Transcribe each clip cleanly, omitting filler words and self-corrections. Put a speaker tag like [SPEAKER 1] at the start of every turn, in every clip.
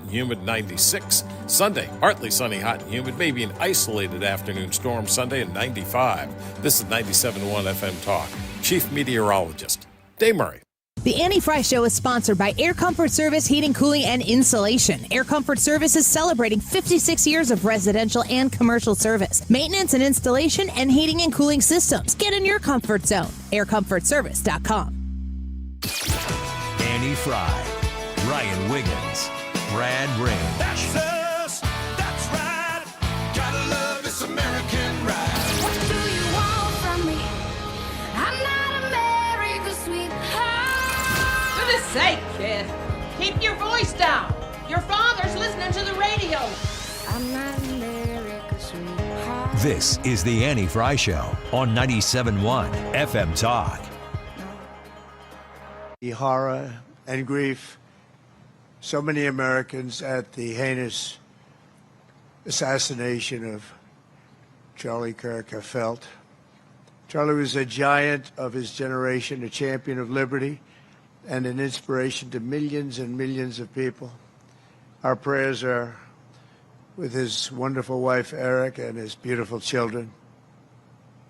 [SPEAKER 1] and humid, 96. Sunday, partly sunny, hot and humid, maybe an isolated afternoon storm Sunday, and 95. This is 97.1 FM Talk. Chief Meteorologist Dave Murray.
[SPEAKER 2] The Annie Fry Show is sponsored by Air Comfort Service Heating, Cooling, and Insulation. Air Comfort Service is celebrating 56 years of residential and commercial service, maintenance and installation, and heating and cooling systems. Get in your comfort zone. AirComfortService.com.
[SPEAKER 3] Annie Fry, Ryan Wiggins, Brad Ring.
[SPEAKER 4] That's us. That's right. Gotta love this American ride.
[SPEAKER 5] What do you want from me? I'm not America's sweetheart.
[SPEAKER 6] For goodness sake, kid. Keep your voice down. Your father's listening to the radio.
[SPEAKER 5] I'm not America's sweetheart.
[SPEAKER 3] This is the Annie Fry Show on 97.1 FM Talk.
[SPEAKER 7] The horror and grief so many Americans at the heinous assassination of Charlie Kirk have felt. Charlie was a giant of his generation, a champion of liberty, and an inspiration to millions and millions of people. Our prayers are with his wonderful wife, Eric, and his beautiful children.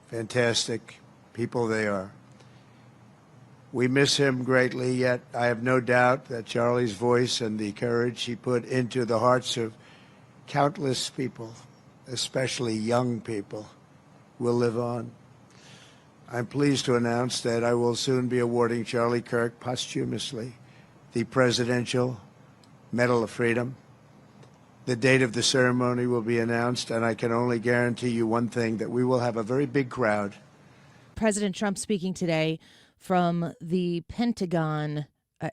[SPEAKER 7] Fantastic people they are. We miss him greatly, yet I have no doubt that Charlie's voice and the courage he put into the hearts of countless people, especially young people, will live on. I'm pleased to announce that I will soon be awarding Charlie Kirk posthumously the Presidential Medal of Freedom. The date of the ceremony will be announced, and I can only guarantee you one thing, that we will have a very big crowd.
[SPEAKER 2] President Trump speaking today from the Pentagon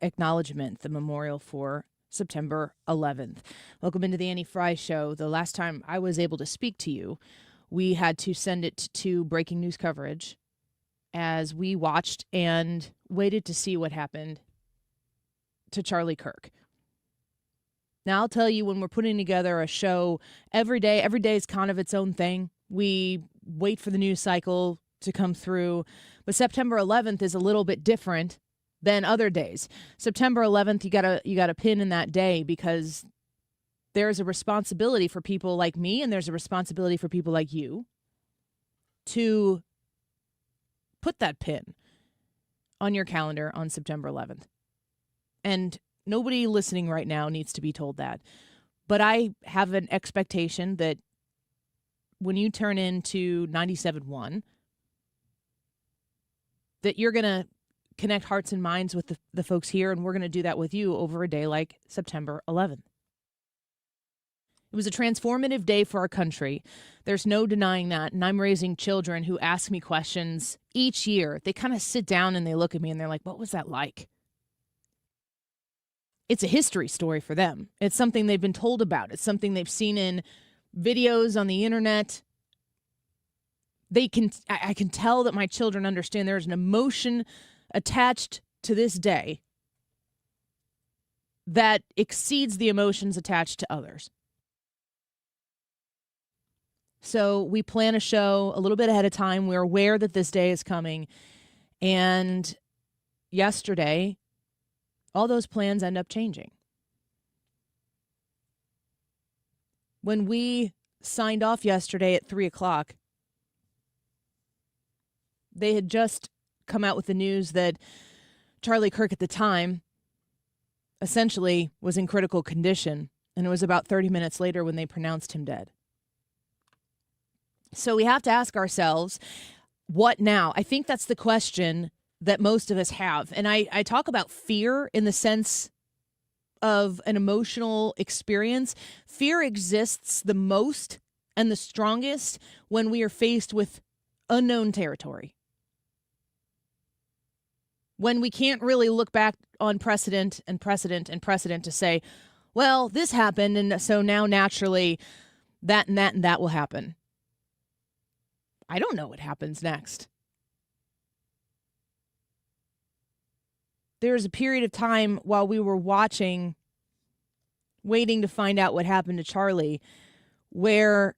[SPEAKER 2] acknowledgement, the memorial for September 11th. Welcome into the Annie Fry Show. The last time I was able to speak to you, we had to send it to breaking news coverage as we watched and waited to see what happened to Charlie Kirk. Now, I'll tell you, when we're putting together a show every day is kind of its own thing. We wait for the news cycle to come through. But September 11th is a little bit different than other days. September 11th, you got a pin in that day, because there's a responsibility for people like me, and there's a responsibility for people like you to put that pin on your calendar on September 11th. And nobody listening right now needs to be told that. But I have an expectation that when you turn into 97.1, that you're going to connect hearts and minds with the folks here, and we're going to do that with you over a day like September 11th. It was a transformative day for our country. There's no denying that, and I'm raising children who ask me questions each year. They kind of sit down and they look at me and they're like, what was that like? It's a history story for them. It's something they've been told about. It's something they've seen in videos on the internet. I can tell that my children understand there's an emotion attached to this day that exceeds the emotions attached to others. So we plan a show a little bit ahead of time. We're aware that this day is coming. And yesterday, all those plans end up changing. When we signed off yesterday at 3 o'clock, they had just come out with the news that Charlie Kirk at the time essentially was in critical condition, and it was about 30 minutes later when they pronounced him dead. So we have to ask ourselves, what now? I think that's the question that most of us have. And I talk about fear in the sense of an emotional experience. Fear exists the most and the strongest when we are faced with unknown territory. When we can't really look back on precedent to say, well, this happened, and so now naturally that and that and that will happen. I don't know what happens next. There's a period of time while we were watching, waiting to find out what happened to Charlie, where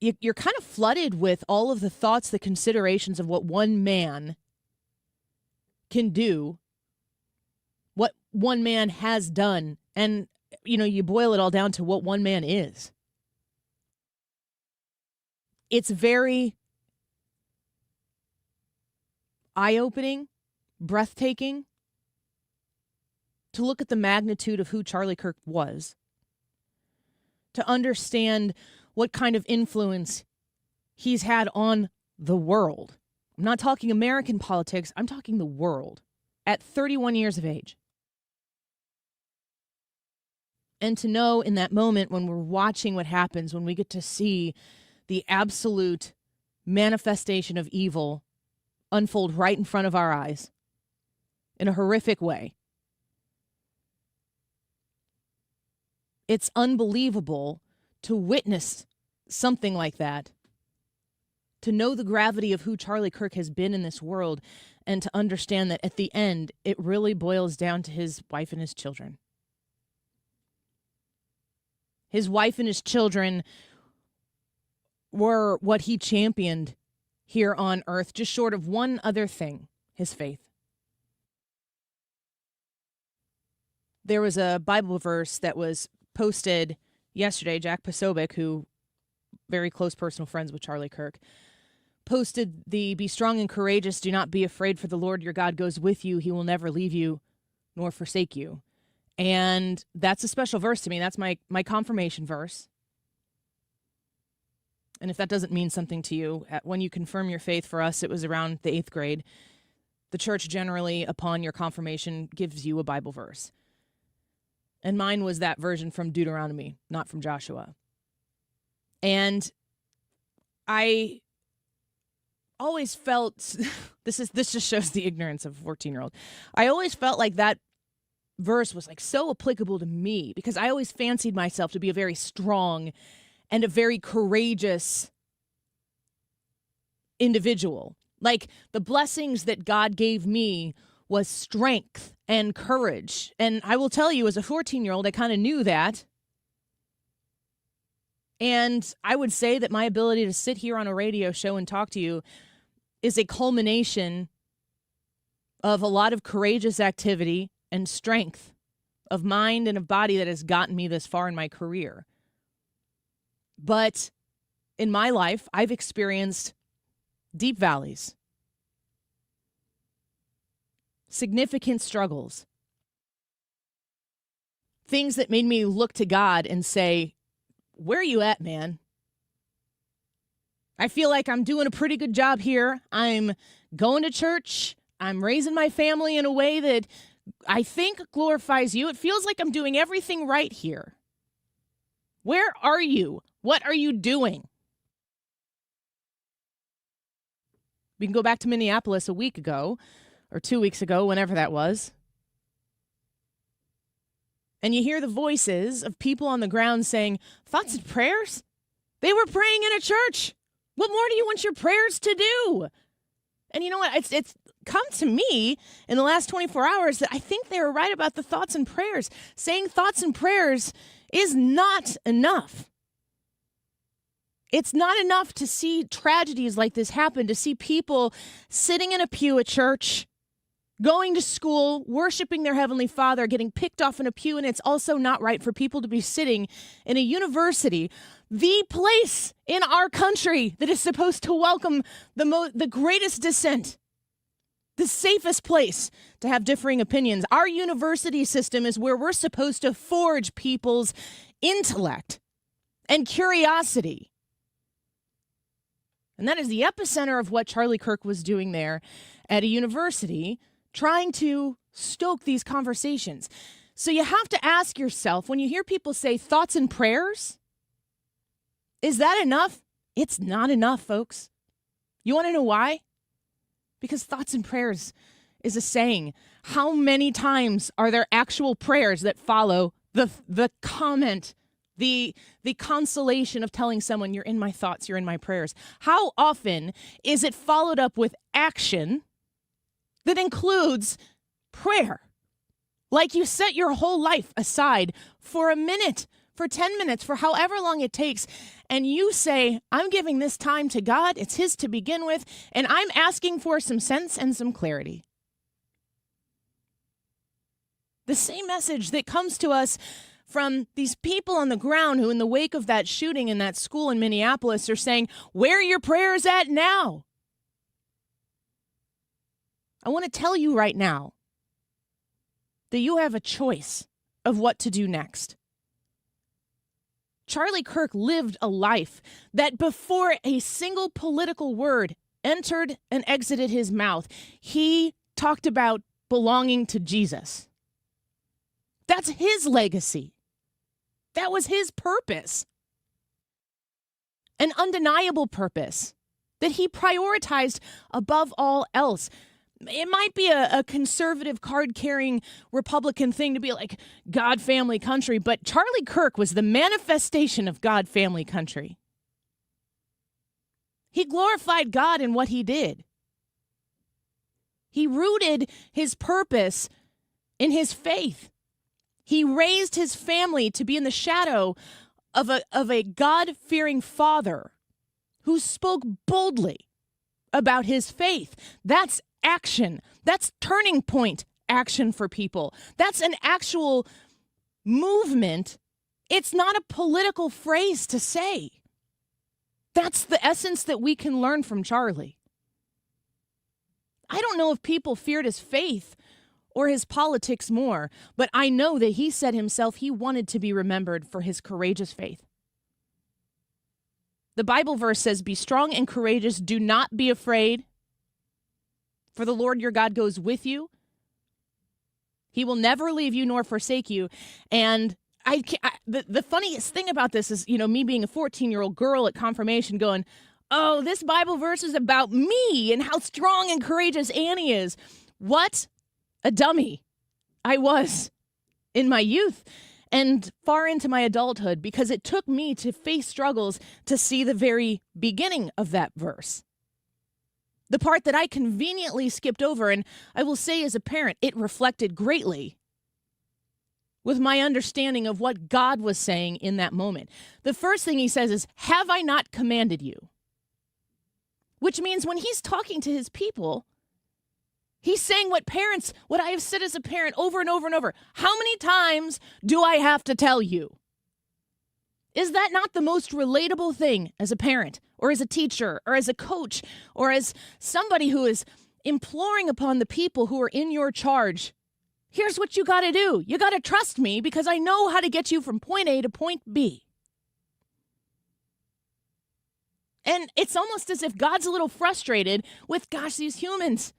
[SPEAKER 2] you're kind of flooded with all of the thoughts, the considerations of what one man can do, what one man has done. And you boil it all down to what one man is. It's very eye-opening, breathtaking to look at the magnitude of who Charlie Kirk was, to understand what kind of influence he's had on the world. I'm not talking American politics, I'm talking the world, at 31 years of age. And to know in that moment when we're watching what happens, when we get to see the absolute manifestation of evil unfold right in front of our eyes in a horrific way. It's unbelievable to witness something like that, to know the gravity of who Charlie Kirk has been in this world, and to understand that at the end, it really boils down to his wife and his children. His wife and his children were what he championed here on earth, just short of one other thing, his faith. There was a Bible verse that was posted yesterday. Jack Posobiec, who very close personal friends with Charlie Kirk, posted the "Be strong and courageous, do not be afraid, for the Lord your God goes with you. He will never leave you nor forsake you." And that's a special verse to me. That's my confirmation verse. And if that doesn't mean something to you, when you confirm your faith, for us, it was around the 8th grade. The church generally, upon your confirmation, gives you a Bible verse. And mine was that version from Deuteronomy, not from Joshua. And I always felt, this just shows the ignorance of a 14-year-old. I always felt like that verse was like so applicable to me, because I always fancied myself to be a very strong and a very courageous individual. Like, the blessings that God gave me was strength and courage. And I will tell you, as a 14-year-old, I kind of knew that. And I would say that my ability to sit here on a radio show and talk to you is a culmination of a lot of courageous activity and strength of mind and of body that has gotten me this far in my career. But in my life, I've experienced deep valleys, significant struggles, things that made me look to God and say, "Where are you at, man? I feel like I'm doing a pretty good job here. I'm going to church. I'm raising my family in a way that I think glorifies you. It feels like I'm doing everything right here. Where are you? What are you doing?" We can go back to Minneapolis a week ago, or 2 weeks ago, whenever that was. And you hear the voices of people on the ground saying, "Thoughts and prayers? They were praying in a church. What more do you want your prayers to do?" And you know what? It's come to me in the last 24 hours that I think they were right about the thoughts and prayers. Saying thoughts and prayers is not enough. It's not enough to see tragedies like this happen, to see people sitting in a pew at church, going to school, worshiping their Heavenly Father, getting picked off in a pew. And it's also not right for people to be sitting in a university, the place in our country that is supposed to welcome the greatest dissent, the safest place to have differing opinions. Our university system is where we're supposed to forge people's intellect and curiosity. And that is the epicenter of what Charlie Kirk was doing there at a university, trying to stoke these conversations. So you have to ask yourself, when you hear people say thoughts and prayers, is that enough? It's not enough, folks. You want to know why? Because thoughts and prayers is a saying. How many times are there actual prayers that follow the comment, the consolation of telling someone, "You're in my thoughts, you're in my prayers"? How often is it followed up with action that includes prayer? Like you set your whole life aside for a minute, for 10 minutes, for however long it takes, and you say, "I'm giving this time to God. It's His to begin with, and I'm asking for some sense and some clarity." The same message that comes to us from these people on the ground who, in the wake of that shooting in that school in Minneapolis, are saying, where are your prayers at now? I want to tell you right now that you have a choice of what to do next. Charlie Kirk lived a life that before a single political word entered and exited his mouth, he talked about belonging to Jesus. That's his legacy. That was his purpose. An undeniable purpose that he prioritized above all else. It might be a conservative card-carrying Republican thing to be like God, family, country, but Charlie Kirk was the manifestation of God, family, country. He glorified God in what he did. He rooted his purpose in his faith. He raised his family to be in the shadow of a God-fearing father who spoke boldly about his faith. That's action. That's turning point action for people. That's an actual movement. It's not a political phrase to say. That's the essence that we can learn from Charlie. I don't know if people feared his faith or his politics more, but I know that he said himself he wanted to be remembered for his courageous faith. The Bible verse says, be strong and courageous, do not be afraid, for the Lord your God goes with you. He will never leave you nor forsake you. And the funniest thing about this is, me being a 14-year-old girl at confirmation going, oh, this Bible verse is about me and how strong and courageous Annie is. What a dummy I was in my youth and far into my adulthood, because it took me to face struggles to see the very beginning of that verse. The part that I conveniently skipped over, and I will say as a parent, it reflected greatly with my understanding of what God was saying in that moment. The first thing he says is, have I not commanded you? Which means when he's talking to his people, he's saying what I have said as a parent over and over and over. How many times do I have to tell you? Is that not the most relatable thing as a parent or as a teacher or as a coach or as somebody who is imploring upon the people who are in your charge? Here's what you got to do. You got to trust me because I know how to get you from point A to point B. And it's almost as if God's a little frustrated with, gosh, these humans.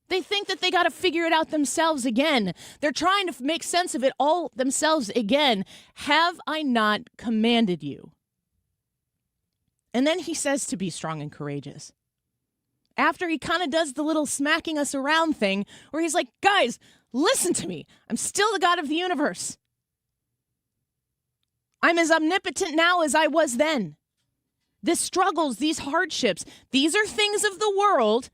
[SPEAKER 2] They think that they got to figure it out themselves again. They're trying to make sense of it all themselves again. Have I not commanded you? And then he says to be strong and courageous. After he kind of does the little smacking us around thing where he's like, guys, listen to me. I'm still the God of the universe. I'm as omnipotent now as I was then. The struggles, these hardships, these are things of the world,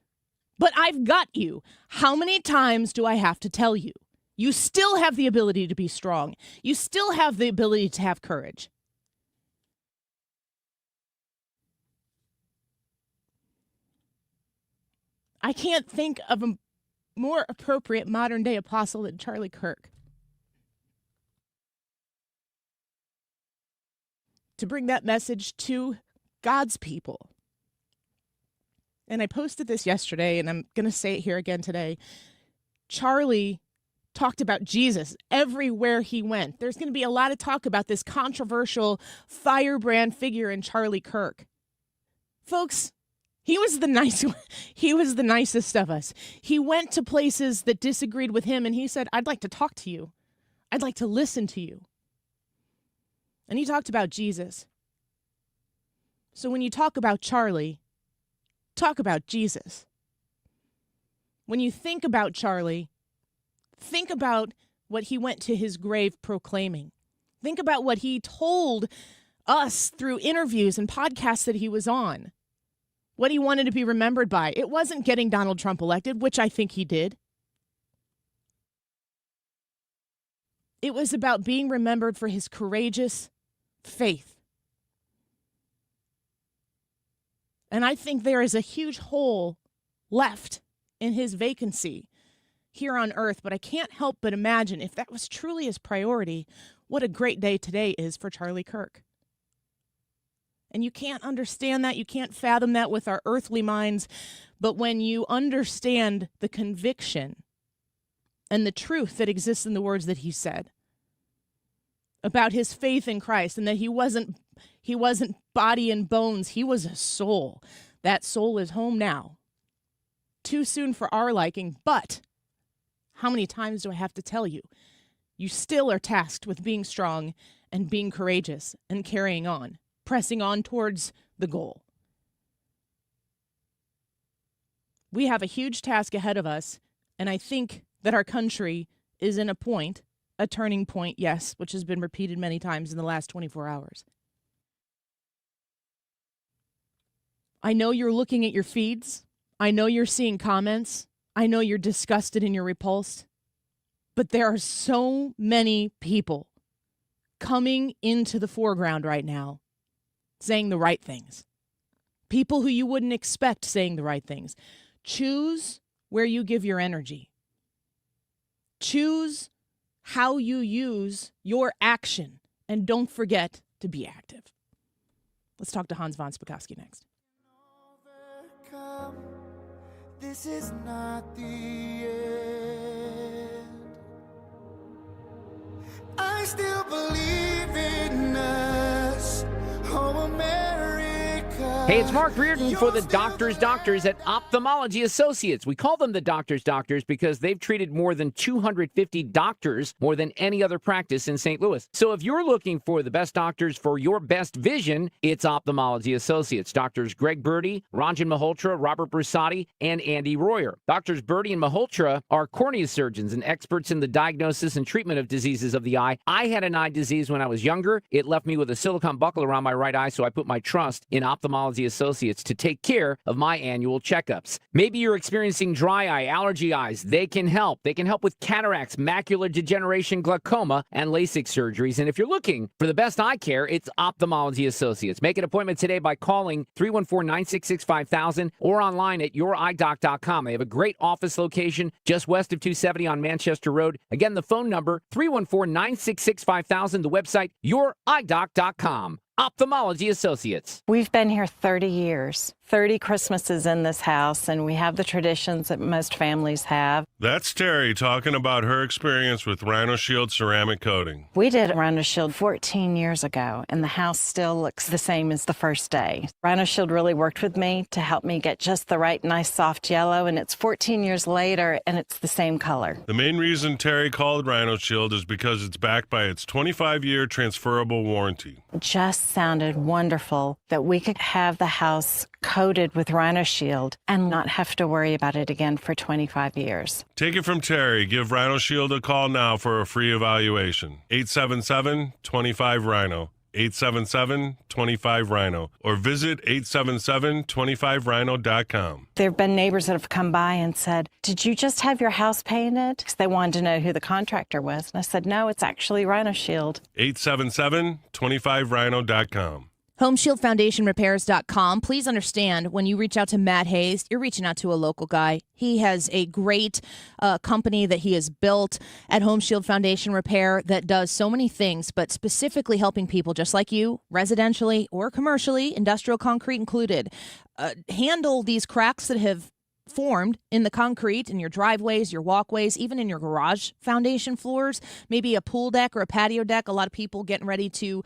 [SPEAKER 2] but I've got you. How many times do I have to tell you? You still have the ability to be strong. You still have the ability to have courage. I can't think of a more appropriate modern day apostle than Charlie Kirk to bring that message to God's people. And I posted this yesterday, and I'm going to say it here again today. Charlie talked about Jesus everywhere he went. There's going to be a lot of talk about this controversial firebrand figure in Charlie Kirk. Folks, he was the nice one. He was the nicest of us. He went to places that disagreed with him, and he said, I'd like to talk to you. I'd like to listen to you. And he talked about Jesus. So when you talk about Charlie, talk about Jesus. When you think about Charlie, think about what he went to his grave proclaiming. Think about what he told us through interviews and podcasts that he was on. What he wanted to be remembered by. It wasn't getting Donald Trump elected, which I think he did. It was about being remembered for his courageous faith. And I think there is a huge hole left in his vacancy here on earth, but I can't help but imagine if that was truly his priority, what a great day today is for Charlie Kirk. And you can't understand that. You can't fathom that with our earthly minds. But when you understand the conviction and the truth that exists in the words that he said about his faith in Christ, and that he wasn't body and bones, he was a soul. That soul is home now. Too soon for our liking, but how many times do I have to tell you? You still are tasked with being strong and being courageous and carrying on, pressing on towards the goal. We have a huge task ahead of us, and I think that our country is in a turning point, yes, which has been repeated many times in the last 24 hours. I know you're looking at your feeds. I know you're seeing comments. I know you're disgusted and you're repulsed. But there are so many people coming into the foreground right now saying the right things. People who you wouldn't expect saying the right things. Choose where you give your energy. Choose how you use your action. And don't forget to be active. Let's talk to Hans Spakovsky next.
[SPEAKER 4] This is not the end. I still believe in us, oh America.
[SPEAKER 8] Hey, it's Mark Reardon for the Doctors at Ophthalmology Associates. We call them the Doctors because they've treated more than 250 doctors, more than any other practice in St. Louis. So if you're looking for the best doctors for your best vision, it's Ophthalmology Associates. Doctors Greg Birdie, Ranjan Malhotra, Robert Brusati, and Andy Royer. Doctors Birdie and Malhotra are cornea surgeons and experts in the diagnosis and treatment of diseases of the eye. I had an eye disease when I was younger. It left me with a silicone buckle around my right eye, so I put my trust in Ophthalmology Associates to take care of my annual checkups. Maybe you're experiencing dry eye, allergy eyes. They can help. They can help with cataracts, macular degeneration, glaucoma, and LASIK surgeries. And if you're looking for the best eye care, it's Ophthalmology Associates. Make an appointment today by calling 314-966-5000 or online at youridoc.com. They have a great office location just west of 270 on Manchester Road. Again, the phone number, 314-966-5000. The website, youridoc.com. Ophthalmology Associates.
[SPEAKER 9] We've been here 30 years, 30 Christmases in this house, and we have the traditions that most families have.
[SPEAKER 10] That's Terry talking about her experience with Rhino Shield ceramic coating.
[SPEAKER 9] We did Rhino Shield 14 years ago, and the house still looks the same as the first day. Rhino Shield really worked with me to help me get just the right nice soft yellow, and it's 14 years later, and it's the same color.
[SPEAKER 10] The main reason Terry called Rhino Shield is because it's backed by its 25-year transferable warranty.
[SPEAKER 9] Just sounded wonderful that we could have the house coated with Rhino Shield and not have to worry about it again for 25 years.
[SPEAKER 10] Take it from Terry. Give Rhino Shield a call now for a free evaluation. 877-25-RHINO. 877-25-RHINO. Or visit 877-25rhino.com.
[SPEAKER 9] There have been neighbors that have come by and said, "Did you just have your house painted?" Because they wanted to know who the contractor was. And I said, "No, it's actually Rhino Shield."
[SPEAKER 10] 877-25rhino.com.
[SPEAKER 2] HomeshieldFoundationRepairs.com. Please understand, when you reach out to Matt Hayes, you're reaching out to a local guy. He has a great company that he has built at Home Shield Foundation Repair that does so many things, but specifically helping people just like you, residentially or commercially, industrial concrete included, handle these cracks that have formed in the concrete, in your driveways, your walkways, even in your garage foundation floors, maybe a pool deck or a patio deck. A lot of people getting ready to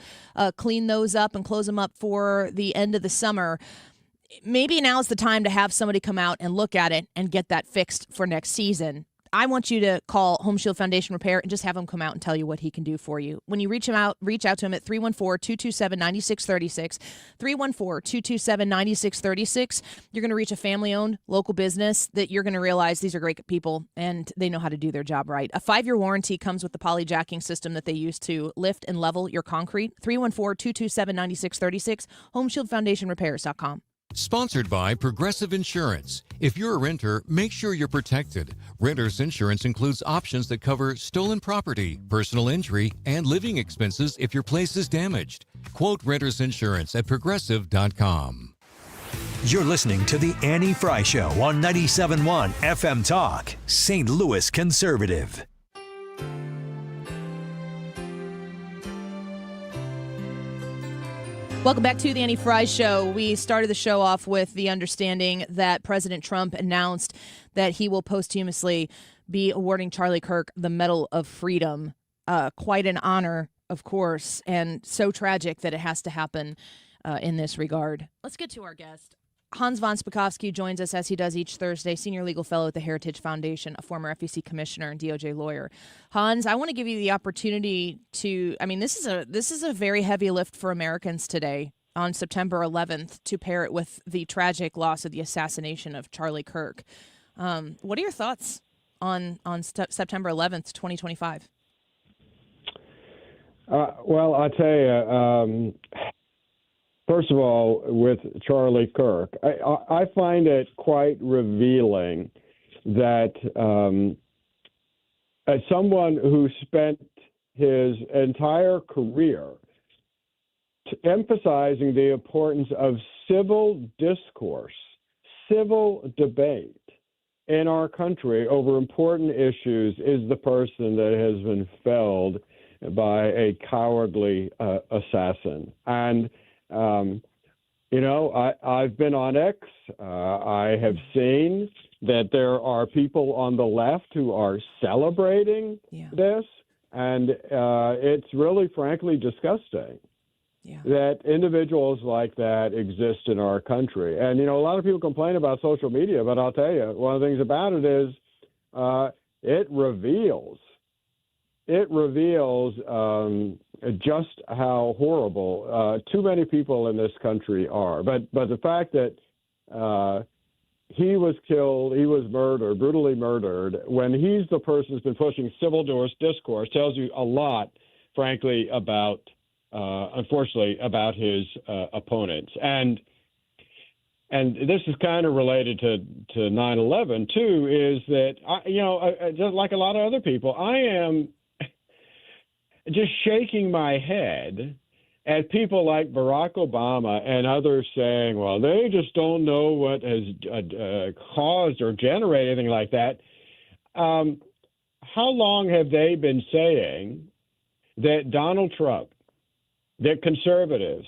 [SPEAKER 2] clean those up and close them up for the end of the summer. Maybe now's the time to have somebody come out and look at it and get that fixed for next season. I want you to call Home Shield Foundation Repair and just have him come out and tell you what he can do for you. When you reach out to him at 314-227-9636, 314-227-9636. You're going to reach a family-owned local business that you're going to realize these are great people and they know how to do their job right. A 5-year warranty comes with the poly-jacking system that they use to lift and level your concrete. 314-227-9636, HomeshieldFoundationRepairs.com.
[SPEAKER 11] Sponsored by Progressive Insurance. If you're a renter, make sure you're protected. Renter's insurance includes options that cover stolen property, personal injury, and living expenses if your place is damaged. Quote Renter's Insurance at Progressive.com.
[SPEAKER 3] You're listening to The Annie Fry Show on 97.1 FM Talk, St. Louis Conservative.
[SPEAKER 2] Welcome back to the Annie Fry Show. We started the show off with the understanding that President Trump announced that he will posthumously be awarding Charlie Kirk the Medal of Freedom. Quite an honor, of course, and so tragic that it has to happen in this regard. Let's get to our guest. Hans von Spakovsky joins us as he does each Thursday, senior legal fellow at the Heritage Foundation, a former FEC commissioner and DOJ lawyer. Hans, I want to give you the opportunity to, this is a very heavy lift for Americans today on September 11th to pair it with the tragic loss of the assassination of Charlie Kirk. What are your thoughts on September 11th, 2025?
[SPEAKER 12] Well, I'll tell you, first of all, with Charlie Kirk, I find it quite revealing that as someone who spent his entire career emphasizing the importance of civil discourse, civil debate in our country over important issues is the person that has been felled by a cowardly assassin. And I've been on X. I have seen that there are people on the left who are celebrating this, and it's really, frankly, disgusting that individuals like that exist in our country. And, a lot of people complain about social media, but I'll tell you, one of the things about it is it reveals just how horrible too many people in this country are. But the fact that he was killed, he was murdered, brutally murdered, when he's the person who's been pushing civil discourse tells you a lot, frankly, unfortunately, about his opponents. And this is kind of related to 9/11 too, is that, just like a lot of other people, I am just shaking my head at people like Barack Obama and others saying, well, they just don't know what has caused or generated anything like that. How long have they been saying that Donald Trump, that conservatives,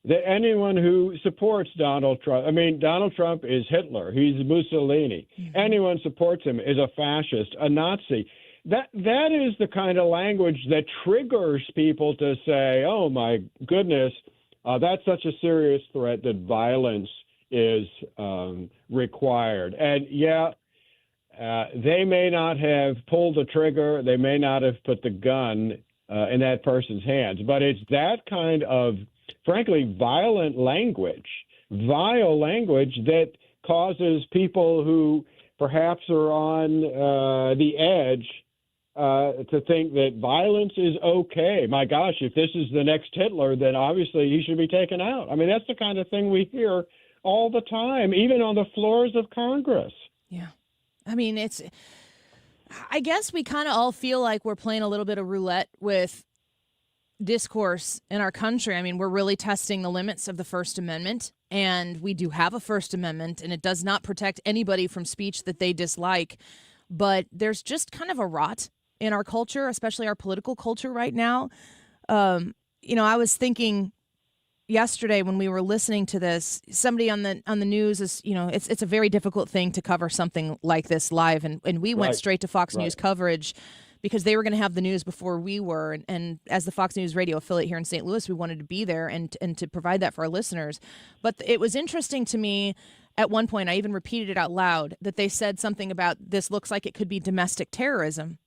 [SPEAKER 12] that anyone who supports Donald Trump, Donald Trump is Hitler, he's Mussolini. Mm-hmm. Anyone supports him is a fascist, a Nazi. That is the kind of language that triggers people to say, oh, my goodness, that's such a serious threat that violence is required. And, they may not have pulled the trigger. They may not have put the gun in that person's hands. But it's that kind of, frankly, vile language that causes people who perhaps are on the edge to think that violence is okay. My gosh, if this is the next Hitler, then obviously he should be taken out. That's the kind of thing we hear all the time, even on the floors of Congress.
[SPEAKER 2] Yeah. I guess we kind of all feel like we're playing a little bit of roulette with discourse in our country. We're really testing the limits of the First Amendment, and we do have a First Amendment, and it does not protect anybody from speech that they dislike. But there's just kind of a rot in our culture, especially our political culture right now. I was thinking yesterday when we were listening to this, somebody on the news is, it's a very difficult thing to cover something like this live. And we went straight to Fox News coverage because they were going to have the news before we were. And as the Fox News radio affiliate here in St. Louis, we wanted to be there and to provide that for our listeners. But it was interesting to me at one point, I even repeated it out loud, that they said something about this looks like it could be domestic terrorism.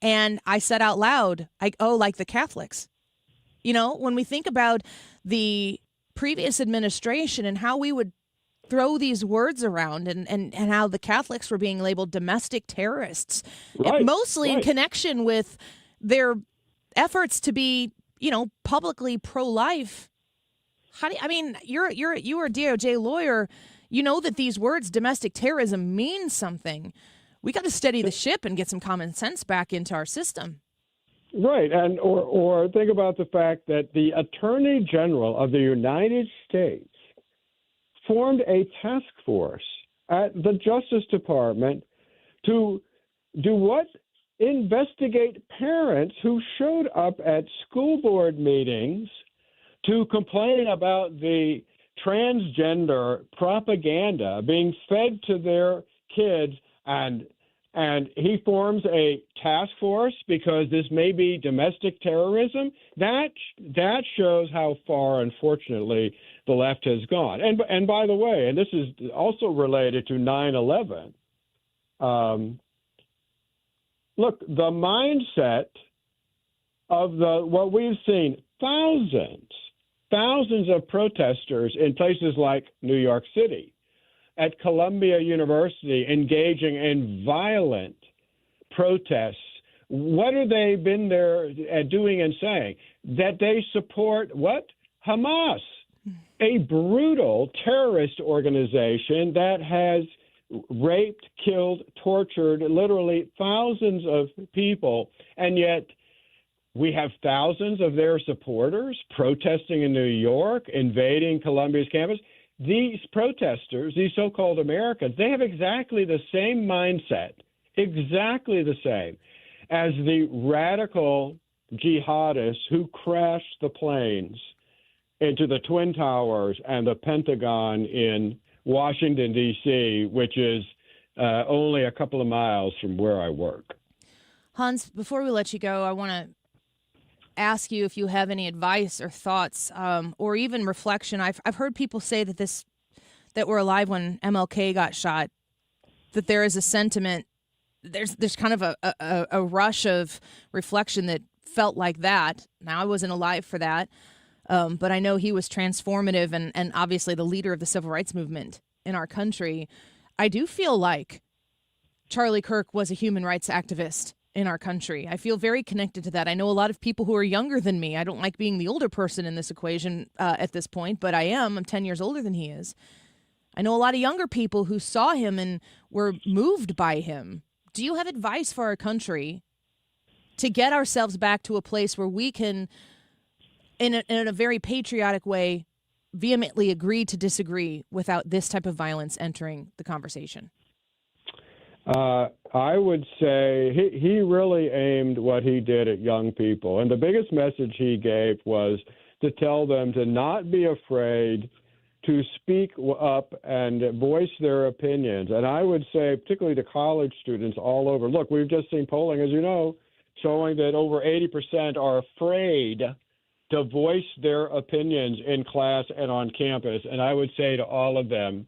[SPEAKER 2] And I said out loud, like the Catholics. When we think about the previous administration and how we would throw these words around and how the Catholics were being labeled domestic terrorists, mostly in connection with their efforts to be, publicly pro-life. You are a DOJ lawyer. You know that these words, domestic terrorism, mean something. We got to steady the ship and get some common sense back into our system.
[SPEAKER 12] Right, and or think about the fact that the Attorney General of the United States formed a task force at the Justice Department to do what? Investigate parents who showed up at school board meetings to complain about the transgender propaganda being fed to their kids, and he forms a task force because this may be domestic terrorism. That shows how far, unfortunately, the left has gone. And by the way, and this is also related to 9/11. Look, the mindset of what we've seen, thousands of protesters in places like New York City, at Columbia University, engaging in violent protests. What have they been there doing and saying? That they support what? Hamas, a brutal terrorist organization that has raped, killed, tortured literally thousands of people, and yet we have thousands of their supporters protesting in New York, invading Columbia's campus. These protesters, these so-called Americans, they have exactly the same mindset, exactly the same as the radical jihadists who crashed the planes into the Twin Towers and the Pentagon in Washington, D.C., which is only a couple of miles from where I work.
[SPEAKER 2] Hans, before we let you go, I want to ask you if you have any advice or thoughts or even reflection. I've heard people say that we're alive when MLK got shot, that there is a sentiment, there's kind of a rush of reflection that felt like that. Now, I wasn't alive for that, but I know he was transformative and obviously the leader of the civil rights movement in our country. I do feel like Charlie Kirk was a human rights activist in our country. I feel very connected to that. I know a lot of people who are younger than me. I don't like being the older person in this equation at this point, but I am. I'm 10 years older than he is. I know a lot of younger people who saw him and were moved by him. Do you have advice for our country to get ourselves back to a place where we can, in a very patriotic way, vehemently agree to disagree without this type of violence entering the conversation?
[SPEAKER 12] I would say he really aimed what he did at young people. And the biggest message he gave was to tell them to not be afraid to speak up and voice their opinions. And I would say, particularly to college students all over, look, we've just seen polling, as you know, showing that over 80% are afraid to voice their opinions in class and on campus. And I would say to all of them,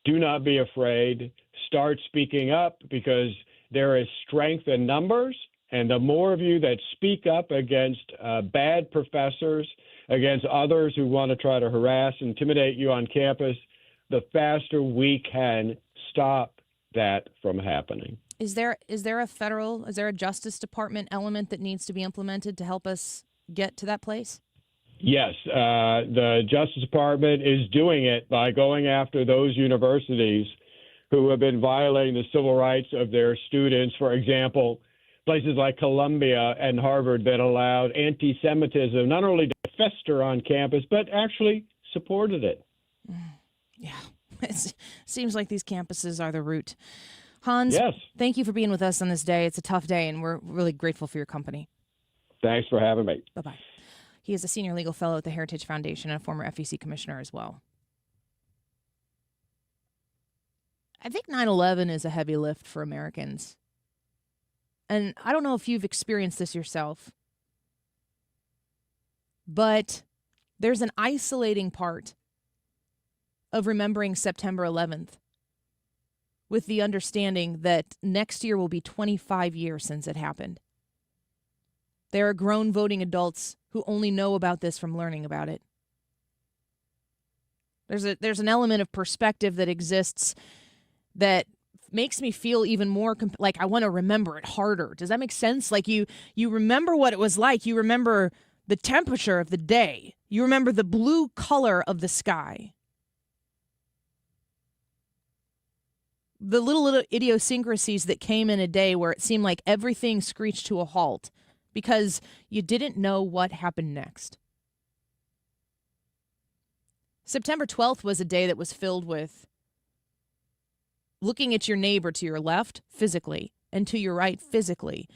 [SPEAKER 12] do not be afraid. Start speaking up, because there is strength in numbers. And the more of you that speak up against bad professors, against others who want to try to harass, intimidate you on campus, the faster we can stop that from happening.
[SPEAKER 2] Is there a Justice Department element that needs to be implemented to help us get to that place?
[SPEAKER 12] Yes, the Justice Department is doing it by going after those universities who have been violating the civil rights of their students. For example, places like Columbia and Harvard that allowed anti-Semitism not only to fester on campus, but actually supported it.
[SPEAKER 2] Yeah, it seems like these campuses are the root. Hans,
[SPEAKER 12] yes.
[SPEAKER 2] Thank you for being with us on this day. It's a tough day, and we're really grateful for your company.
[SPEAKER 12] Thanks for having me.
[SPEAKER 2] Bye-bye. He is a senior legal fellow at the Heritage Foundation and a former FEC commissioner as well. I think 9/11 is a heavy lift for Americans. And I don't know if you've experienced this yourself, but there's an isolating part of remembering September 11th with the understanding that next year will be 25 years since it happened. There are grown voting adults who only know about this from learning about it. There's an element of perspective that exists that makes me feel even more like I want to remember it harder. Does that make sense? Like you remember what it was like. You remember the temperature of the day. You remember the blue color of the sky. The little idiosyncrasies that came in a day where it seemed like everything screeched to a halt because you didn't know what happened next. September 12th was a day that was filled with looking at your neighbor to your left physically and to your right physically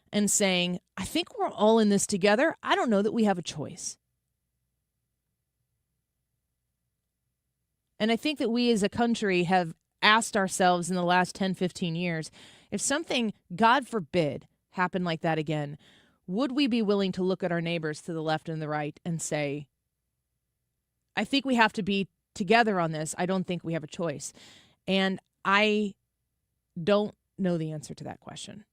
[SPEAKER 2] and saying, I think we're all in this together. I don't know that we have a choice. And I think that we as a country have asked ourselves in the last 10, 15 years, if something, God forbid, happened like that again, would we be willing to look at our neighbors to the left and the right and say, I think we have to be together on this. I don't think we have a choice. And I don't know the answer to that question.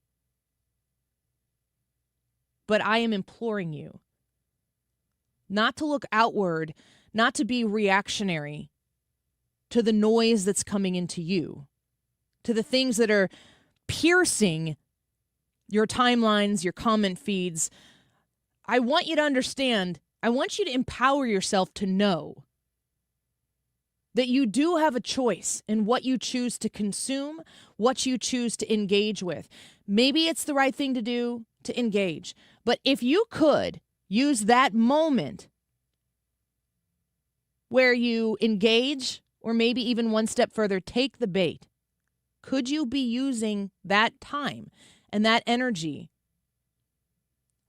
[SPEAKER 2] But I am imploring you not to look outward, not to be reactionary to the noise that's coming into you, to the things that are piercing your timelines, your comment feeds. I want you to understand, I want you to empower yourself to know that you do have a choice in what you choose to consume, what you choose to engage with. Maybe it's the right thing to do to engage, but if you could use that moment where you engage, or maybe even one step further, take the bait, could you be using that time and that energy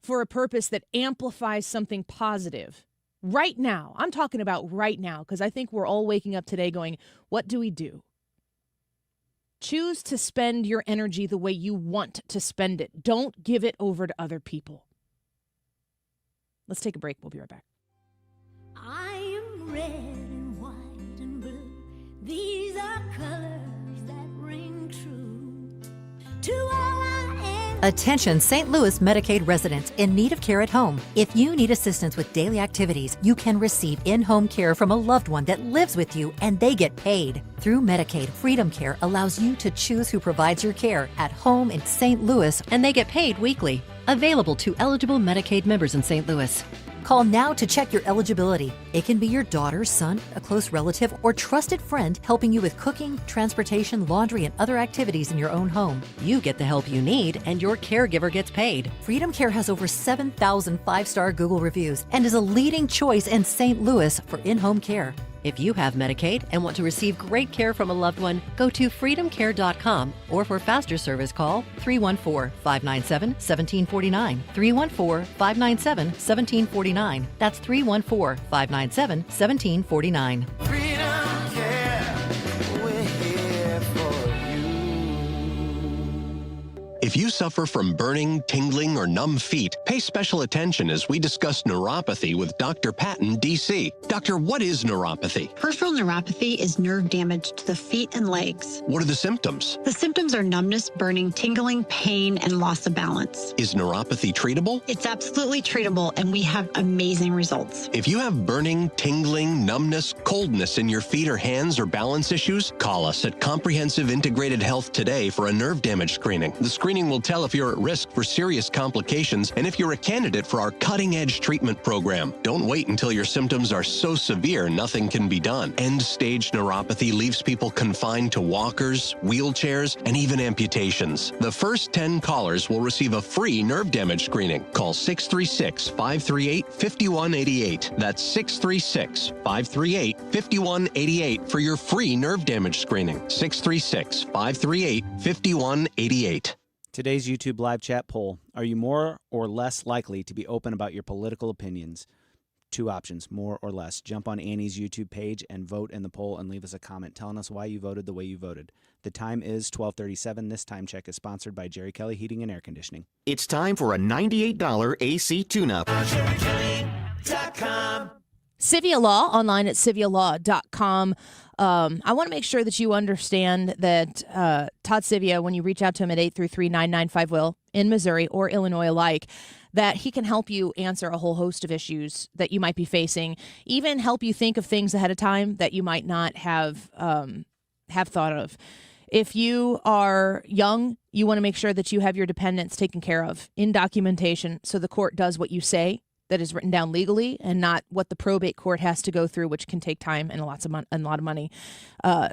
[SPEAKER 2] for a purpose that amplifies something positive right now? I'm talking about right now, because I think we're all waking up today going, what do we do? Choose to spend your energy the way you want to spend it. Don't give it over to other people. Let's take a break. We'll be right back.
[SPEAKER 5] I am red and white and blue. These are colors that ring true to all I am.
[SPEAKER 13] Attention St. Louis Medicaid residents in need of care at home. If you need assistance with daily activities, you can receive in-home care from a loved one that lives with you and they get paid. Through Medicaid, Freedom Care allows you to choose who provides your care at home in St. Louis, and they get paid weekly. Available to eligible Medicaid members in St. Louis. Call now to check your eligibility. It can be your daughter, son, a close relative, or trusted friend helping you with cooking, transportation, laundry, and other activities in your own home. You get the help you need, and your caregiver gets paid. Freedom Care has over 7,000 five-star Google reviews and is a leading choice in St. Louis for in-home care. If you have Medicaid and want to receive great care from a loved one, go to freedomcare.com, or for faster service, call 314-597-1749. 314-597-1749. That's 314-597-1749.
[SPEAKER 4] Freedom Care, we're here for you.
[SPEAKER 14] If you suffer from burning, tingling, or numb feet, pay special attention as we discuss neuropathy with Dr. Patton, D.C. Doctor, what is neuropathy?
[SPEAKER 15] Peripheral neuropathy is nerve damage to the feet and legs.
[SPEAKER 14] What are the symptoms?
[SPEAKER 15] The symptoms are numbness, burning, tingling, pain, and loss of balance.
[SPEAKER 14] Is neuropathy treatable?
[SPEAKER 15] It's absolutely treatable, and we have amazing results.
[SPEAKER 14] If you have burning, tingling, numbness, coldness in your feet or hands, or balance issues, call us at Comprehensive Integrated Health today for a nerve damage screening. The screening will tell if you're at risk for serious complications and if you're a candidate for our cutting-edge treatment program. Don't wait until your symptoms are so severe nothing can be done. End-stage neuropathy leaves people confined to walkers, wheelchairs, and even amputations. The first 10 callers will receive a free nerve damage screening. Call 636-538-5188. That's 636-538-5188 for your free nerve damage screening. 636-538-5188.
[SPEAKER 16] Today's YouTube live chat poll. Are you more or less likely to be open about your political opinions? Two options, more or less. Jump on Annie's YouTube page and vote in the poll and leave us a comment telling us why you voted the way you voted. The time is 12:37. This time check is sponsored by Jerry Kelly Heating and Air Conditioning.
[SPEAKER 17] It's time for a $98 AC tune-up.
[SPEAKER 2] Civia Law, online at civialaw.com. I want to make sure that you understand that Todd Civia, when you reach out to him at 833-995-WILL in Missouri or Illinois alike, that he can help you answer a whole host of issues that you might be facing, even help you think of things ahead of time that you might not have thought of. If you are young, you want to make sure that you have your dependents taken care of in documentation so the court does what you say, that is written down legally, and not what the probate court has to go through, which can take time and a lot of money.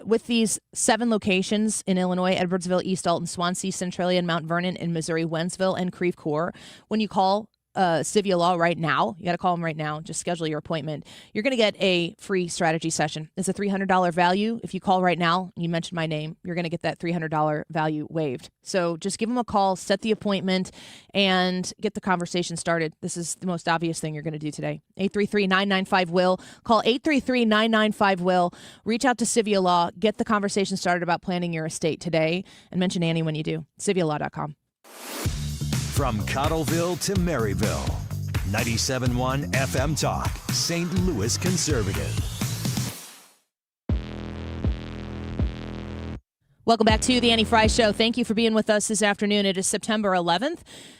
[SPEAKER 2] With these 7 locations in Illinois, Edwardsville, East Alton, Swansea, Centralia, and Mount Vernon, in Missouri, Wentzville, and Creve Coeur, when you call Civia Law right now. You got to call them right now. Just schedule your appointment. You're going to get a free strategy session. It's a $300 value. If you call right now, you mentioned my name, you're going to get that $300 value waived. So just give them a call, set the appointment, and get the conversation started. This is the most obvious thing you're going to do today. 833-995-WILL. Call 833-995-WILL. Reach out to Civia Law. Get the conversation started about planning your estate today, and mention Annie when you do. CiviaLaw.com.
[SPEAKER 3] From Cottleville to Maryville, 97.1 FM Talk, St. Louis Conservative.
[SPEAKER 2] Welcome back to the Annie Fry Show. Thank you for being with us this afternoon. It is September 11th,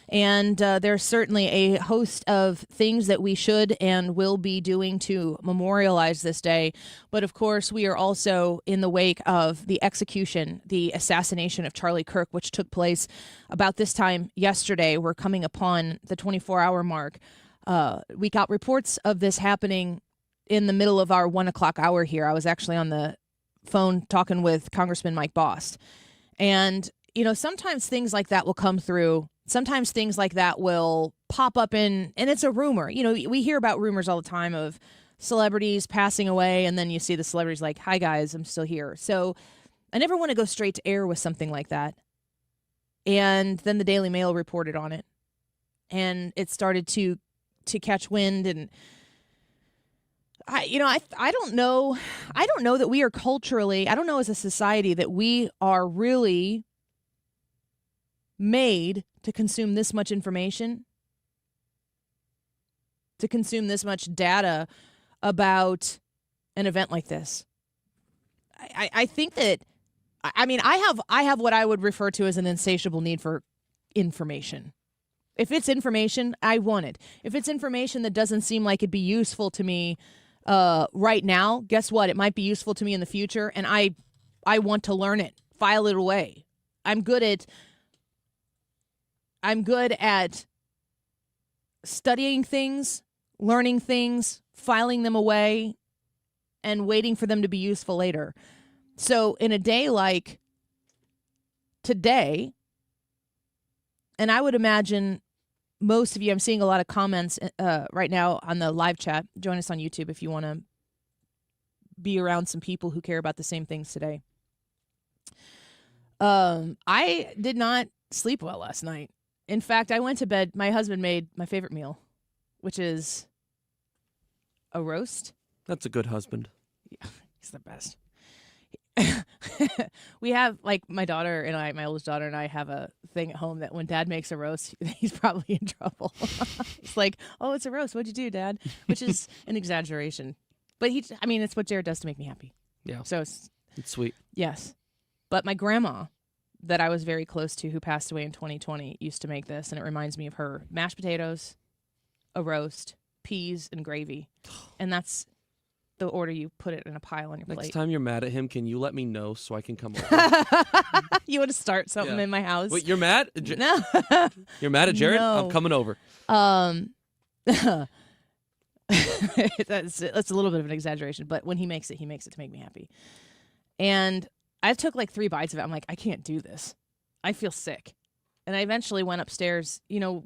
[SPEAKER 2] and there's certainly a host of things that we should and will be doing to memorialize this day. But of course, we are also in the wake of the execution, the assassination of Charlie Kirk, which took place about this time yesterday. We're coming upon the 24-hour mark. We got reports of this happening in the middle of our 1 o'clock hour here. I was actually on the phone talking with Congressman Mike Bost. And, you know, sometimes things like that will come through. Sometimes things like that will pop up and it's a rumor. You know, we hear about rumors all the time of celebrities passing away, and then you see the celebrities like, hi, guys, I'm still here. So I never want to go straight to air with something like that. And then the Daily Mail reported on it. And it started to catch wind, and I don't know that we are culturally, I don't know as a society that we are really made to consume this much information, to consume this much data about an event like this. I think that, I mean, I have what I would refer to as an insatiable need for information. If it's information, I want it. If it's information that doesn't seem like it'd be useful to me right now, guess what? It might be useful to me in the future, and I want to learn it, file it away. I'm good at studying things, learning things, filing them away, and waiting for them to be useful later. So in a day like today, and I would imagine most of you, I'm seeing a lot of comments right now on the live chat. Join us on YouTube if you want to be around some people who care about the same things today. I did not sleep well last night. In fact, I went to bed. My husband made my favorite meal, which is a roast.
[SPEAKER 18] That's a good husband.
[SPEAKER 2] Yeah, he's the best. We have, like, my oldest daughter and I have a thing at home that when Dad makes a roast, he's probably in trouble. It's like, oh, it's a roast. What'd you do, Dad? Which is an exaggeration. But it's what Jared does to make me happy.
[SPEAKER 18] Yeah.
[SPEAKER 2] So it's
[SPEAKER 18] sweet.
[SPEAKER 2] Yes. But my grandma, that I was very close to, who passed away in 2020, used to make this, and it reminds me of her. Mashed potatoes, a roast, peas, and gravy. And that's the order you put it in a pile on your plate.
[SPEAKER 18] Next time you're mad at him, can you let me know so I can come over?
[SPEAKER 2] You want to start something in my house?
[SPEAKER 18] Wait, you're mad?
[SPEAKER 2] No.
[SPEAKER 18] You're mad at Jared?
[SPEAKER 2] No.
[SPEAKER 18] I'm coming over.
[SPEAKER 2] That's a little bit of an exaggeration, but when he makes it to make me happy. And I took like 3 bites of it. I'm like, I can't do this. I feel sick. And I eventually went upstairs. You know,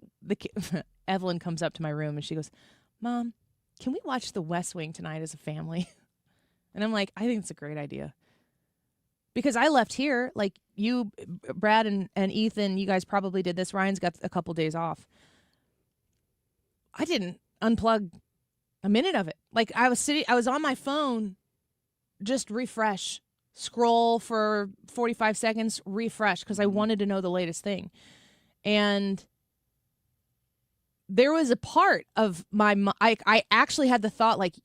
[SPEAKER 2] Evelyn comes up to my room and she goes, Mom, can we watch The West Wing tonight as a family? And I'm like, I think it's a great idea. Because I left here, like you, Brad and Ethan, you guys probably did this. Ryan's got a couple days off. I didn't unplug a minute of it. Like I was on my phone, just refresh, scroll for 45 seconds, refresh, because I wanted to know the latest thing. And there was a part of I actually had the thought, like,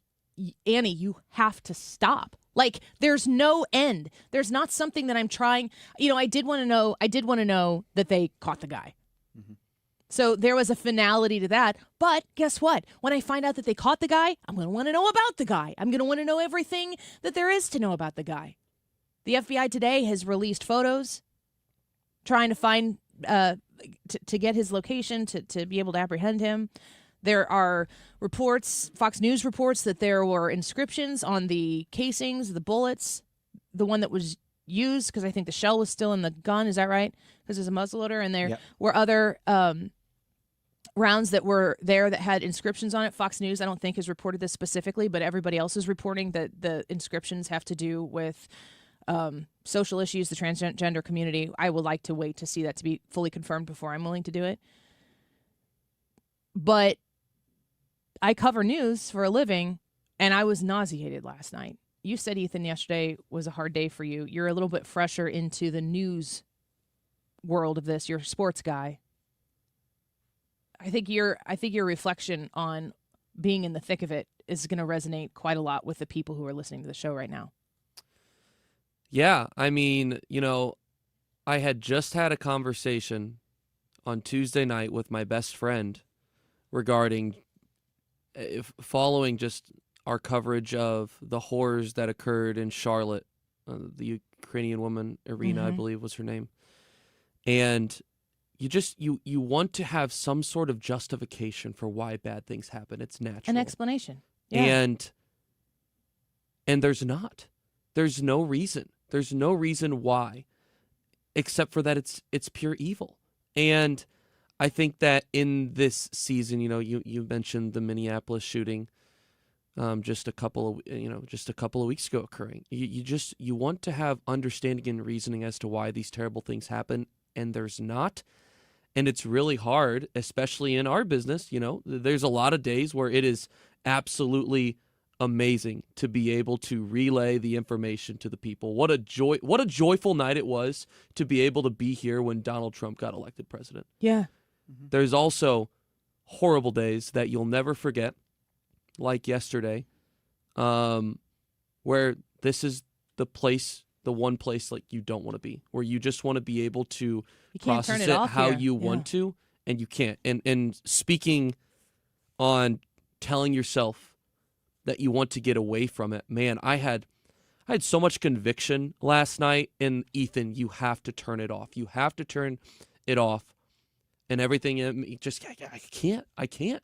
[SPEAKER 2] Annie, you have to stop. Like, there's no end. There's not something that I'm trying. You know, I did want to know that they caught the guy. Mm-hmm. So there was a finality to that. But guess what? When I find out that they caught the guy, I'm going to want to know about the guy. I'm going to want to know everything that there is to know about the guy. The FBI today has released photos trying to find to get his location, to be able to apprehend him. There are reports, Fox News reports, that there were inscriptions on the casings, the bullets, the one that was used, because I think the shell was still in the gun. Is that right? Because there's a muzzleloader, and there were other rounds that were there that had inscriptions on it. Fox News, I don't think, has reported this specifically, but everybody else is reporting that the inscriptions have to do with social issues, the transgender community. I would like to wait to see that to be fully confirmed before I'm willing to do it. But I cover news for a living, and I was nauseated last night. You said, Ethan, yesterday was a hard day for you. You're a little bit fresher into the news world of this. You're a sports guy. I think your reflection on being in the thick of it is going to resonate quite a lot with the people who are listening to the show right now.
[SPEAKER 18] Yeah, I mean, I had just had a conversation on Tuesday night with my best friend regarding following just our coverage of the horrors that occurred in Charlotte, the Ukrainian woman, Irina, I believe was her name. And you want to have some sort of justification for why bad things happen. It's natural.
[SPEAKER 2] An explanation. Yeah.
[SPEAKER 18] And there's not. There's no reason. There's no reason why, except for that it's pure evil. And I think that in this season, you mentioned the Minneapolis shooting, just a couple of weeks ago occurring. You want to have understanding and reasoning as to why these terrible things happen, and there's not. And it's really hard, especially in our business. There's a lot of days where it is absolutely amazing to be able to relay the information to the people. What a joyful night it was to be able to be here when Donald Trump got elected president.
[SPEAKER 2] Yeah.
[SPEAKER 18] There's also horrible days that you'll never forget, like yesterday, where this is the one place like you don't want to be, where you just want to be able to process it how you want to, and you can't. And speaking on telling yourself that you want to get away from it, man, I had so much conviction last night. And Ethan, you have to turn it off. You have to turn it off. And everything in me just, I can't.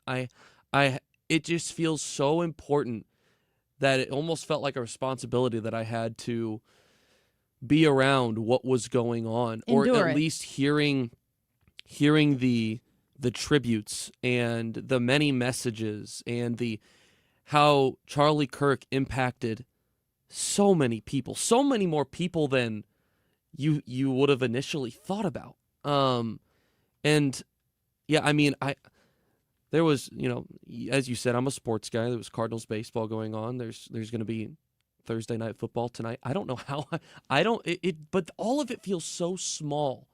[SPEAKER 18] It just feels so important that it almost felt like a responsibility that I had to be around what was going on, or at least hearing the tributes and the many messages and how Charlie Kirk impacted so many people, so many more people than you would have initially thought about. And yeah, I mean, there was, as you said, I'm a sports guy. There was Cardinals baseball going on. There's going to be Thursday night football tonight. I don't know how but all of it feels so small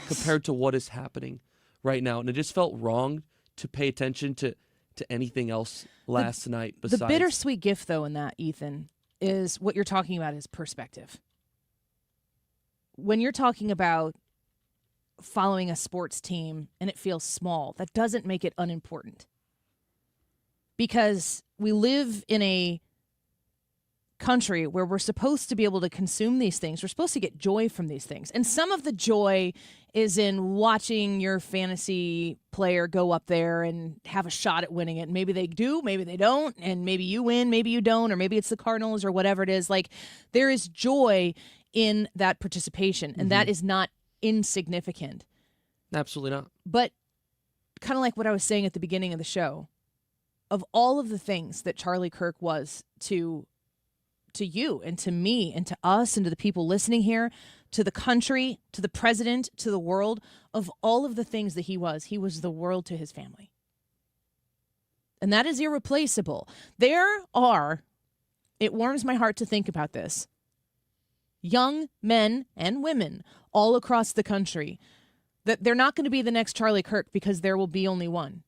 [SPEAKER 18] compared to what is happening right now. And it just felt wrong to pay attention to anything else last night besides.
[SPEAKER 2] The bittersweet gift, though, in that, Ethan, is what you're talking about is perspective. When you're talking about following a sports team and it feels small, that doesn't make it unimportant. Because we live in a country where we're supposed to be able to consume these things. We're supposed to get joy from these things. And some of the joy is in watching your fantasy player go up there and have a shot at winning it. Maybe they do, maybe they don't, and maybe you win, maybe you don't, or maybe it's the Cardinals or whatever it is. Like, there is joy in that participation, and that is not insignificant.
[SPEAKER 18] Absolutely not.
[SPEAKER 2] But kind of like what I was saying at the beginning of the show, of all of the things that Charlie Kirk was to you and to me and to us and to the people listening here, to the country, to the president, to the world, of all of the things that he was the world to his family. And that is irreplaceable. There are, it warms my heart to think about this, young men and women all across the country, that they're not going to be the next Charlie Kirk because there will be only one.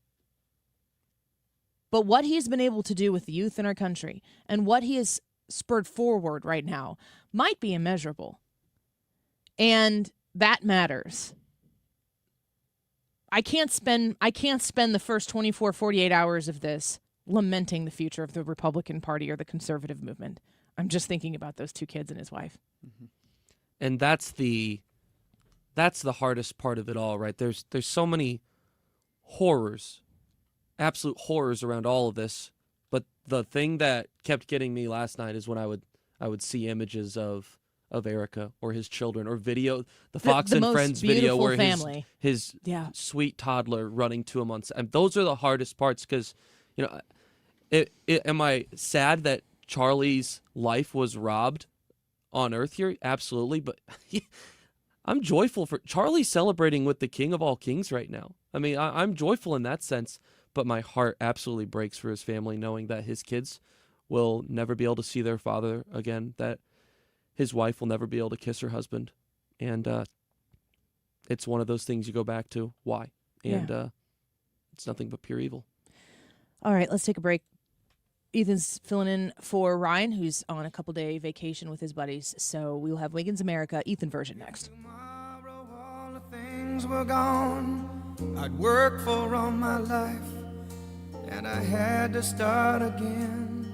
[SPEAKER 2] But what he's been able to do with the youth in our country and what he has spurred forward right now might be immeasurable. And that matters. I can't spend the first 24, 48 hours of this lamenting the future of the Republican Party or the conservative movement. I'm just thinking about those two kids and his wife.
[SPEAKER 18] And that's the hardest part of it all, right? There's so many horrors, absolute horrors around all of this. But the thing that kept getting me last night is when I would see images of of Erica or his children, or video, the Fox and
[SPEAKER 2] most
[SPEAKER 18] Friends video where
[SPEAKER 2] family.
[SPEAKER 18] his sweet toddler running to him on. And those are the hardest parts because, am I sad that Charlie's life was robbed on Earth here? Absolutely, but I'm joyful for Charlie celebrating with the King of all kings right now. I mean, I'm joyful in that sense, but my heart absolutely breaks for his family knowing that his kids will never be able to see their father again, that his wife will never be able to kiss her husband. And it's one of those things you go back to. Why? And it's nothing but pure evil.
[SPEAKER 2] All right, let's take a break. Ethan's filling in for Ryan, who's on a couple-day vacation with his buddies. So we'll have Wiggins America, Ethan version next.
[SPEAKER 4] Tomorrow all the things were gone I'd worked for all my life, and I had to start again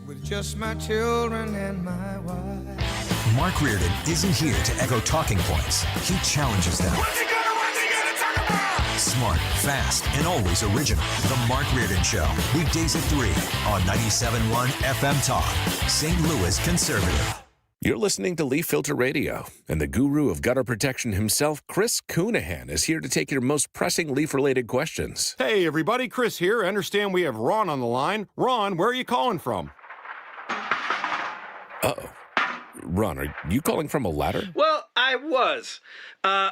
[SPEAKER 4] with just my children and my wife.
[SPEAKER 3] Mark Reardon isn't here to echo talking points. He challenges them.
[SPEAKER 4] What's he gonna talk about?
[SPEAKER 3] Smart, fast, and always original. The Mark Reardon Show. Weekdays at 3 on 97.1 FM Talk. St. Louis Conservative.
[SPEAKER 19] You're listening to Leaf Filter Radio, and the guru of gutter protection himself, Chris Coonahan, is here to take your most pressing leaf-related questions.
[SPEAKER 20] Hey, everybody. Chris here. I understand we have Ron on the line. Ron, where are you calling from?
[SPEAKER 19] Uh-oh. Ron, are you calling from a ladder?
[SPEAKER 21] Well, I was.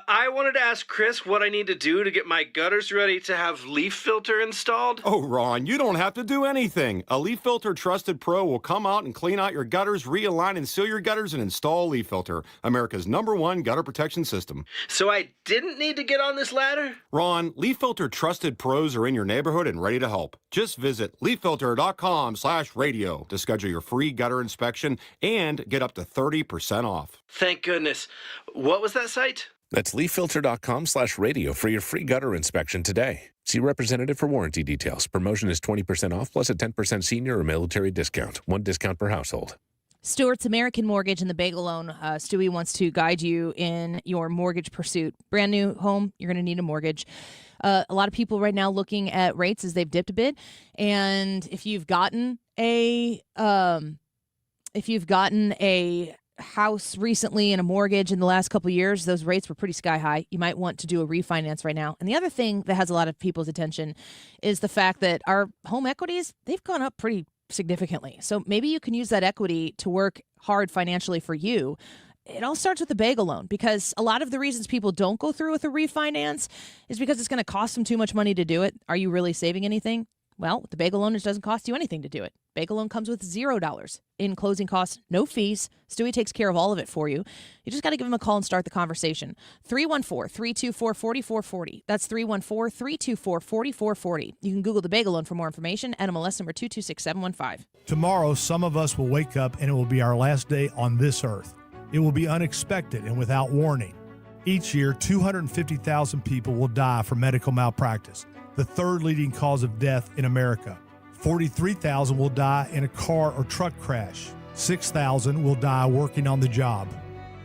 [SPEAKER 21] I wanted to ask Chris what I need to do to get my gutters ready to have leaf filter installed.
[SPEAKER 20] Oh, Ron, you don't have to do anything. A Leaf Filter Trusted Pro will come out and clean out your gutters, realign and seal your gutters, and install Leaf Filter, America's #1 gutter protection system.
[SPEAKER 21] So I didn't need to get on this ladder?
[SPEAKER 20] Ron, Leaf Filter Trusted Pros are in your neighborhood and ready to help. Just visit leaffilter.com/radio to schedule your free gutter inspection and get up to 30% off.
[SPEAKER 21] Thank goodness. What was that site?
[SPEAKER 19] That's leaffilter.com/radio for your free gutter inspection today. See representative for warranty details. Promotion is 20% off plus a 10% senior or military discount. One discount per household.
[SPEAKER 2] Stewart's American Mortgage and the Bagel Loan. Stewie wants to guide you in your mortgage pursuit. Brand new home, you're going to need a mortgage. A lot of people right now looking at rates as they've dipped a bit. And if you've gotten a house recently and a mortgage in the last couple of years, those rates were pretty sky high. You might want to do a refinance right now. And the other thing that has a lot of people's attention is the fact that our home equities, they've gone up pretty significantly. So maybe you can use that equity to work hard financially for you. It all starts with the bagel loan, because a lot of the reasons people don't go through with a refinance is because it's going to cost them too much money to do it. Are you really saving anything? Well, with the bagel loan, it doesn't cost you anything to do it. Bagel loan comes with $0 in closing costs, no fees. Stewie takes care of all of it for you. You just got to give him a call and start the conversation. 314-324-4440. That's 314-324-4440. You can Google the bagel loan for more information. NMLS number 226715.
[SPEAKER 22] Tomorrow, some of us will wake up and it will be our last day on this earth. It will be unexpected and without warning. Each year, 250,000 people will die from medical malpractice, the third leading cause of death in America. 43,000 will die in a car or truck crash. 6,000 will die working on the job.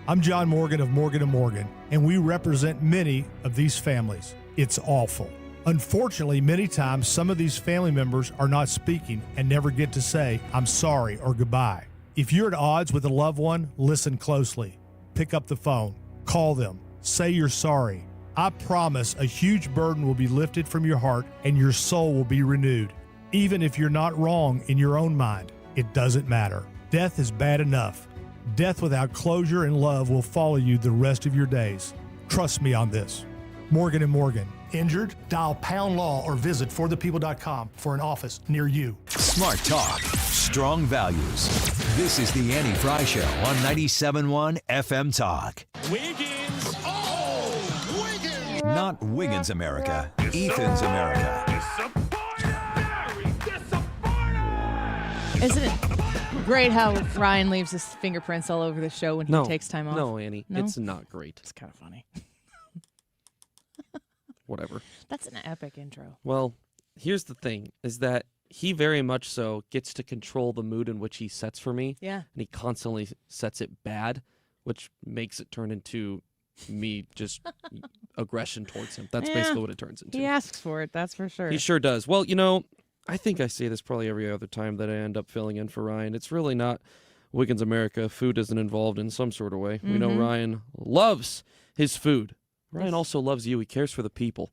[SPEAKER 22] I'm John Morgan of Morgan & Morgan, and we represent many of these families. It's awful. Unfortunately, many times some of these family members are not speaking and never get to say, I'm sorry or goodbye. If you're at odds with a loved one, listen closely. Pick up the phone. Call them. Say you're sorry. I promise a huge burden will be lifted from your heart and your soul will be renewed. Even if you're not wrong in your own mind, it doesn't matter. Death is bad enough. Death without closure and love will follow you the rest of your days. Trust me on this. Morgan & Morgan. Injured? Dial # law or visit forthepeople.com for an office near you.
[SPEAKER 3] Smart talk, strong values. This is the Annie Fry Show on 97.1 FM Talk.
[SPEAKER 4] Wiggins! Oh! Wiggins!
[SPEAKER 3] Not Wiggins America, Ethan's America.
[SPEAKER 2] Isn't it great how Ryan leaves his fingerprints all over the show when he takes time off?
[SPEAKER 18] No, Annie. No? It's not great.
[SPEAKER 2] It's kind of funny.
[SPEAKER 18] Whatever.
[SPEAKER 2] That's an epic intro.
[SPEAKER 18] Well, here's the thing, is that he very much so gets to control the mood in which he sets for me.
[SPEAKER 2] Yeah.
[SPEAKER 18] And he constantly sets it bad, which makes it turn into me just aggression towards him. That's basically what it turns into.
[SPEAKER 2] He asks for it, that's for sure.
[SPEAKER 18] He sure does. Well, I think I say this probably every other time that I end up filling in for Ryan. It's really not Wiggins America, food isn't involved in some sort of way. We know Ryan loves his food. Ryan also loves you. He cares for the people.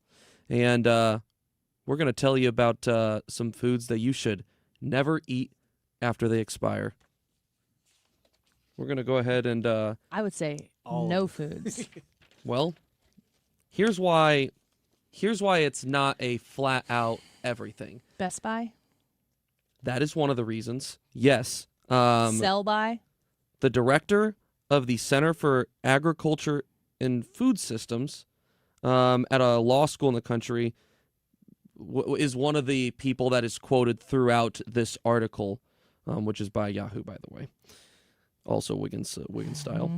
[SPEAKER 18] And we're going to tell you about some foods that you should never eat after they expire. We're going to go ahead and...
[SPEAKER 2] I would say no foods.
[SPEAKER 18] Well, here's why it's not a flat-out everything.
[SPEAKER 2] Best Buy?
[SPEAKER 18] That is one of the reasons. Yes.
[SPEAKER 2] Sell by?
[SPEAKER 18] The director of the Center for Agriculture and Food Systems at a law school in the country is one of the people that is quoted throughout this article, which is by Yahoo, by the way. Also Wiggins style.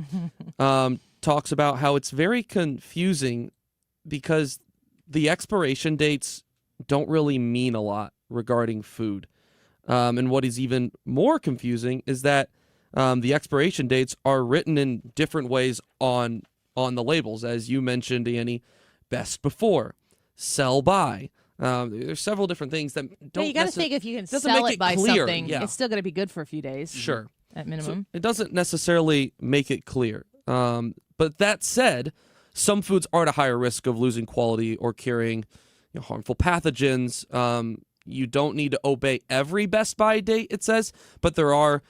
[SPEAKER 18] Talks about how it's very confusing because the expiration dates don't really mean a lot regarding food. And what is even more confusing is that the expiration dates are written in different ways on the labels. As you mentioned, Annie, best before, sell by. There's several different things that don't...
[SPEAKER 2] Yeah, you got to think if you can sell it by
[SPEAKER 18] clear.
[SPEAKER 2] something,
[SPEAKER 18] Yeah.
[SPEAKER 2] it's still going to be good for a few days.
[SPEAKER 18] Sure.
[SPEAKER 2] At minimum.
[SPEAKER 18] So it doesn't necessarily make it clear. But that said, some foods are at a higher risk of losing quality or carrying harmful pathogens. You don't need to obey every Best Buy date, it says, but there are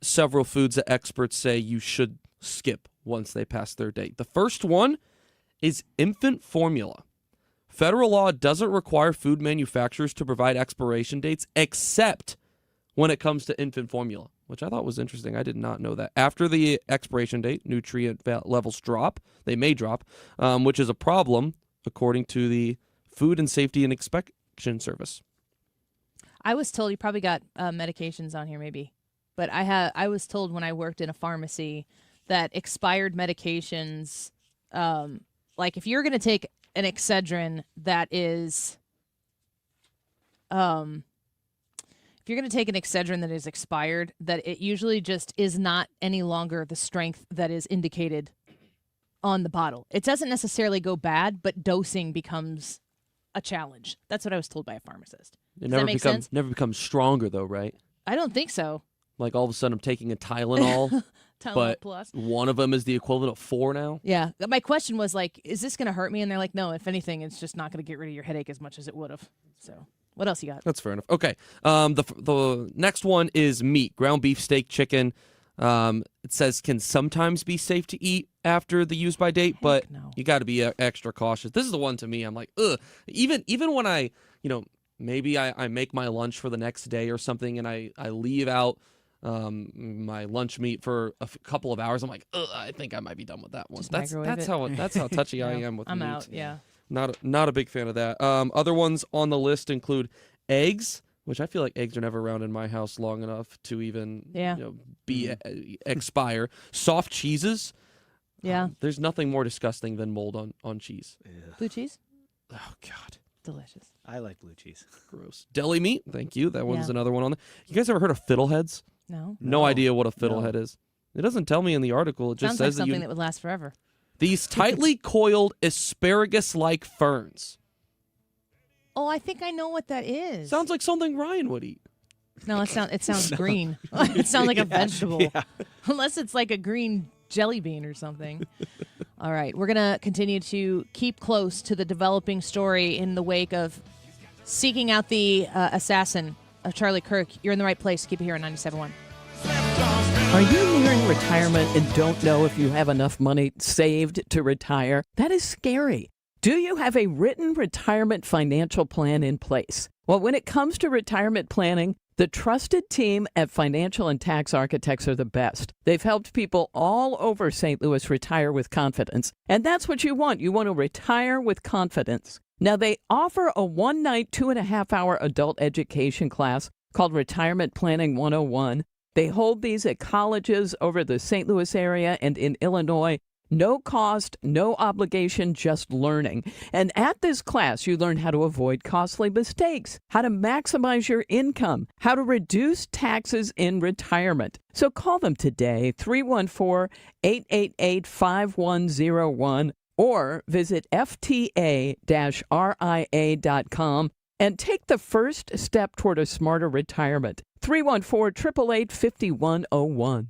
[SPEAKER 18] several foods that experts say you should skip once they pass their date. The first one is infant formula. Federal law doesn't require food manufacturers to provide expiration dates except when it comes to infant formula, which I thought was interesting. I did not know that. After the expiration date, nutrient levels drop. They may drop, which is a problem, according to the Food and Safety and Inspection Service.
[SPEAKER 2] I was told, you probably got medications on here maybe, but I was told when I worked in a pharmacy that expired medications, like if you're going to take an Excedrin that is... if you're going to take an Excedrin that is expired, that it usually just is not any longer the strength that is indicated on the bottle. It doesn't necessarily go bad, but dosing becomes a challenge. That's what I was told by a pharmacist. Does that make sense?
[SPEAKER 18] Never becomes stronger, though, right?
[SPEAKER 2] I don't think so.
[SPEAKER 18] Like all of a sudden I'm taking a Tylenol, but
[SPEAKER 2] Plus.
[SPEAKER 18] one of them is the equivalent of 4 now?
[SPEAKER 2] Yeah. My question was like, is this going to hurt me? And they're like, no, if anything, it's just not going to get rid of your headache as much as it would have. So... what else you got?
[SPEAKER 18] That's fair enough. Okay. The next one is meat, ground beef, steak, chicken. It says can sometimes be safe to eat after the use by date, but you got to be extra cautious. This is the one to me. I'm like, ugh. Even when I, maybe I make my lunch for the next day or something, and I leave out my lunch meat for a couple of hours. I'm like, ugh, I think I might be done with that one. That's how touchy I am with meat.
[SPEAKER 2] I'm out. Yeah.
[SPEAKER 18] Not a big fan of that. Other ones on the list include eggs, which I feel like eggs are never around in my house long enough to even expire. Soft cheeses.
[SPEAKER 2] Yeah.
[SPEAKER 18] There's nothing more disgusting than mold on cheese.
[SPEAKER 2] Blue cheese?
[SPEAKER 18] Oh, God.
[SPEAKER 2] Delicious.
[SPEAKER 16] I like blue cheese.
[SPEAKER 18] Gross. Deli meat. Thank you. That one's another one on there. You guys ever heard of fiddleheads?
[SPEAKER 2] No.
[SPEAKER 18] No idea what a fiddlehead is. It doesn't tell me in the article. It just
[SPEAKER 2] Sounds
[SPEAKER 18] says
[SPEAKER 2] like something that would last forever.
[SPEAKER 18] These tightly coiled asparagus-like ferns.
[SPEAKER 2] Oh, I think I know what that is.
[SPEAKER 18] Sounds like something Ryan would eat.
[SPEAKER 2] No, it sounds green. It sounds like a vegetable. Yeah. Unless it's like a green jelly bean or something. All right, we're going to continue to keep close to the developing story in the wake of seeking out the assassin of Charlie Kirk. You're in the right place. Keep it here on 97.1.
[SPEAKER 1] Are you nearing retirement and don't know if you have enough money saved to retire? That is scary. Do you have a written retirement financial plan in place? Well, when it comes to retirement planning, the trusted team at Financial and Tax Architects are the best. They've helped people all over St. Louis retire with confidence. And that's what you want. You want to retire with confidence. Now, they offer a one-night, 2.5-hour adult education class called Retirement Planning 101. They hold these at colleges over the St. Louis area and in Illinois. No cost, no obligation, just learning. And at this class, you learn how to avoid costly mistakes, how to maximize your income, how to reduce taxes in retirement. So call them today, 314-888-5101, or visit fta-ria.com and take the first step toward a smarter retirement. 314-888-5101.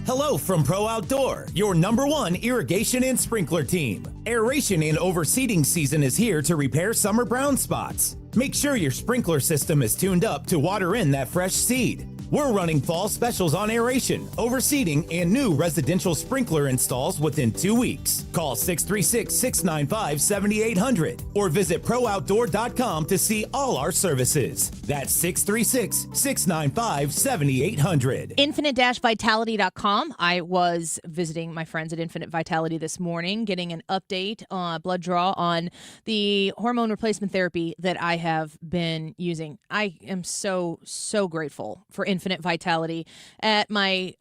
[SPEAKER 6] Hello from Pro Outdoor, your #1 irrigation and sprinkler team. Aeration and overseeding season is here to repair summer brown spots. Make sure your sprinkler system is tuned up to water in that fresh seed. We're running fall specials on aeration, overseeding, and new residential sprinkler installs within 2 weeks. Call 636-695-7800 or visit ProOutdoor.com to see all our services. That's 636-695-7800.
[SPEAKER 2] Infinite-Vitality.com. I was visiting my friends at Infinite Vitality this morning, getting an update, blood draw on the hormone replacement therapy that I have been using. I am so grateful for Infinite Vitality. At my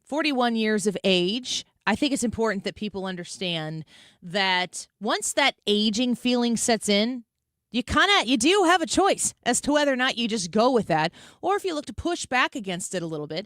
[SPEAKER 2] 41 years of age, I think it's important that people understand that once that aging feeling sets in, you do have a choice as to whether or not you just go with that, or if you look to push back against it a little bit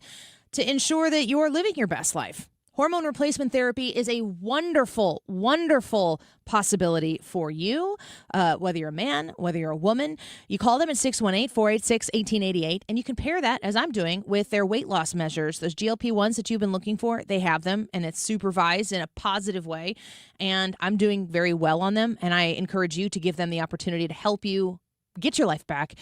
[SPEAKER 2] to ensure that you're living your best life. Hormone replacement therapy is a wonderful, wonderful possibility for you, whether you're a man, whether you're a woman. You call them at 618-486-1888, and you can pair that, as I'm doing, with their weight loss measures. Those GLP-1s that you've been looking for, they have them, and it's supervised in a positive way. And I'm doing very well on them, and I encourage you to give them the opportunity to help you get your life back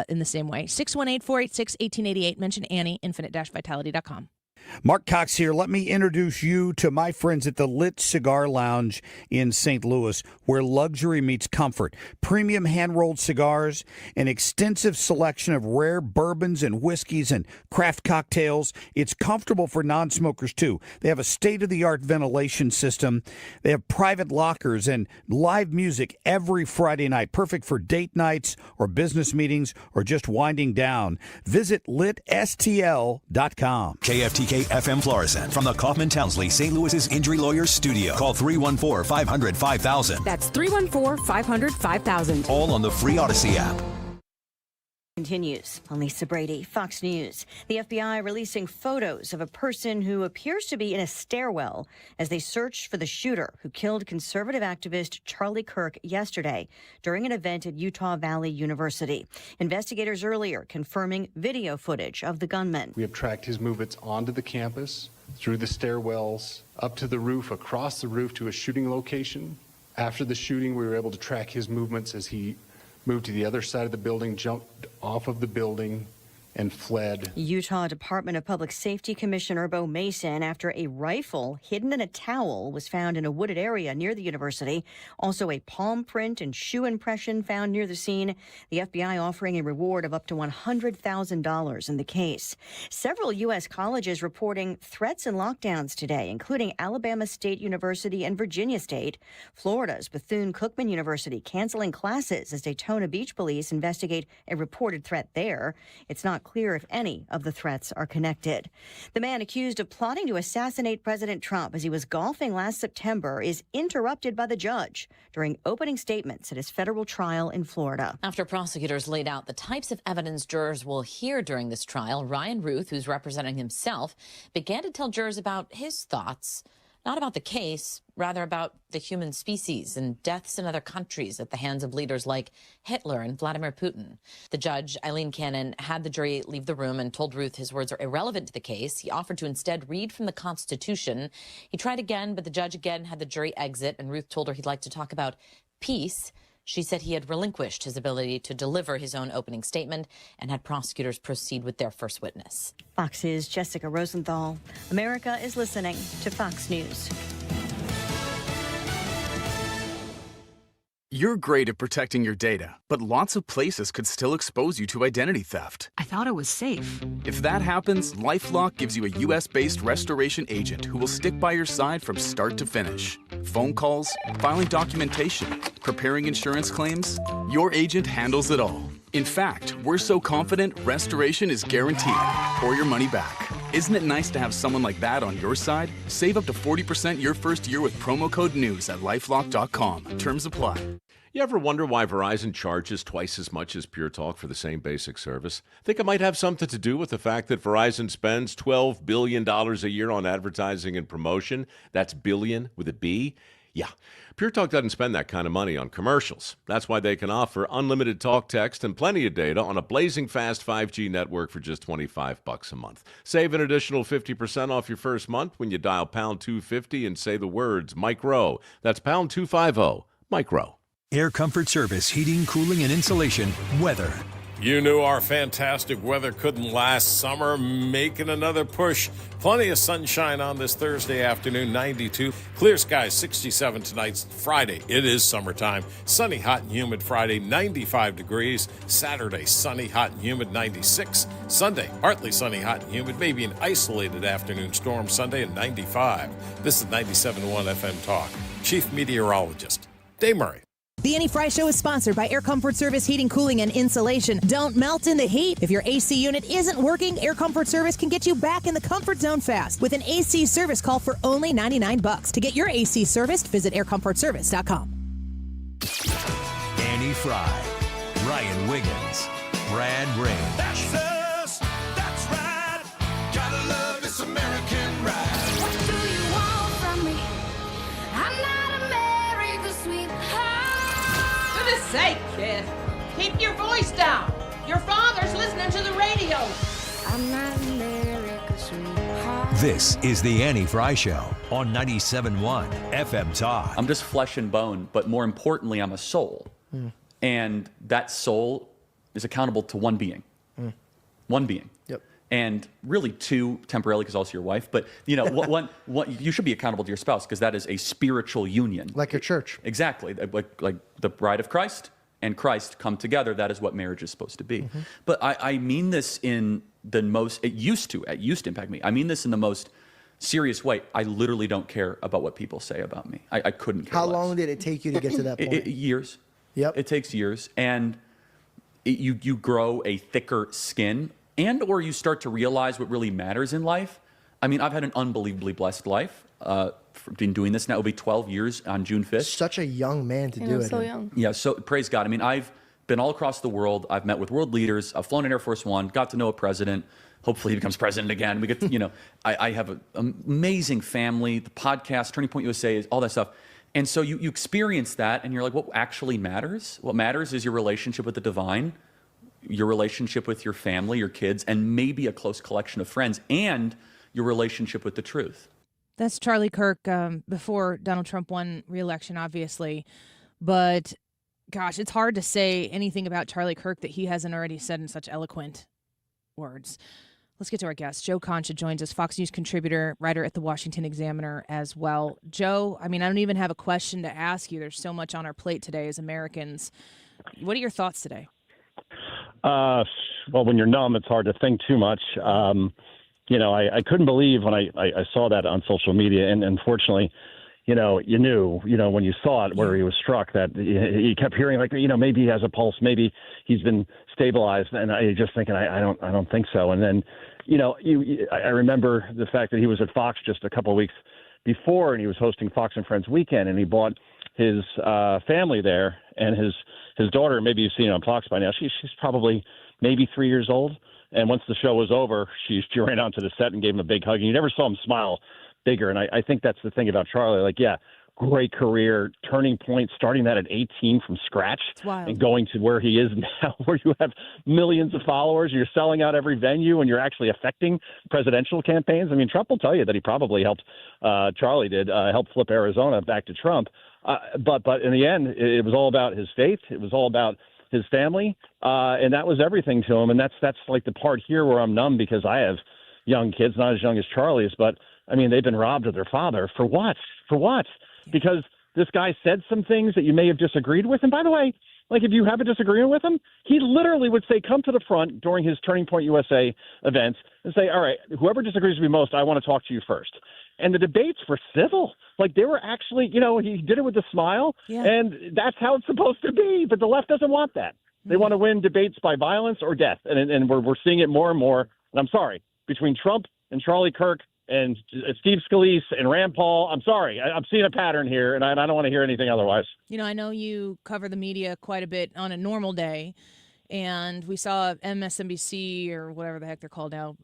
[SPEAKER 2] in the same way. 618-486-1888. Mention Annie, infinite-vitality.com.
[SPEAKER 7] Mark Cox here. Let me introduce you to my friends at the Lit Cigar Lounge in St. Louis, where luxury meets comfort. Premium hand-rolled cigars, an extensive selection of rare bourbons and whiskeys and craft cocktails. It's comfortable for non-smokers, too. They have a state-of-the-art ventilation system. They have private lockers and live music every Friday night, perfect for date nights or business meetings or just winding down. Visit litstl.com.
[SPEAKER 3] KFTK FM Florissant from the Kaufman Townsley St. Louis's Injury Lawyers Studio. Call 314-500-5000.
[SPEAKER 23] That's 314-500-5000.
[SPEAKER 3] All on the free Odyssey app.
[SPEAKER 24] Continues. I'm Lisa Brady, Fox News. The FBI releasing photos of a person who appears to be in a stairwell as they searched for the shooter who killed conservative activist Charlie Kirk yesterday during an event at Utah Valley University. Investigators earlier confirming video footage of the gunman.
[SPEAKER 25] We have tracked his movements onto the campus, through the stairwells, up to the roof, across the roof to a shooting location. After the shooting, we were able to track his movements as he moved to the other side of the building, jumped off of the building, and fled.
[SPEAKER 24] Utah Department of Public Safety Commissioner Bo Mason after a rifle hidden in a towel was found in a wooded area near the university. Also a palm print and shoe impression found near the scene. The FBI offering a reward of up to $100,000 in the case. Several U.S. colleges reporting threats and lockdowns today, including Alabama State University and Virginia State. Florida's Bethune-Cookman University canceling classes as Daytona Beach police investigate a reported threat there. It's not clear if any of the threats are connected. The man accused of plotting to assassinate President Trump as he was golfing last September is interrupted by the judge during opening statements at his federal trial in Florida.
[SPEAKER 26] After prosecutors laid out the types of evidence jurors will hear during this trial, Ryan Ruth, who's representing himself, began to tell jurors about his thoughts, not about the case, rather about the human species and deaths in other countries at the hands of leaders like Hitler and Vladimir Putin. The judge, Eileen Cannon, had the jury leave the room and told Ruth his words are irrelevant to the case. He offered to instead read from the Constitution. He tried again, but the judge again had the jury exit, and Ruth told her he'd like to talk about peace. She said he had relinquished his ability to deliver his own opening statement and had prosecutors proceed with their first witness.
[SPEAKER 24] Fox's Jessica Rosenthal. America is listening to Fox News.
[SPEAKER 27] You're great at protecting your data, but lots of places could still expose you to identity theft.
[SPEAKER 23] I thought it was safe.
[SPEAKER 27] If that happens, LifeLock gives you a U.S.-based restoration agent who will stick by your side from start to finish. Phone calls, filing documentation, preparing insurance claims, your agent handles it all. In fact, we're so confident restoration is guaranteed or your money back. Isn't it nice to have someone like that on your side? Save up to 40% your first year with promo code NEWS at LifeLock.com. Terms apply.
[SPEAKER 28] You ever wonder why Verizon charges twice as much as Pure Talk for the same basic service? Think it might have something to do with the fact that Verizon spends $12 billion a year on advertising and promotion. That's billion with a B. Yeah, Pure Talk doesn't spend that kind of money on commercials. That's why they can offer unlimited talk, text, and plenty of data on a blazing fast 5G network for just $25 a month. Save an additional 50% off your first month when you dial pound 250 and say the words Micro. That's pound 250, Micro.
[SPEAKER 3] Air Comfort Service, heating, cooling, and insulation, weather.
[SPEAKER 5] You knew our fantastic weather couldn't last summer, making another push. Plenty of sunshine on this Thursday afternoon, 92. Clear skies, 67 tonight, Friday. It is summertime. Sunny, hot, and humid Friday, 95 degrees. Saturday, sunny, hot, and humid, 96. Sunday, partly sunny, hot, and humid. Maybe an isolated afternoon storm Sunday at 95. This is 97.1 FM Talk. Chief Meteorologist, Dave Murray.
[SPEAKER 2] The Annie Fry Show is sponsored by Air Comfort Service Heating, Cooling, and Insulation. Don't melt in the heat. If your AC unit isn't working, Air Comfort Service can get you back in the comfort zone fast with an AC service call for only $99. To get your AC serviced, visit aircomfortservice.com.
[SPEAKER 3] Annie Fry, Ryan Wiggins, Brad Ray.
[SPEAKER 4] That's us. That's right. Gotta love this American ride. What do you want from me? I'm not America's sweetheart.
[SPEAKER 8] For goodness sake, kid, keep your voice down. Your father's listening to the radio.
[SPEAKER 4] I'm not America's sweetheart.
[SPEAKER 3] This is the Annie Fry Show on 97.1 FM Talk.
[SPEAKER 9] I'm just flesh and bone, but more importantly, I'm a soul. And that soul is accountable to one being. One being.
[SPEAKER 10] Yep.
[SPEAKER 9] And really two temporarily, because also your wife. But you know, one, you should be accountable to your spouse because that is a spiritual union.
[SPEAKER 10] Like your church.
[SPEAKER 9] Exactly. Like the bride of Christ and Christ come together. That is what marriage is supposed to be. But I mean this in the most, it used to impact me. I mean this in the most serious way. I literally don't care about what people say about me. I couldn't care
[SPEAKER 10] How
[SPEAKER 9] less.
[SPEAKER 10] long did it take you to get to that point?
[SPEAKER 9] Years.
[SPEAKER 10] Yep.
[SPEAKER 9] It takes years. And you grow a thicker skin and or you start to realize what really matters in life. I mean, I've had an unbelievably blessed life. Been doing this now. It'll be 12 years on June 5th.
[SPEAKER 10] Such a young man to do it.
[SPEAKER 9] So young. Yeah, so praise God. I mean, I've been all across the world. I've met with world leaders. I've flown in Air Force One, got to know a president. Hopefully he becomes president again. We get, I have an amazing family. The podcast, Turning Point USA, is all that stuff. And so you experience that and you're like, what actually matters? What matters is your relationship with the divine, your relationship with your family, your kids, and maybe a close collection of friends, and your relationship with the truth.
[SPEAKER 2] That's Charlie Kirk before Donald Trump won re-election, obviously. But, gosh, it's hard to say anything about Charlie Kirk that he hasn't already said in such eloquent words. Let's get to our guest. Joe Concha joins us, Fox News contributor, writer at the Washington Examiner as well. Joe, I mean, I don't even have a question to ask you. There's so much on our plate today as Americans. What are your thoughts today?
[SPEAKER 11] Well, when you're numb, it's hard to think too much. I couldn't believe when I saw that on social media. And unfortunately, you knew, when you saw it where he was struck, that he kept hearing maybe he has a pulse, maybe he's been stabilized. And I just thinking, I don't think so. And then, I remember the fact that he was at Fox just a couple of weeks before and he was hosting Fox and Friends Weekend and he brought his family there and his daughter, maybe you've seen it on Fox by now. She's probably maybe 3 years old. And once the show was over, she ran onto the set and gave him a big hug. And you never saw him smile bigger. And I think that's the thing about Charlie. Great career, turning point, starting that at 18 from scratch and going to where he is now, where you have millions of followers, you're selling out every venue, and you're actually affecting presidential campaigns. I mean, Trump will tell you that he probably helped, Charlie did, help flip Arizona back to Trump. But in the end, it was all about his faith. It was all about his family, and that was everything to him. And that's like the part here where I'm numb because I have young kids, not as young as Charlie's, but I mean, they've been robbed of their father. For what? For what? Because this guy said some things that you may have disagreed with. And by the way, if you have a disagreement with him, he literally would say, come to the front during his Turning Point USA events and say, all right, whoever disagrees with me most, I want to talk to you first. And the debates were civil. They were actually, he did it with a smile. Yeah. And that's how it's supposed to be. But the left doesn't want that. They want to win debates by violence or death. And we're seeing it more and more. And I'm sorry, between Trump and Charlie Kirk and Steve Scalise and Rand Paul, I'm sorry. I'm seeing a pattern here, and I don't want to hear anything otherwise. I
[SPEAKER 2] know you cover the media quite a bit on a normal day, and we saw MSNBC or whatever the heck they're called now,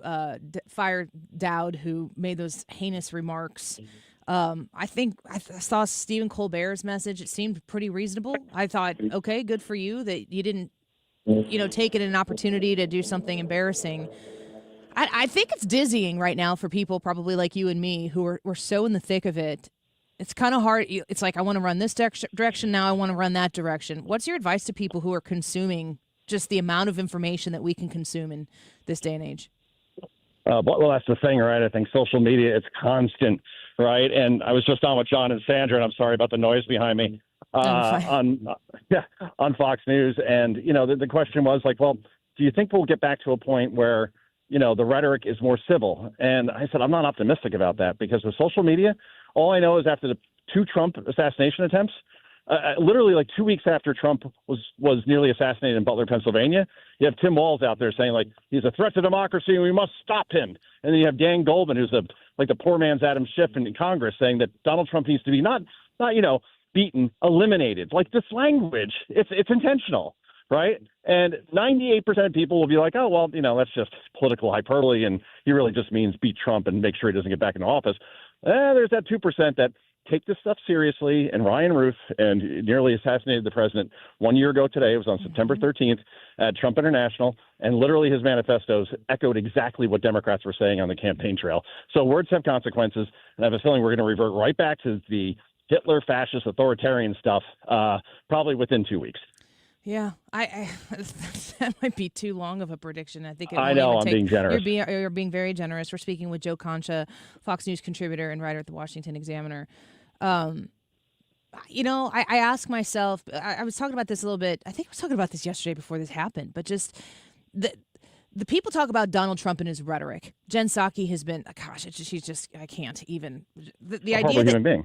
[SPEAKER 2] fire Dowd, who made those heinous remarks I think I saw Stephen Colbert's message. It seemed pretty reasonable. I thought, okay, good for you that you didn't, take it as an opportunity to do something embarrassing. I think it's dizzying right now for people probably like you and me who we're so in the thick of it. It's kind of hard. It's like, I want to run this direction. Now I want to run that direction. What's your advice to people who are consuming just the amount of information that we can consume in this day and age?
[SPEAKER 11] Well, that's the thing, right? I think social media, it's constant, right? And I was just on with John and Sandra, and I'm sorry about the noise behind me, on Fox News. And, the question was like, well, do you think we'll get back to a point where, the rhetoric is more civil? And I said, I'm not optimistic about that, because with social media, all I know is after the 2 Trump assassination attempts, literally like 2 weeks after Trump was nearly assassinated in Butler, Pennsylvania, you have Tim Walz out there saying, like, he's a threat to democracy and we must stop him. And then you have Dan Goldman, who's the poor man's Adam Schiff in Congress, saying that Donald Trump needs to be not beaten, eliminated. Like, this language, it's intentional, right? And 98% of people will be like, oh, well, that's just political hyperbole, and he really just means beat Trump and make sure he doesn't get back into office. There's that 2% that take this stuff seriously, and Ryan Ruth and nearly assassinated the president 1 year ago today. It was on September 13th at Trump International, and literally his manifestos echoed exactly what Democrats were saying on the campaign trail. So words have consequences, and I have a feeling we're going to revert right back to the Hitler, fascist, authoritarian stuff probably within 2 weeks.
[SPEAKER 2] Yeah, I that might be too long of a prediction. I think
[SPEAKER 11] I know I'm being generous.
[SPEAKER 2] You're being very generous. We're speaking with Joe Concha, Fox News contributor and writer at the Washington Examiner. I ask myself, I was talking about this a little bit. I think I was talking about this yesterday before this happened, but just the people talk about Donald Trump and his rhetoric. Jen Psaki has been, she's just, I can't even. The idea that,
[SPEAKER 11] human being.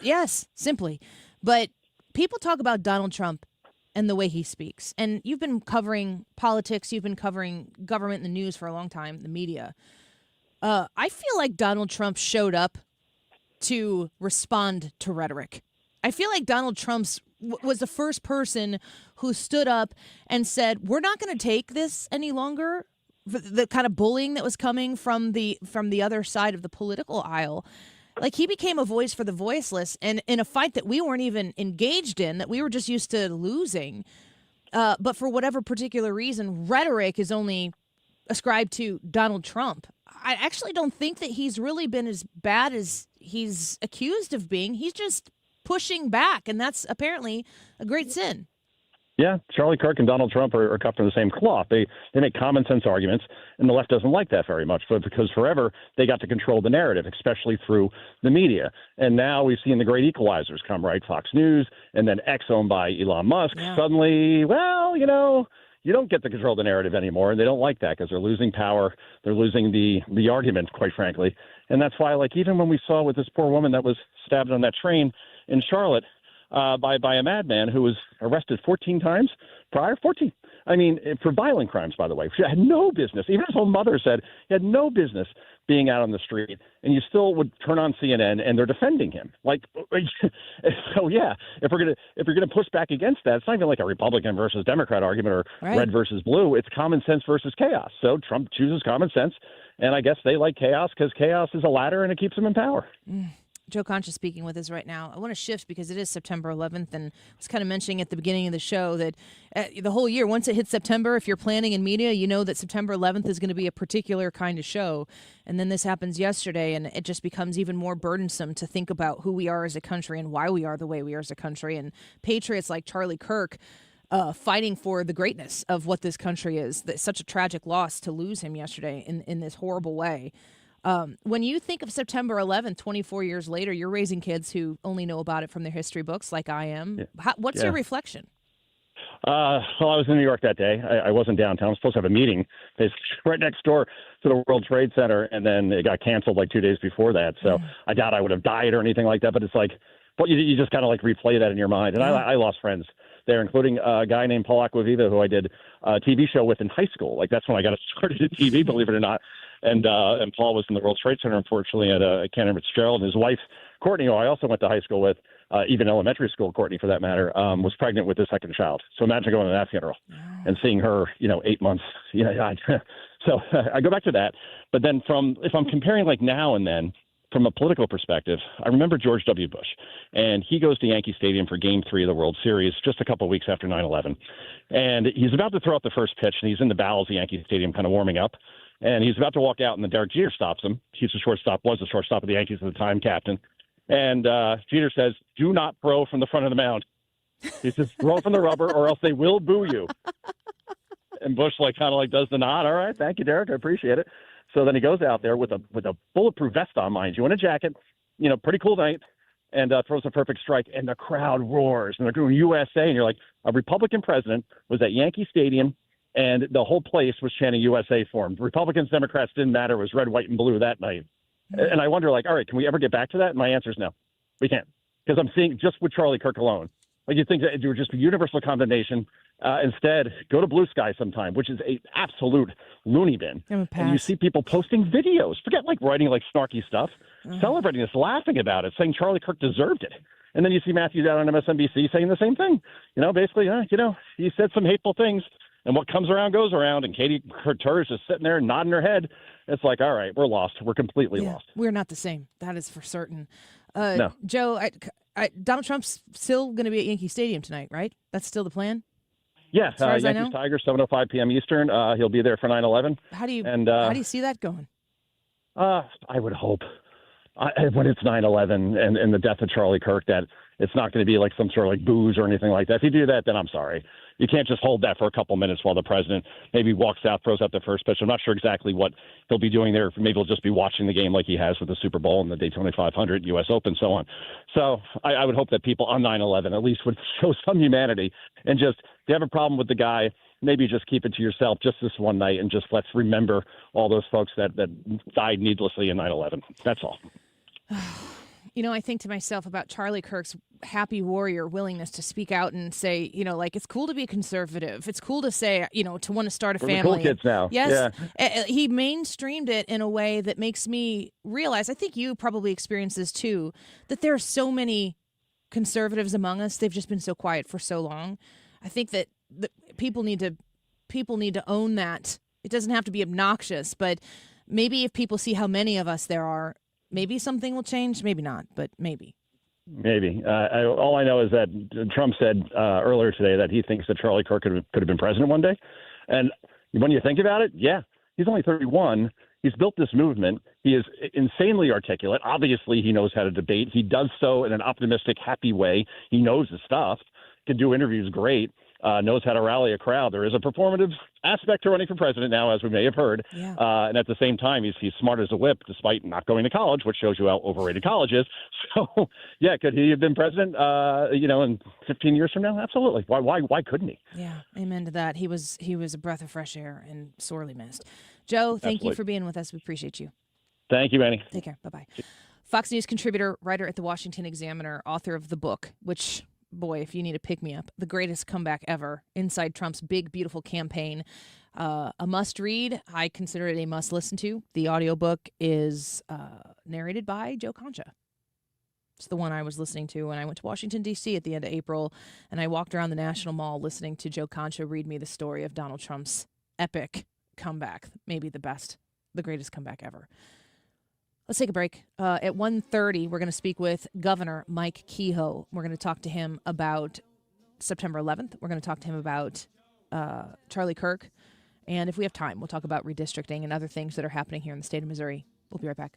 [SPEAKER 2] Yes, simply. But people talk about Donald Trump and the way he speaks. And you've been covering politics, you've been covering government and the news for a long time, the media. I feel like Donald Trump showed up to respond to rhetoric. I feel like Donald Trump was the first person who stood up and said, we're not going to take this any longer, the kind of bullying that was coming from the other side of the political aisle. Like, he became a voice for the voiceless, and in a fight that we weren't even engaged in, that we were just used to losing. But for whatever particular reason, rhetoric is only ascribed to Donald Trump. I actually don't think that he's really been as bad as he's accused of being. He's just pushing back, and that's apparently a great sin.
[SPEAKER 11] Yeah, Charlie Kirk and Donald Trump are cut from the same cloth. They make common sense arguments, and the left doesn't like that very much. But because forever they got to control the narrative, especially through the media. And now we've seen the great equalizers come, right? Fox News, and then X owned by Elon Musk. Yeah. Suddenly, well, you don't get to control the narrative anymore, and they don't like that because they're losing power. They're losing the argument, quite frankly. And that's why, like, even when we saw with this poor woman that was stabbed on that train in Charlotte, by a madman who was arrested 14 times prior. 14. I mean, for violent crimes, by the way. She had no business. Even his own mother said he had no business being out on the street, and you still would turn on CNN and they're defending him. Like, so yeah, if you're gonna push back against that, it's not even like a Republican versus Democrat argument or red versus blue. It's common sense versus chaos. So Trump chooses common sense, and I guess they like chaos because chaos is a ladder and it keeps them in power.
[SPEAKER 2] Joe Concha speaking with us right now. I want to shift because it is September 11th, and I was kind of mentioning at the beginning of the show that the whole year, once it hits September, if you're planning in media, you know that September 11th is going to be a particular kind of show. And then this happens yesterday, and it just becomes even more burdensome to think about who we are as a country and why we are the way we are as a country. And patriots like Charlie Kirk fighting for the greatness of what this country is. That's such a tragic loss to lose him yesterday in this horrible way. When you think of September 11th, 24 years later, you're raising kids who only know about it from their history books like I am. Yeah. What's your reflection?
[SPEAKER 11] Well, I was in New York that day. I wasn't downtown. I was supposed to have a meeting right next door to the World Trade Center, and then it got canceled like 2 days before that. So I doubt I would have died or anything like that. But it's like, you just kind of like replay that in your mind. And I lost friends there, including a guy named Paul Acquaviva, who I did a TV show with in high school. Like, that's when I got started in TV, believe it or not. And Paul was in the World Trade Center, unfortunately, at Cannon Fitzgerald. And his wife, Courtney, who I also went to high school with, even elementary school, Courtney for that matter, was pregnant with his second child. So imagine going to that funeral and seeing her, 8 months. So I go back to that. But then if I'm comparing like now and then, from a political perspective, I remember George W. Bush, and he goes to Yankee Stadium for Game 3 of the World Series just a couple of weeks after 9/11. And he's about to throw out the first pitch, and he's in the bowels of Yankee Stadium kind of warming up. And he's about to walk out, and then Derek Jeter stops him. He's the shortstop, was the shortstop of the Yankees at the time, captain. And Jeter says, "Do not throw from the front of the mound." He says, "Throw from the rubber, or else they will boo you." And Bush kind of does the nod. "All right, thank you, Derek. I appreciate it." So then he goes out there with a bulletproof vest on, mind you, and a jacket, pretty cool night, and throws a perfect strike, and the crowd roars, and they're going USA, and you're like, a Republican president was at Yankee Stadium, and the whole place was chanting USA for him. Republicans, Democrats didn't matter. It was red, white, and blue that night. And I wonder, all right, can we ever get back to that? And my answer is no. We can't. Because I'm seeing, just with Charlie Kirk alone, you'd think that it would just be universal condemnation. Instead, go to Blue Sky sometime, which is a absolute loony bin. And you see people posting videos. Forget writing snarky stuff, celebrating this, laughing about it, saying Charlie Kirk deserved it. And then you see Matthew down on MSNBC saying the same thing. Basically, he said some hateful things, and what comes around goes around. And Katie Couric is just sitting there nodding her head. It's like, all right, we're lost. We're completely lost.
[SPEAKER 2] We're not the same. That is for certain.
[SPEAKER 11] No.
[SPEAKER 2] Joe, Donald Trump's still going to be at Yankee Stadium tonight, right? That's still the plan?
[SPEAKER 11] Yeah, Yankees Tigers, 7:05 p.m. Eastern. He'll be there for 9/11.
[SPEAKER 2] How do you see that going?
[SPEAKER 11] I would hope when it's 9/11 and the death of Charlie Kirk that it's not going to be some sort of booze or anything like that. If you do that, then I'm sorry. You can't just hold that for a couple minutes while the president maybe walks out, throws out the first pitch. I'm not sure exactly what he'll be doing there. Maybe he'll just be watching the game like he has with the Super Bowl and the Daytona 500, U.S. Open, so on. So I would hope that people on 9/11 at least would show some humanity and just, if you have a problem with the guy, maybe just keep it to yourself just this one night and just let's remember all those folks that died needlessly in 9/11. That's all.
[SPEAKER 2] I think to myself about Charlie Kirk's happy warrior willingness to speak out and say, it's cool to be conservative. It's cool to say, to want to start a family.
[SPEAKER 11] We're the cool kids now.
[SPEAKER 2] Yes.
[SPEAKER 11] Yeah.
[SPEAKER 2] He mainstreamed it in a way that makes me realize, I think you probably experience this too, that there are so many conservatives among us. They've just been so quiet for so long. I think that people need to own that. It doesn't have to be obnoxious, but maybe if people see how many of us there are, maybe something will change. Maybe not, but maybe.
[SPEAKER 11] Maybe. All I know is that Trump said earlier today that he thinks that Charlie Kirk could have been president one day. And when you think about it, yeah, he's only 31. He's built this movement. He is insanely articulate. Obviously, he knows how to debate. He does so in an optimistic, happy way. He knows his stuff, can do interviews great. Knows how to rally a crowd. There is a performative aspect to running for president now, as we may have heard. Yeah. And at the same time, he's smart as a whip, despite not going to college, which shows you how overrated college is. So, yeah, could he have been president, in 15 years from now? Absolutely. Why couldn't he?
[SPEAKER 2] Yeah, amen to that. He was a breath of fresh air and sorely missed. Joe, thank you for being with us. We appreciate you.
[SPEAKER 11] Thank you, Annie.
[SPEAKER 2] Take care. Bye-bye. Fox News contributor, writer at the Washington Examiner, author of the book, which... boy, if you need a pick-me-up, the greatest comeback ever, inside Trump's big, beautiful campaign. A must-read. I consider it a must-listen to. The audiobook is narrated by Joe Concha. It's the one I was listening to when I went to Washington, D.C. at the end of April, and I walked around the National Mall listening to Joe Concha read me the story of Donald Trump's epic comeback, maybe the greatest comeback ever. Let's take a break. At 1:30, we're going to speak with Governor Mike Kehoe. We're going to talk to him about September 11th. We're going to talk to him about Charlie Kirk. And if we have time, we'll talk about redistricting and other things that are happening here in the state of Missouri. We'll be right back.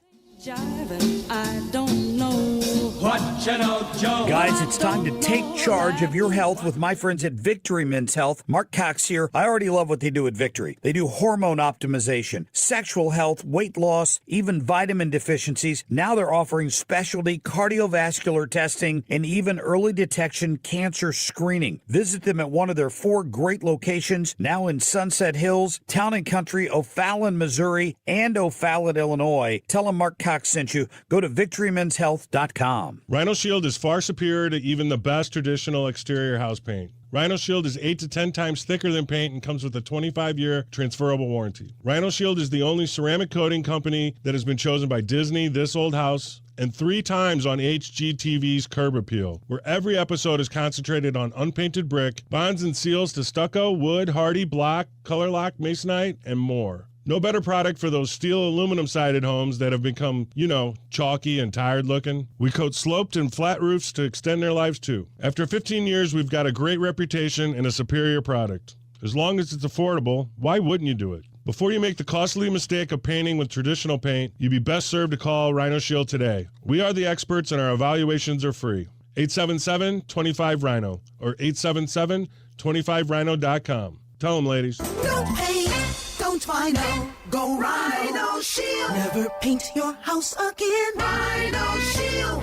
[SPEAKER 12] I don't know what you know, Joe.
[SPEAKER 7] Guys, it's time to take charge of your health with my friends at Victory Men's Health. Mark Cox here. I already love what they do at Victory. They do hormone optimization, sexual health, weight loss, even vitamin deficiencies. Now they're offering specialty cardiovascular testing and even early detection cancer screening. Visit them at one of their 4 great locations, now in Sunset Hills, Town and Country, O'Fallon, Missouri, and O'Fallon, Illinois. Tell them Mark Cox sent you. Go to victorymenshealth.com.
[SPEAKER 13] Rhino Shield is far superior to even the best traditional exterior house paint. Rhino Shield is 8 to 10 times thicker than paint and comes with a 25-year transferable warranty. Rhino Shield is the only ceramic coating company that has been chosen by Disney, This Old House, and 3 times on HGTV's Curb Appeal, where every episode is concentrated on unpainted brick, bonds and seals to stucco, wood, hardy, block, color lock, masonite, and more. No better product for those steel aluminum-sided homes that have become, chalky and tired looking. We coat sloped and flat roofs to extend their lives too. After 15 years, we've got a great reputation and a superior product. As long as it's affordable, why wouldn't you do it? Before you make the costly mistake of painting with traditional paint, you'd be best served to call Rhino Shield today. We are the experts and our evaluations are free. 877-25-RHINO or 877-25rhino.com. Tell them, ladies.
[SPEAKER 12] Don't paint, don't Rhino, go Rhino Shield. Never paint your house again. Rhino Shield.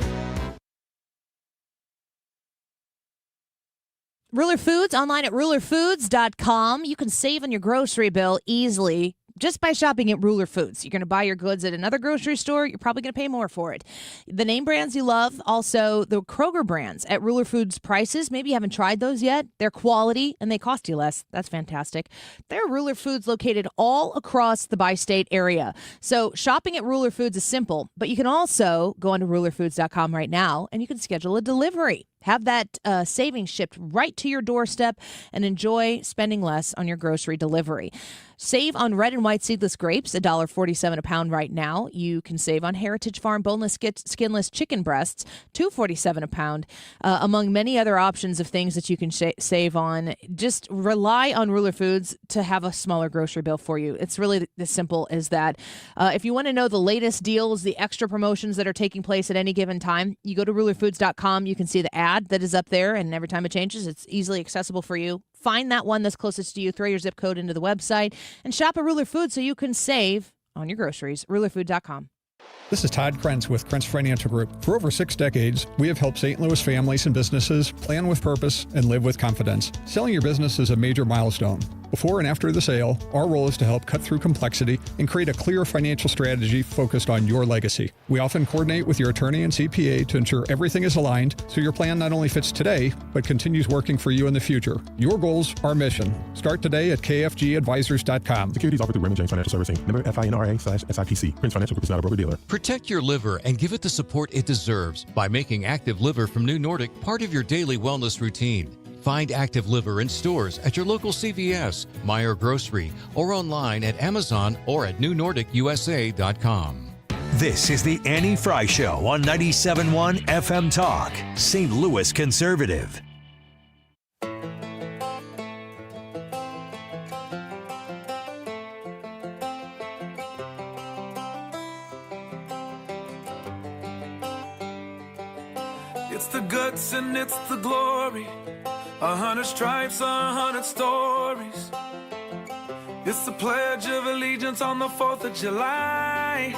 [SPEAKER 2] Ruler Foods, online at rulerfoods.com. You can save on your grocery bill easily just by shopping at Ruler Foods. You're going to buy your goods at another grocery store, you're probably going to pay more for it. The name brands you love, also the Kroger brands at Ruler Foods prices. Maybe you haven't tried those yet. They're quality and they cost you less. That's fantastic. There are Ruler Foods located all across the bi-state area. So shopping at Ruler Foods is simple, but you can also go onto rulerfoods.com right now and you can schedule a delivery. Have that savings shipped right to your doorstep and enjoy spending less on your grocery delivery. Save on red and white seedless grapes, $1.47 a pound right now. You can save on Heritage Farm boneless, skinless chicken breasts, $2.47 a pound, among many other options of things that you can save on. Just rely on Ruler Foods to have a smaller grocery bill for you. It's really as simple as that. If you want to know the latest deals, the extra promotions that are taking place at any given time, you go to rulerfoods.com. You can see the ad that is up there, and every time it changes, it's easily accessible for you. Find that one that's closest to you, throw your zip code into the website, and shop at Ruler Foods so you can save on your groceries. rulerfood.com.
[SPEAKER 14] This is Todd Krentz with Krentz Financial Group. For over 6 decades, we have helped St. Louis families and businesses plan with purpose and live with confidence. Selling your business is a major milestone. Before and after the sale, our role is to help cut through complexity and create a clear financial strategy focused on your legacy. We often coordinate with your attorney and CPA to ensure everything is aligned so your plan not only fits today, but continues working for you in the future. Your goals, our mission. Start today at kfgadvisors.com.
[SPEAKER 15] Securities offered through Raymond James Financial Servicing. Member FINRA/SIPC. Prince Financial Group is not a broker-dealer.
[SPEAKER 16] Protect your liver and give it the support it deserves by making Active Liver from New Nordic part of your daily wellness routine. Find Active Liver in stores at your local CVS, Meijer Grocery, or online at Amazon or at newnordicusa.com.
[SPEAKER 3] This is the Annie Fry Show on 97.1 FM Talk, St. Louis Conservative.
[SPEAKER 17] It's the guts and it's the glory. 100 stripes, 100 stories. It's the Pledge of Allegiance on the 4th of July.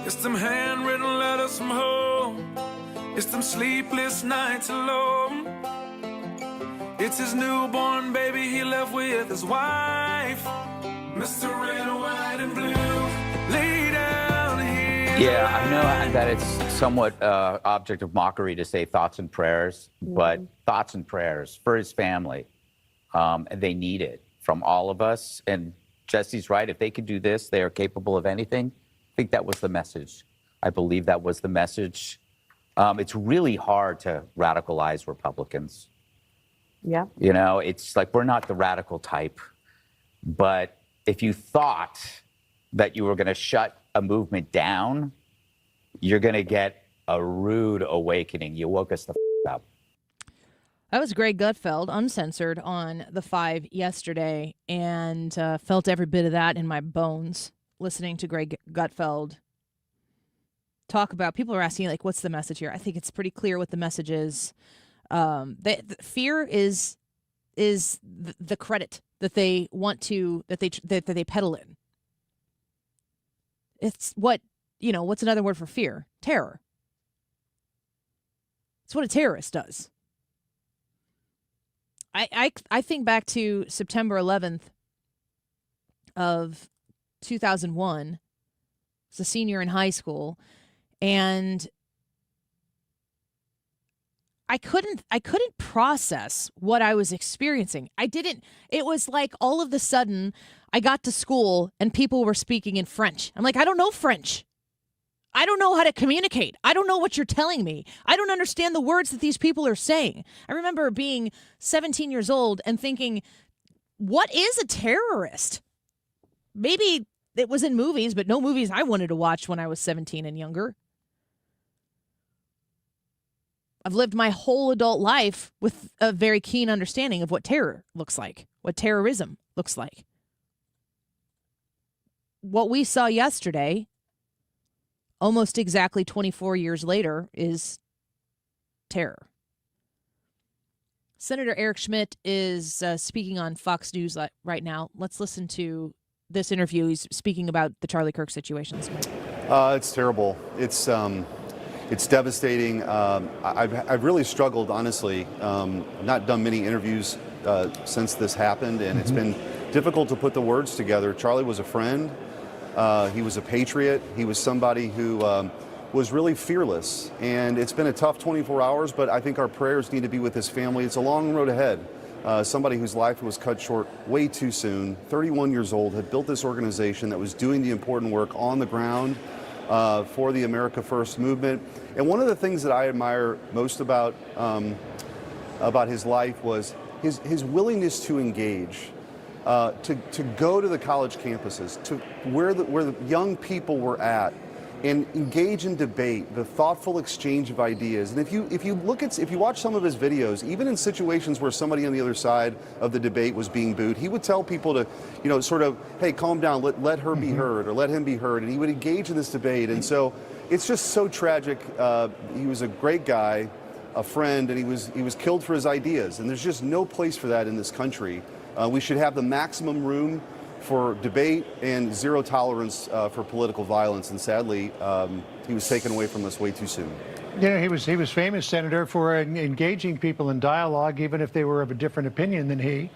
[SPEAKER 17] It's them handwritten letters from home. It's them sleepless nights alone. It's his newborn baby he left with his wife. Mr. Red, White, and Blue, lay down here.
[SPEAKER 19] Yeah, I know that it's somewhat object of mockery to say thoughts and prayers, but thoughts and prayers for his family. And they need it from all of us. And Jesse's right. If they could do this, they are capable of anything. I think that was the message. I believe that was the message. It's really hard to radicalize Republicans.
[SPEAKER 20] Yeah.
[SPEAKER 19] You know, it's like we're not the radical type. But if you thought that you were going to shut a movement down, you're going to get a rude awakening. You woke us the up.
[SPEAKER 2] That was Greg Gutfeld, uncensored, on The Five yesterday, and felt every bit of that in my bones listening to Greg Gutfeld talk about. People are asking, like, what's the message here? I think it's pretty clear what the message is. The fear is the credit that they want to that they peddle in. It's what, what's another word for fear? Terror. It's what a terrorist does. I think back to September 11th of 2001. I was a senior in high school, and I couldn't process what I was experiencing. It was like all of a sudden I got to school and people were speaking in French. I'm like, I don't know French. I don't know how to communicate. I don't know what you're telling me. I don't understand the words that these people are saying. I remember being 17 years old and thinking, what is a terrorist? Maybe it was in movies, but no movies I wanted to watch when I was 17 and younger. I've lived my whole adult life with a very keen understanding of what terror looks like, what terrorism looks like. What we saw yesterday, almost exactly 24 years later, is terror. Senator Eric Schmidt is speaking on Fox News right now. Let's listen to this interview. He's speaking about the Charlie Kirk situation this morning.
[SPEAKER 1] It's terrible. It's devastating. I've really struggled, honestly. Not done many interviews since this happened, and it's been difficult to put the words together. Charlie was a friend. He was a patriot. He was somebody who was really fearless. And it's been a tough 24 hours, but I think our prayers need to be with his family. It's a long road ahead. Somebody whose life was cut short way too soon, 31 years old, had built this organization that was doing the important work on the ground for the America First movement. And one of the things that I admire most about his life was his willingness to engage, to go to the college campuses, to where the young people were at, and engage in debate, the thoughtful exchange of ideas. And if you watch some of his videos, even in situations where somebody on the other side of the debate was being booed, he would tell people to, sort of, hey, calm down, let her be heard, or let him be heard, and he would engage in this debate. And so it's just so tragic. He was a great guy, a friend, and he was killed for his ideas. And there's just no place for that in this country. We should have the maximum room for debate and zero tolerance for political violence. And sadly, he was taken away from us way too soon.
[SPEAKER 6] He was famous, Senator, for engaging people in dialogue, even if they were of a different opinion than he.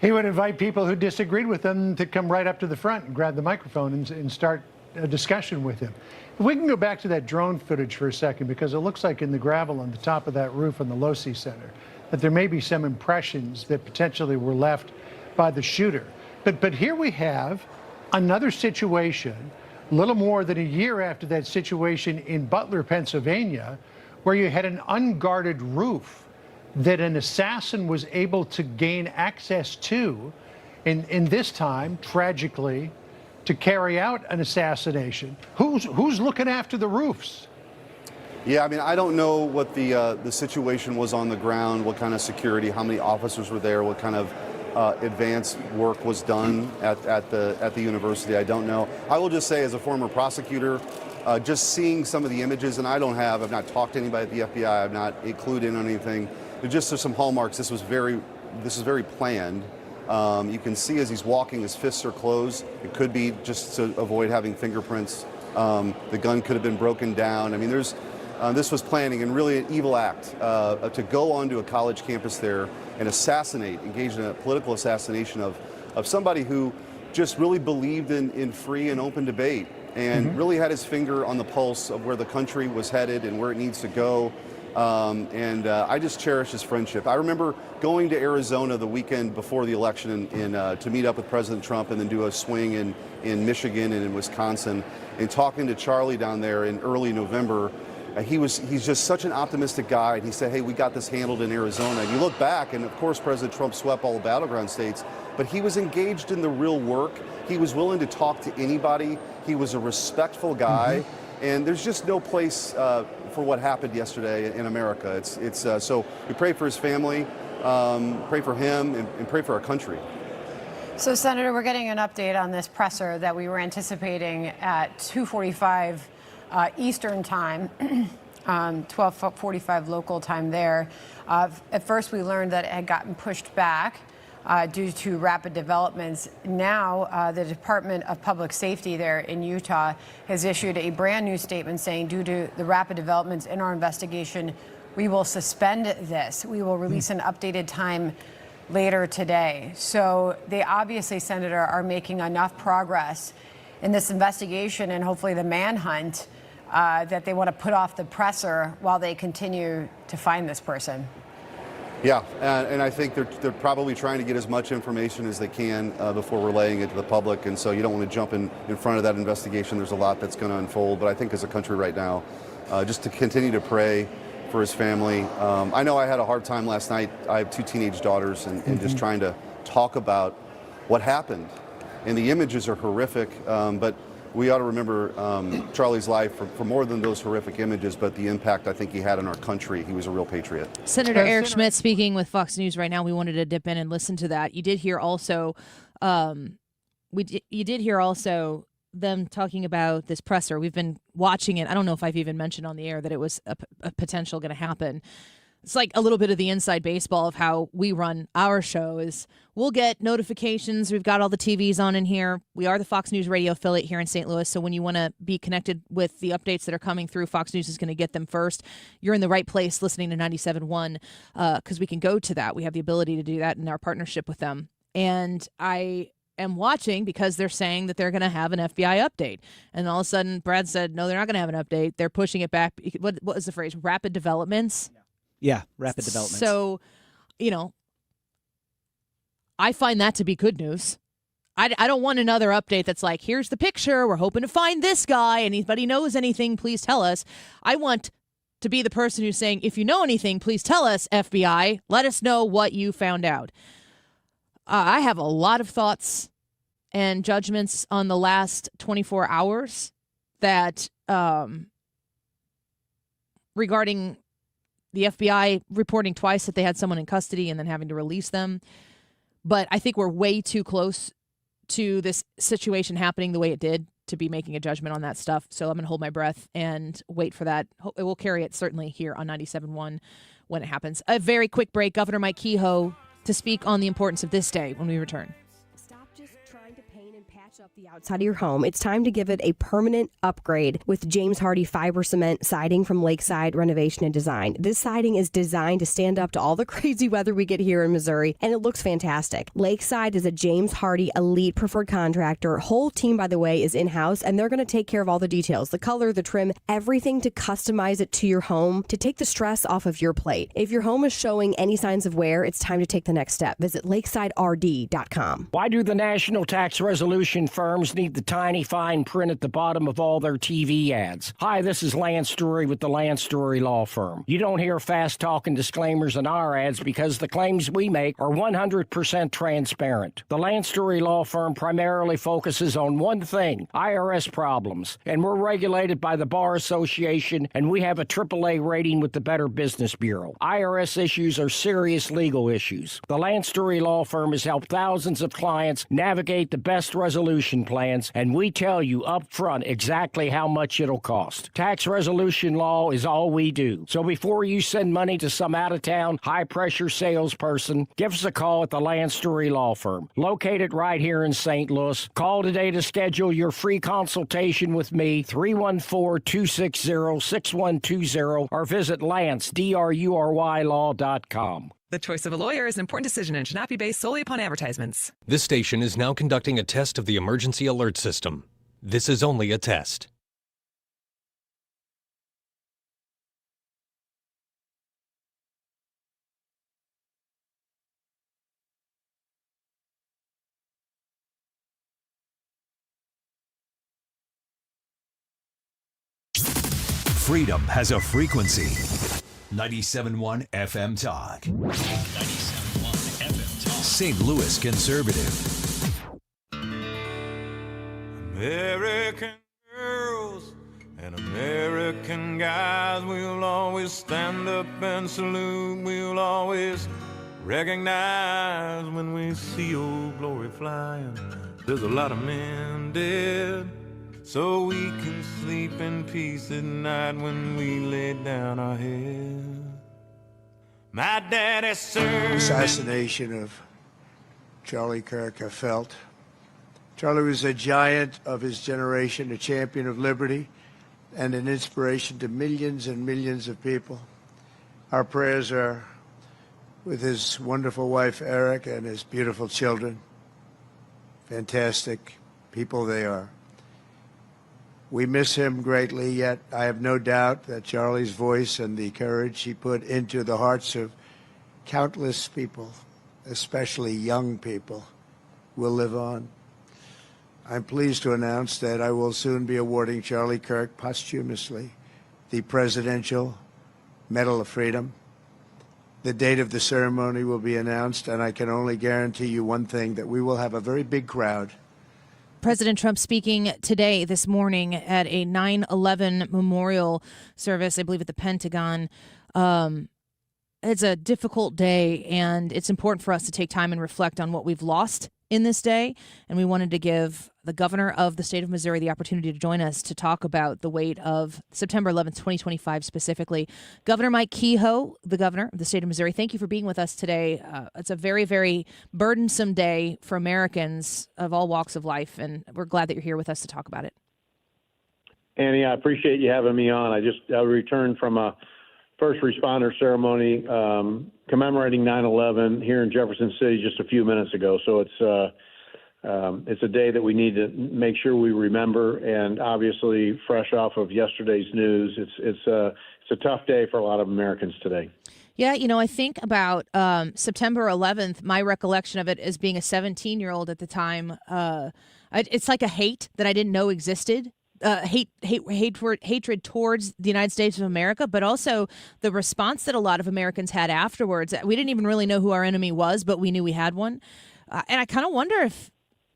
[SPEAKER 6] He would invite people who disagreed with him to come right up to the front and grab the microphone and start a discussion with him. If we can go back to that drone footage for a second, because it looks like in the gravel on the top of that roof on the Losi Center, that there may be some impressions that potentially were left by the shooter. But here we have another situation, a little more than a year after that situation in Butler, Pennsylvania, where you had an unguarded roof that an assassin was able to gain access to, in this time, tragically, to carry out an assassination. Who's looking after the roofs?
[SPEAKER 1] Yeah, I mean, I don't know what the situation was on the ground, what kind of security, how many officers were there, what kind of advanced work was done at the university. I don't know. I will just say, as a former prosecutor, just seeing some of the images, and I've not talked to anybody at the FBI, I've not included in on anything. There's some hallmarks. This is very planned. You can see as he's walking, his fists are closed. It could be just to avoid having fingerprints. The gun could have been broken down. I mean, this was planning and really an evil act to go onto a college campus there and engage in a political assassination of somebody who just really believed in free and open debate and really had his finger on the pulse of where the country was headed and where it needs to go. I just cherish his friendship. I remember going to Arizona the weekend before the election to meet up with President Trump and then do a swing in Michigan and in Wisconsin, and talking to Charlie down there in early November. He's just such an optimistic guy, and he said, hey, we got this handled in Arizona. And you look back, and of course President Trump swept all the battleground states, but he was engaged in the real work. He was willing to talk to anybody. He was a respectful guy, and there's just no place for what happened yesterday in America. So we pray for his family, pray for him, and pray for our country.
[SPEAKER 18] So, Senator, we're getting an update on this presser that we were anticipating at 2:45 Eastern time, 12:45 local time there. At first, we learned that it had gotten pushed back due to rapid developments. Now, the Department of Public Safety there in Utah has issued a brand new statement saying, due to the rapid developments in our investigation, we will suspend this. We will release an updated time later today. So they obviously, Senator, are making enough progress in this investigation and hopefully the manhunt that they want to put off the presser while they continue to find this person.
[SPEAKER 1] Yeah, and I think they're probably trying to get as much information as they can before relaying it to the public, and so you don't want to jump in front of that investigation. There's a lot that's going to unfold, but I think as a country right now, just to continue to pray for his family. I know I had a hard time last night. I have two teenage daughters, and just trying to talk about what happened. and the images are horrific. But we ought to remember Charlie's life for more than those horrific images, but the impact I think he had on our country. He was a real patriot.
[SPEAKER 2] Senator Eric Schmidt speaking with Fox News right now. We wanted to dip in and listen to that. You did hear also, you did hear also them talking about this presser. We've been watching it. I don't know if I've even mentioned on the air that it was a potential going to happen. It's like a little bit of the inside baseball of how we run our show is we'll get notifications. We've got all the TVs on in here. We are the Fox News radio affiliate here in St. Louis. So when you want to be connected with the updates that are coming through, Fox News is going to get them first. You're in the right place listening to 97.1 because we can go to that. We have the ability to do that in our partnership with them. And I am watching because they're saying that they're going to have an FBI update. And all of a sudden, Brad said, no, they're not going to have an update. They're pushing it back. What was the phrase? Rapid developments?
[SPEAKER 20] Yeah, rapid developments.
[SPEAKER 2] So, I find that to be good news. I don't want another update that's like, here's the picture. We're hoping to find this guy. Anybody knows anything, please tell us. I want to be the person who's saying, if you know anything, please tell us, FBI. Let us know what you found out. I have a lot of thoughts and judgments on the last 24 hours that regarding the FBI reporting twice that they had someone in custody and then having to release them. But I think we're way too close to this situation happening the way it did to be making a judgment on that stuff. So I'm going to hold my breath and wait for that. We'll carry it certainly here on 97.1 when it happens. A very quick break. Governor Mike Kehoe to speak on the importance of this day when we return.
[SPEAKER 21] Up the outside of your home. It's time to give it a permanent upgrade with James Hardie fiber cement siding from Lakeside Renovation and Design. This siding is designed to stand up to all the crazy weather we get here in Missouri, and it looks fantastic. Lakeside is a James Hardie elite preferred contractor. Whole team, by the way, is in-house, and they're going to take care of all the details, the color, the trim, everything to customize it to your home to take the stress off of your plate. If your home is showing any signs of wear, it's time to take the next step. Visit lakesiderd.com.
[SPEAKER 22] Why do the national tax resolution firms need the tiny fine print at the bottom of all their TV ads? Hi, this is Lance Story with the Lance Story Law Firm. You don't hear fast-talking disclaimers in our ads because the claims we make are 100% transparent. The Lance Story Law Firm primarily focuses on one thing, IRS problems, and we're regulated by the Bar Association, and we have a AAA rating with the Better Business Bureau. IRS issues are serious legal issues. The Lance Story Law Firm has helped thousands of clients navigate the best resolution plans, and we tell you up front exactly how much it'll cost. Tax resolution law is all we do. So before you send money to some out-of-town, high-pressure salesperson, give us a call at the Land Story Law Firm, located right here in St. Louis. Call today to schedule your free consultation with me, 314-260-6120, or visit LanceDruryLaw.com.
[SPEAKER 23] The choice of a lawyer is an important decision and should not be based solely upon advertisements.
[SPEAKER 24] This station is now conducting a test of the emergency alert system. This is only a test.
[SPEAKER 3] Freedom has a frequency. 97.1 FM Talk. 97.1 FM Talk. St. Louis Conservative.
[SPEAKER 17] American girls and American guys, we'll always stand up and salute. We'll always recognize when we see old glory flying. There's a lot of men dead, so we can sleep in peace at night when we lay down our head. My daddy served.
[SPEAKER 25] Assassination of Charlie Kirk, I felt. Charlie was a giant of his generation, a champion of liberty, and an inspiration to millions and millions of people. Our prayers are with his wonderful wife, Eric, and his beautiful children. Fantastic people they are. We miss him greatly, yet I have no doubt that Charlie's voice and the courage he put into the hearts of countless people, especially young people, will live on. I'm pleased to announce that I will soon be awarding Charlie Kirk posthumously the Presidential Medal of Freedom. The date of the ceremony will be announced, and I can only guarantee you one thing, that we will have a very big crowd
[SPEAKER 2] President Trump speaking today, this morning, at a 9/11 memorial service, I believe at the Pentagon. It's a difficult day, and it's important for us to take time and reflect on what we've lost in this day. And we wanted to give the governor of the state of Missouri the opportunity to join us to talk about the weight of September 11th, 2025 specifically. Governor Mike Kehoe, the governor of the state of Missouri, thank you for being with us today. It's a very, very burdensome day for Americans of all walks of life, and we're glad that you're here with us to talk about it.
[SPEAKER 4] Annie, I appreciate you having me on. I returned from a first responder ceremony commemorating 9/11 here in Jefferson City just a few minutes ago. So it's a day that we need to make sure we remember, and obviously fresh off of yesterday's news, it's a tough day for a lot of Americans today.
[SPEAKER 2] Yeah, I think about September 11th, my recollection of it as being a 17-year-old at the time. It's like a hate that I didn't know existed. Hatred towards the United States of America, but also the response that a lot of Americans had afterwards. We didn't even really know who our enemy was, but we knew we had one. And I kind of wonder if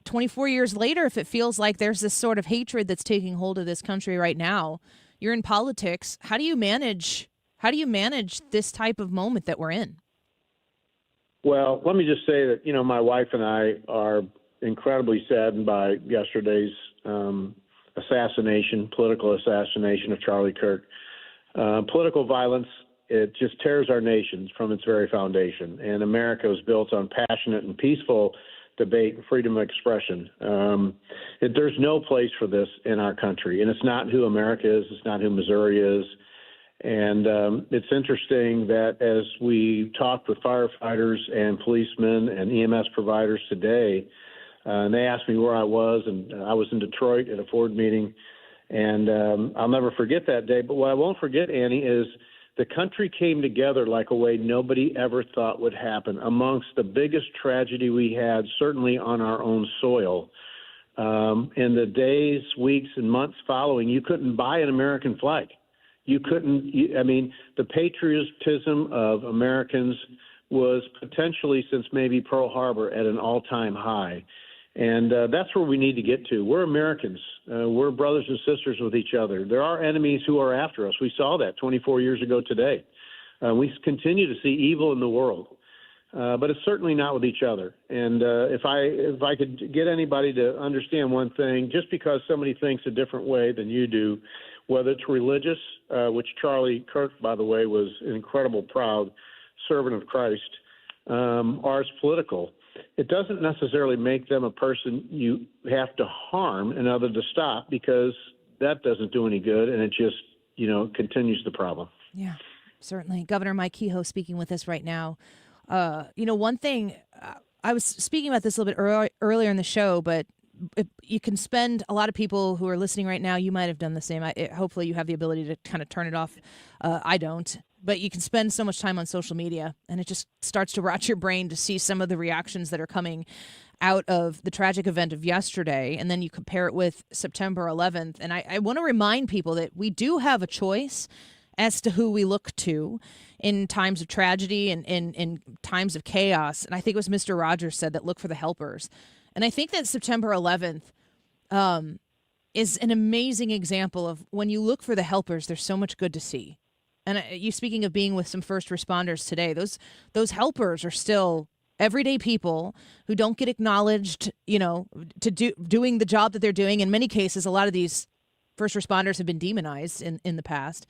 [SPEAKER 2] 24 years later, if it feels like there's this sort of hatred that's taking hold of this country right now. You're in politics. How do you manage this type of moment that we're in?
[SPEAKER 4] Well, let me just say that, my wife and I are incredibly saddened by yesterday's political assassination of Charlie Kirk. Political violence, it just tears our nation from its very foundation. And America was built on passionate and peaceful debate and freedom of expression. There's no place for this in our country. And it's not who America is. It's not who Missouri is. And it's interesting that as we talked with firefighters and policemen and EMS providers today, and they asked me where I was, and I was in Detroit at a Ford meeting, and I'll never forget that day. But what I won't forget, Annie, is the country came together like a way nobody ever thought would happen. Amongst the biggest tragedy we had, certainly on our own soil, in the days, weeks, and months following, you couldn't buy an American flag. You couldn't. The patriotism of Americans was potentially, since maybe Pearl Harbor, at an all-time high. And that's where we need to get to. We're Americans. We're brothers and sisters with each other. There are enemies who are after us. We saw that 24 years ago today. We continue to see evil in the world, but it's certainly not with each other. And if I could get anybody to understand one thing, just because somebody thinks a different way than you do, whether it's religious, which Charlie Kirk, by the way, was an incredible, proud servant of Christ, or it's political, it doesn't necessarily make them a person you have to harm in order to stop, because that doesn't do any good, and it just, continues the problem.
[SPEAKER 2] Yeah, certainly. Governor Mike Kehoe speaking with us right now. One thing, I was speaking about this a little bit earlier in the show, but you can spend, a lot of people who are listening right now, you might have done the same. Hopefully you have the ability to kind of turn it off. I don't. But you can spend so much time on social media, and it just starts to rot your brain to see some of the reactions that are coming out of the tragic event of yesterday. And then you compare it with September 11th. And I want to remind people that we do have a choice as to who we look to in times of tragedy and in times of chaos. And I think it was Mr. Rogers said that look for the helpers. And I think that September 11th is an amazing example of when you look for the helpers, there's so much good to see. And you speaking of being with some first responders today, those helpers are still everyday people who don't get acknowledged, doing the job that they're doing. In many cases, a lot of these first responders have been demonized in the past,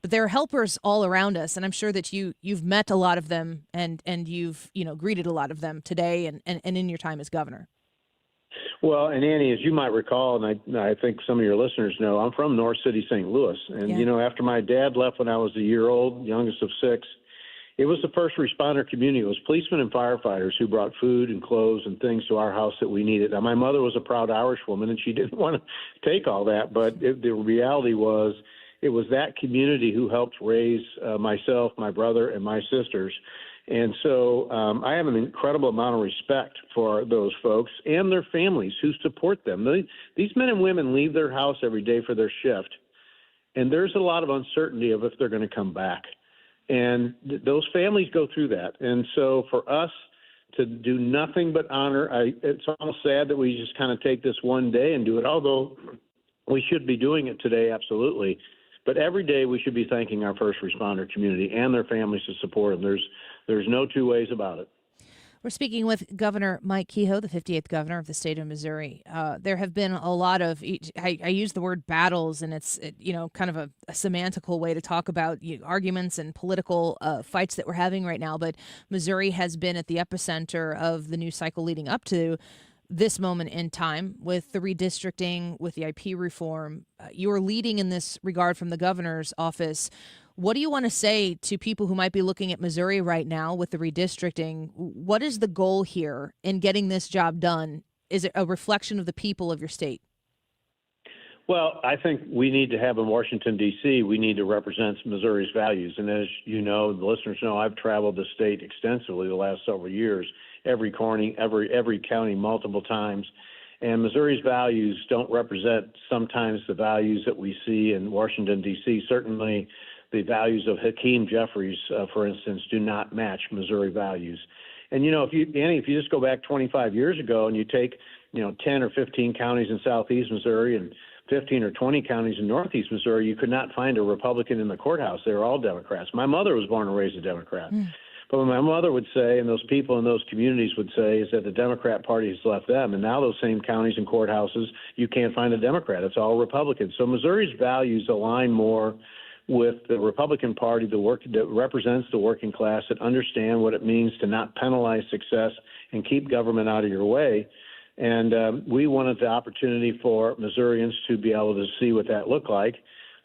[SPEAKER 2] but there are helpers all around us. And I'm sure that you've met a lot of them and you've, greeted a lot of them today and in your time as governor.
[SPEAKER 4] Well, and Annie, as you might recall, and I think some of your listeners know, I'm from North City, St. Louis. And, after my dad left when I was a year old, youngest of 6, it was the first responder community. It was policemen and firefighters who brought food and clothes and things to our house that we needed. Now, my mother was a proud Irish woman, and she didn't want to take all that. But the reality was it was that community who helped raise myself, my brother, and my sisters. And so I have an incredible amount of respect for those folks and their families who support them. These men and women leave their house every day for their shift, and there's a lot of uncertainty of if they're going to come back. And those families go through that. And so for us to do nothing but honor. It's almost sad that we just kind of take this one day and do it, although we should be doing it today, absolutely. But every day we should be thanking our first responder community and their families to support them. There's no two ways about it.
[SPEAKER 2] We're speaking with Governor Mike Kehoe, the 58th governor of the state of Missouri. There have been a lot of, I use the word battles, and it's kind of a semantical way to talk about arguments and political fights that we're having right now. But Missouri has been at the epicenter of the news cycle leading up to this moment in time with the redistricting, with the IP reform. You're leading in this regard from the governor's office. What do you want to say to people who might be looking at Missouri right now with the redistricting? What is the goal here in getting this job done? Is it a reflection of the people of your state?
[SPEAKER 4] Well, I think we need to have in Washington, D.C., we need to represent Missouri's values. And as you know, the listeners know, I've traveled the state extensively the last several years, every county multiple times. And Missouri's values don't represent sometimes the values that we see in Washington, D.C. Certainly, the values of Hakeem Jeffries, for instance, do not match Missouri values. And, if you just go back 25 years ago and you take, 10 or 15 counties in southeast Missouri and 15 or 20 counties in northeast Missouri, you could not find a Republican in the courthouse. They were all Democrats. My mother was born and raised a Democrat. But what my mother would say, and those people in those communities would say, is that the Democrat Party has left them. And now those same counties and courthouses, you can't find a Democrat. It's all Republican. So Missouri's values align more with the Republican Party, that represents the working class, that understand what it means to not penalize success and keep government out of your way. And we wanted the opportunity for Missourians to be able to see what that looked like.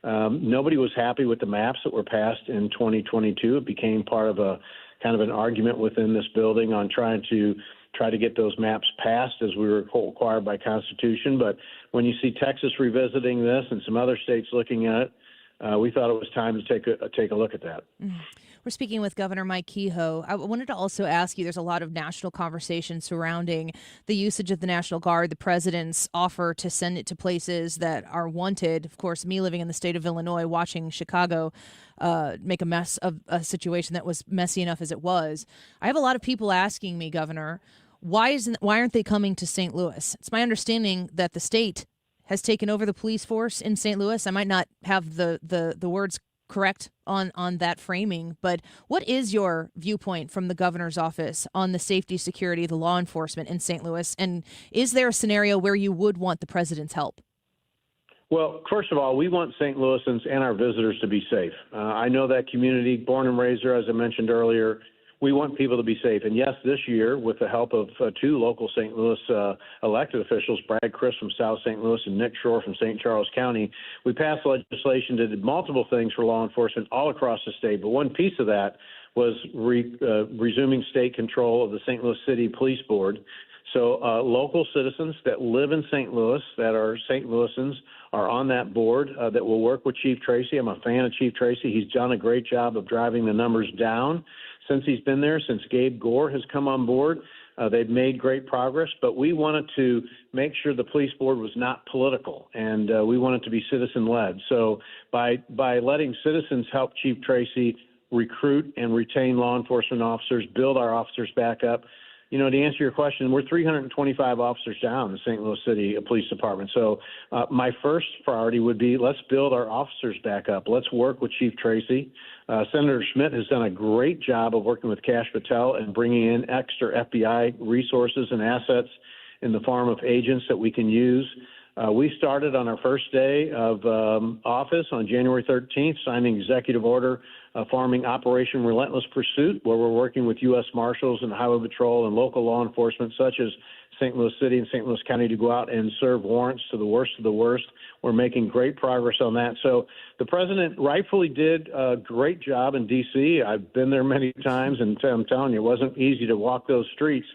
[SPEAKER 4] Nobody was happy with the maps that were passed in 2022. It became part of a kind of an argument within this building on trying to get those maps passed as we were required by Constitution. But when you see Texas revisiting this and some other states looking at it, we thought it was time to take a look at that.
[SPEAKER 2] We're speaking with Governor Mike Kehoe. I wanted to also ask you, there's a lot of national conversation surrounding the usage of the National Guard, the president's offer to send it to places that are wanted. Of course, me living in the state of Illinois, watching Chicago make a mess of a situation that was messy enough as it was. I have a lot of people asking me, Governor, why aren't they coming to St. Louis? It's my understanding that the state has taken over the police force in St. Louis. I might not have the words correct on that framing, but what is your viewpoint from the governor's office on the safety, security, the law enforcement in St. Louis? And is there a scenario where you would want the president's help?
[SPEAKER 4] Well, first of all, we want St. Louisans and our visitors to be safe. I know that community, born and raised there, as I mentioned earlier. We want people to be safe. And yes, this year, with the help of two local St. Louis elected officials, Brad Chris from South St. Louis and Nick Shore from St. Charles County, we passed legislation that did multiple things for law enforcement all across the state. But one piece of that was resuming state control of the St. Louis City Police Board. So local citizens that live in St. Louis, that are St. Louisans, are on that board that will work with Chief Tracy. I'm a fan of Chief Tracy. He's done a great job of driving the numbers down since he's been there, since Gabe Gore has come on board. They've made great progress, but we wanted to make sure the police board was not political, and we wanted to be citizen-led. So by letting citizens help Chief Tracy recruit and retain law enforcement officers, build our officers back up, to answer your question, we're 325 officers down in the St. Louis City Police Department. So my first priority would be let's build our officers back up. Let's work with Chief Tracy. Senator Schmidt has done a great job of working with Kash Patel and bringing in extra FBI resources and assets in the form of agents that we can use. We started on our first day of office on January 13th, signing executive order forming Operation Relentless Pursuit, where we're working with U.S. Marshals and Highway Patrol and local law enforcement such as St. Louis City and St. Louis County to go out and serve warrants to the worst of the worst. We're making great progress on that. So the president rightfully did a great job in D.C. I've been there many times, and I'm telling you, it wasn't easy to walk those streets.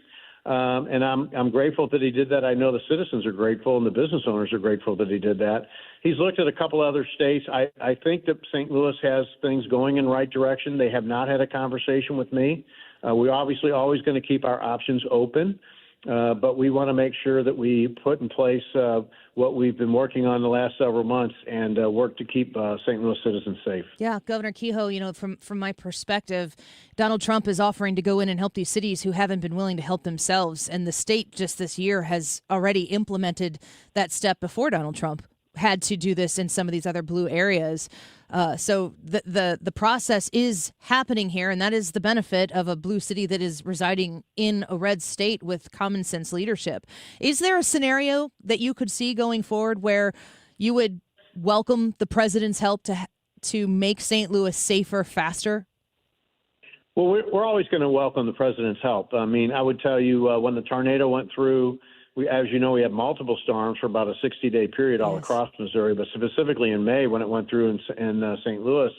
[SPEAKER 4] And I'm grateful that he did that. I know the citizens are grateful and the business owners are grateful that he did that. He's looked at a couple other states. I think that St. Louis has things going in the right direction. They have not had a conversation with me. We're obviously always going to keep our options open. But we want to make sure that we put in place what we've been working on the last several months and work to keep St. Louis citizens safe.
[SPEAKER 2] Yeah, Governor Kehoe, from my perspective, Donald Trump is offering to go in and help these cities who haven't been willing to help themselves. And the state just this year has already implemented that step before Donald Trump had to do this in some of these other blue areas. So the process is happening here, and that is the benefit of a blue city that is residing in a red state with common sense leadership. Is there a scenario that you could see going forward where you would welcome the president's help to make St. Louis safer faster?
[SPEAKER 4] Well, we're always going to welcome the president's help. I mean, I would tell you when the tornado went through, as you know, we had multiple storms for about a 60-day period all across Missouri, but specifically in May when it went through in St. Louis,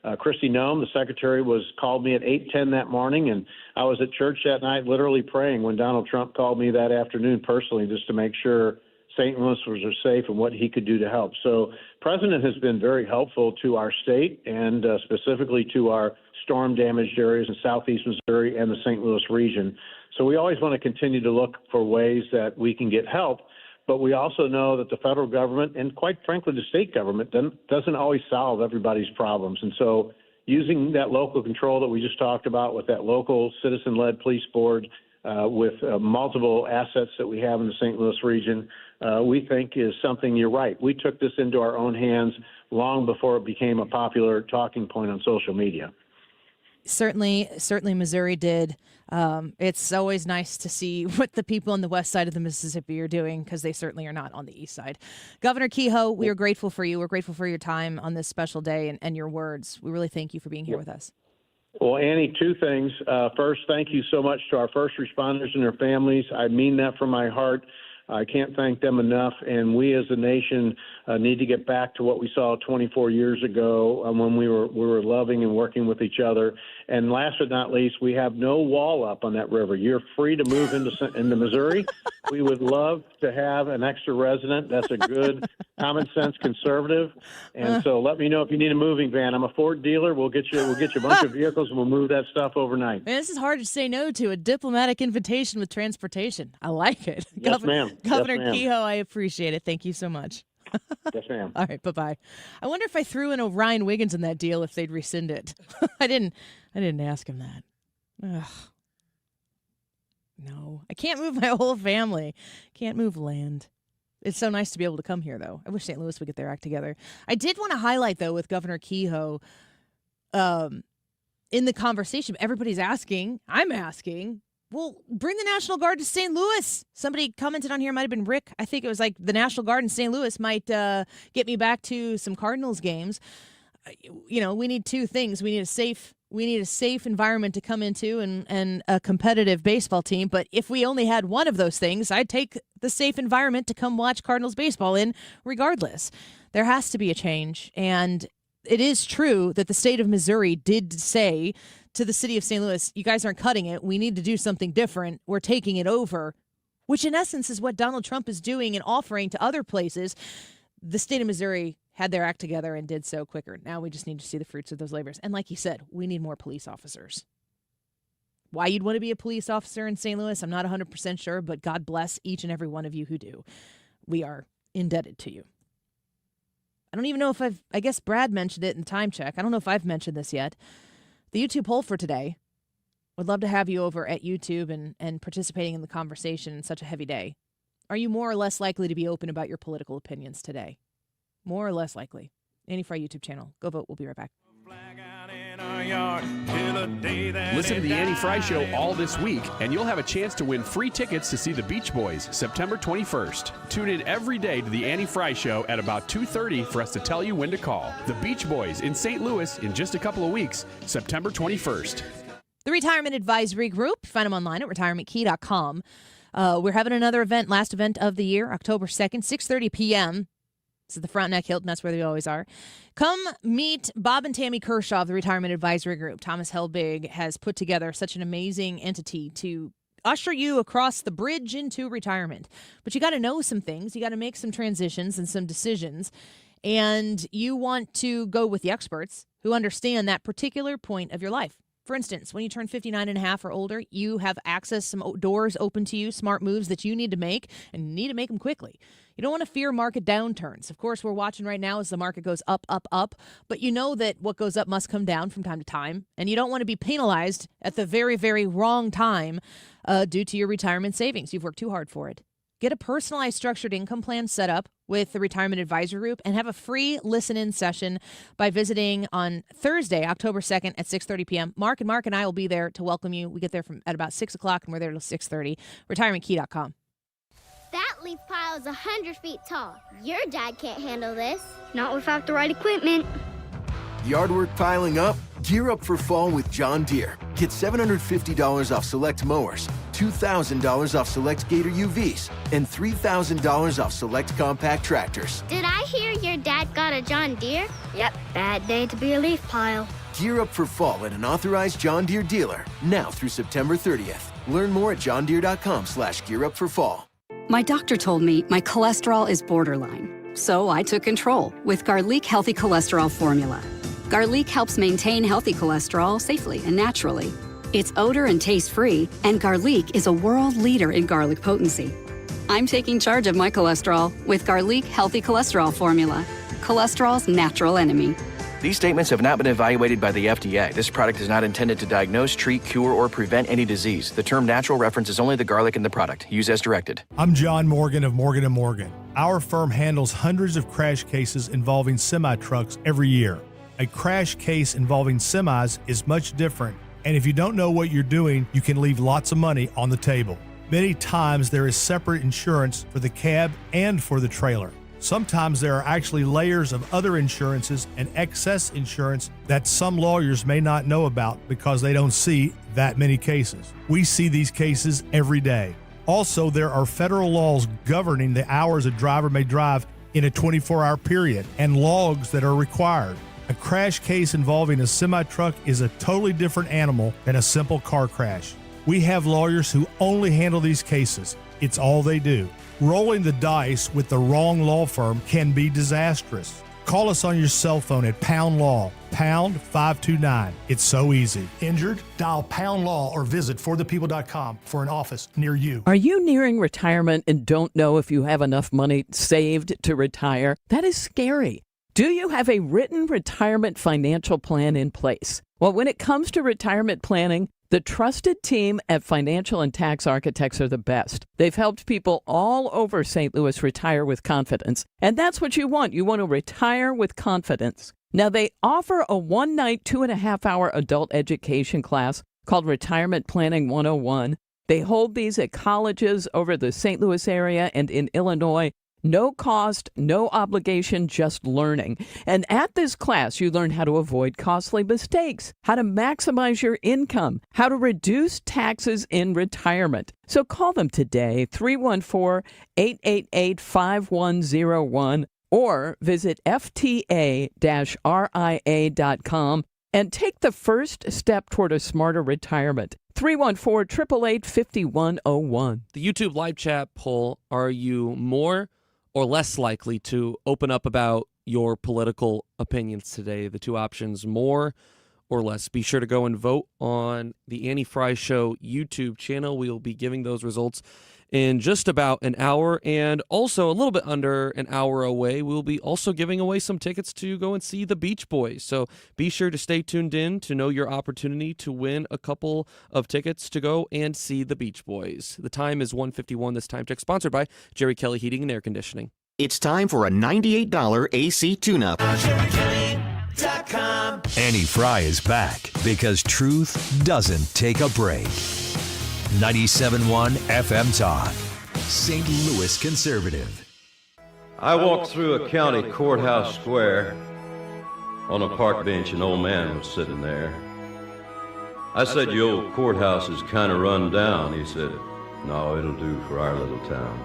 [SPEAKER 4] Kristi Noem, the secretary, called me at 8:10 that morning, and I was at church that night literally praying when Donald Trump called me that afternoon personally just to make sure St. Louis was safe and what he could do to help. So the president has been very helpful to our state and specifically to our storm-damaged areas in southeast Missouri and the St. Louis region. So we always want to continue to look for ways that we can get help, but we also know that the federal government and quite frankly the state government doesn't always solve everybody's problems. And so using that local control that we just talked about with that local citizen-led police board with multiple assets that we have in the St. Louis region, we think is something, you're right. We took this into our own hands long before it became a popular talking point on social media.
[SPEAKER 2] Certainly Missouri did. It's always nice to see what the people on the west side of the Mississippi are doing because they certainly are not on the east side. Governor Kehoe, we are grateful for you. We're grateful for your time on this special day and your words. We really thank you for being here with us.
[SPEAKER 4] Well, Annie, two things. First, thank you so much to our first responders and their families. I mean that from my heart. I can't thank them enough, and we as a nation need to get back to what we saw 24 years ago when we were loving and working with each other. And last but not least, we have no wall up on that river. You're free to move into Missouri. We would love to have an extra resident. That's a good common sense conservative. And so let me know if you need a moving van. I'm a Ford dealer. We'll get you a bunch of vehicles and we'll move that stuff overnight.
[SPEAKER 2] Man, this is hard to say no to, a diplomatic invitation with transportation. I like it.
[SPEAKER 4] Yes, ma'am.
[SPEAKER 2] Governor
[SPEAKER 4] Yes, ma'am.
[SPEAKER 2] Kehoe, I appreciate it. Thank you so much.
[SPEAKER 4] Yes, ma'am.
[SPEAKER 2] All right, bye-bye. I wonder if I threw in Ryan Wiggins in that deal, if they'd rescind it. I didn't ask him that. Ugh. No, I can't move my whole family. Can't move land. It's so nice to be able to come here, though. I wish St. Louis would get their act together. I did want to highlight, though, with Governor Kehoe, in the conversation, everybody's asking, I'm asking, well, bring the National Guard to St. Louis. Somebody commented on here, might have been Rick. I think it was like the National Guard in St. Louis might get me back to some Cardinals games. We need two things. We need a safe environment to come into and a competitive baseball team. But if we only had one of those things, I'd take the safe environment to come watch Cardinals baseball in regardless. There has to be a change. And it is true that the state of Missouri did say to the city of St. Louis, you guys aren't cutting it. We need to do something different. We're taking it over, which in essence is what Donald Trump is doing and offering to other places. The state of Missouri had their act together and did so quicker. Now we just need to see the fruits of those labors. And like you said, we need more police officers. Why you'd want to be a police officer in St. Louis, I'm not 100% sure, but God bless each and every one of you who do. We are indebted to you. I don't even know if I guess Brad mentioned it in time check. I don't know if I've mentioned this yet. The YouTube poll for today, would love to have you over at YouTube and participating in the conversation in such a heavy day. Are you more or less likely to be open about your political opinions today? More or less likely. Annie Fry YouTube channel. Go vote. We'll be right back.
[SPEAKER 5] Listen to the Annie Fry Show all this week, and you'll have a chance to win free tickets to see the Beach Boys September 21st. Tune in every day to the Annie Fry Show at about 2:30 for us to tell you when to call. The Beach Boys in St. Louis in just a couple of weeks, September 21st.
[SPEAKER 2] The Retirement Advisory Group. Find them online at retirementkey.com. We're having another event, last event of the year, October 2nd, 6:30 p.m. This is the Frontenac Hilton. That's where they always are. Come meet Bob and Tammy Kershaw of the Retirement Advisory Group. Thomas Helbig has put together such an amazing entity to usher you across the bridge into retirement. But you got to know some things. You got to make some transitions and some decisions. And you want to go with the experts who understand that particular point of your life. For instance, when you turn 59 and a half or older, you have access, some doors open to you, smart moves that you need to make, and you need to make them quickly. You don't want to fear market downturns. Of course, we're watching right now as the market goes up, up, up, but you know that what goes up must come down from time to time, and you don't want to be penalized at the very, very wrong time due to your retirement savings. You've worked too hard for it. Get a personalized structured income plan set up with the Retirement Advisor Group and have a free listen-in session by visiting on Thursday, October 2nd at 6:30 p.m. Mark and I will be there to welcome you. We get there at about 6 o'clock, and we're there till 6:30. RetirementKey.com.
[SPEAKER 7] That leaf pile is 100 feet tall. Your dad can't handle this. Not without the right equipment.
[SPEAKER 8] Yard work piling up? Gear up for fall with John Deere. Get $750 off select mowers, $2,000 off select Gator UVs, and $3,000 off select compact tractors.
[SPEAKER 7] Did I hear your dad got a John Deere? Yep, bad day to be a leaf pile.
[SPEAKER 8] Gear up for fall at an authorized John Deere dealer, now through September 30th. Learn more at johndeere.com/gearupforfall.
[SPEAKER 9] My doctor told me my cholesterol is borderline, so I took control with Garlic Healthy Cholesterol Formula. Garlic helps maintain healthy cholesterol safely and naturally. It's odor and taste-free, and Garlic is a world leader in garlic potency. I'm taking charge of my cholesterol with Garlic Healthy Cholesterol Formula, cholesterol's natural enemy.
[SPEAKER 10] These statements have not been evaluated by the FDA. This product is not intended to diagnose, treat, cure, or prevent any disease. The term natural references only the garlic in the product. Use as directed.
[SPEAKER 11] I'm John Morgan of Morgan & Morgan. Our firm handles hundreds of crash cases involving semi-trucks every year. A crash case involving semis is much different, and if you don't know what you're doing, you can leave lots of money on the table. Many times there is separate insurance for the cab and for the trailer. Sometimes there are actually layers of other insurances and excess insurance that some lawyers may not know about because they don't see that many cases. We see these cases every day. Also, there are federal laws governing the hours a driver may drive in a 24-hour period and logs that are required. A crash case involving a semi-truck is a totally different animal than a simple car crash. We have lawyers who only handle these cases. It's all they do. Rolling the dice with the wrong law firm can be disastrous. Call us on your cell phone at Pound Law, pound 529. It's so easy. Injured? Dial Pound Law or visit forthepeople.com for an office near you.
[SPEAKER 26] Are you nearing retirement and don't know if you have enough money saved to retire? That is scary. Do you have a written retirement financial plan in place? Well, when it comes to retirement planning, the trusted team at Financial and Tax Architects are the best. They've helped people all over St. Louis retire with confidence. And that's what you want. You want to retire with confidence. Now, they offer a one-night, 2.5-hour adult education class called Retirement Planning 101. They hold these at colleges over the St. Louis area and in Illinois. No cost, no obligation, just learning. And at this class, you learn how to avoid costly mistakes, how to maximize your income, how to reduce taxes in retirement. So call them today, 314-888-5101, or visit fta-ria.com and take the first step toward a smarter retirement. 314-888-5101.
[SPEAKER 27] The YouTube live chat poll, are you more or less likely to open up about your political opinions today? The two options, more or less. Be sure to go and vote on the Annie Fry Show YouTube channel. We will be giving those results in just about an hour, and also a little bit under an hour away, we'll be also giving away some tickets to go and see the Beach Boys. So be sure to stay tuned in to know your opportunity to win a couple of tickets to go and see the Beach Boys. The time is 1:51. This time check sponsored by Jerry Kelly Heating and Air Conditioning.
[SPEAKER 28] It's time for a $98 AC tune-up.
[SPEAKER 3] Annie Fry is back because truth doesn't take a break. 97.1 FM Talk, St. Louis Conservative.
[SPEAKER 29] I walked through a county courthouse square. On a park bench, an old man was sitting there. I said, "Your old courthouse is kind of run down." He said, "No, it'll do for our little town."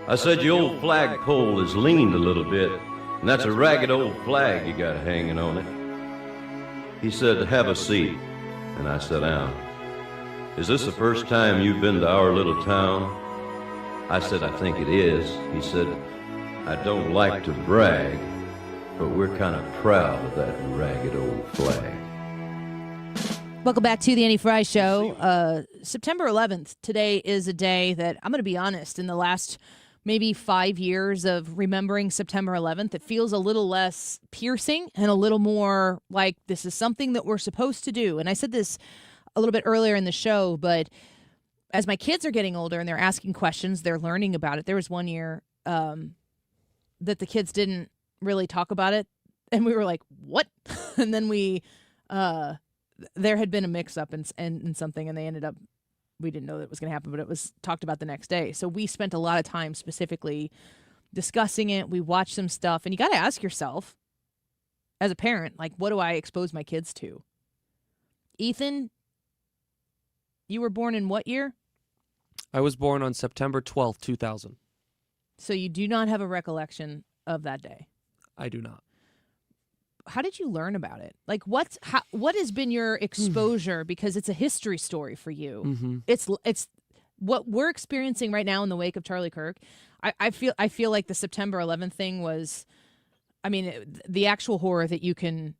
[SPEAKER 29] I said, "Your old flagpole is leaned a little bit, and that's a ragged old flag you got hanging on it." He said, "Have a seat," and I sat down. "Is this the first time you've been to our little town?" I said, "I think it is." He said, "I don't like to brag, but we're kind of proud of that ragged old flag."
[SPEAKER 2] Welcome back to the Annie Fry Show. September 11th, today is a day that, I'm going to be honest, in the last maybe 5 years of remembering September 11th, it feels a little less piercing and a little more like this is something that we're supposed to do. And I said this a little bit earlier in the show, but as my kids are getting older and they're asking questions, they're learning about it. There was one year that the kids didn't really talk about it, and we were like, what? And then there had been a mix-up in something, and they ended up, we didn't know that it was going to happen, but it was talked about the next day. So we spent a lot of time specifically discussing it. We watched some stuff, and you got to ask yourself, as a parent, like, what do I expose my kids to? Ethan, you were born in what year?
[SPEAKER 27] I was born on September 12th, 2000.
[SPEAKER 2] So you do not have a recollection of that day?
[SPEAKER 27] I do not.
[SPEAKER 2] How did you learn about it? Like, what has been your exposure? Because it's a history story for you.
[SPEAKER 27] Mm-hmm.
[SPEAKER 2] It's what we're experiencing right now in the wake of Charlie Kirk. I feel like the September 11th thing was, I mean, the actual horror that you can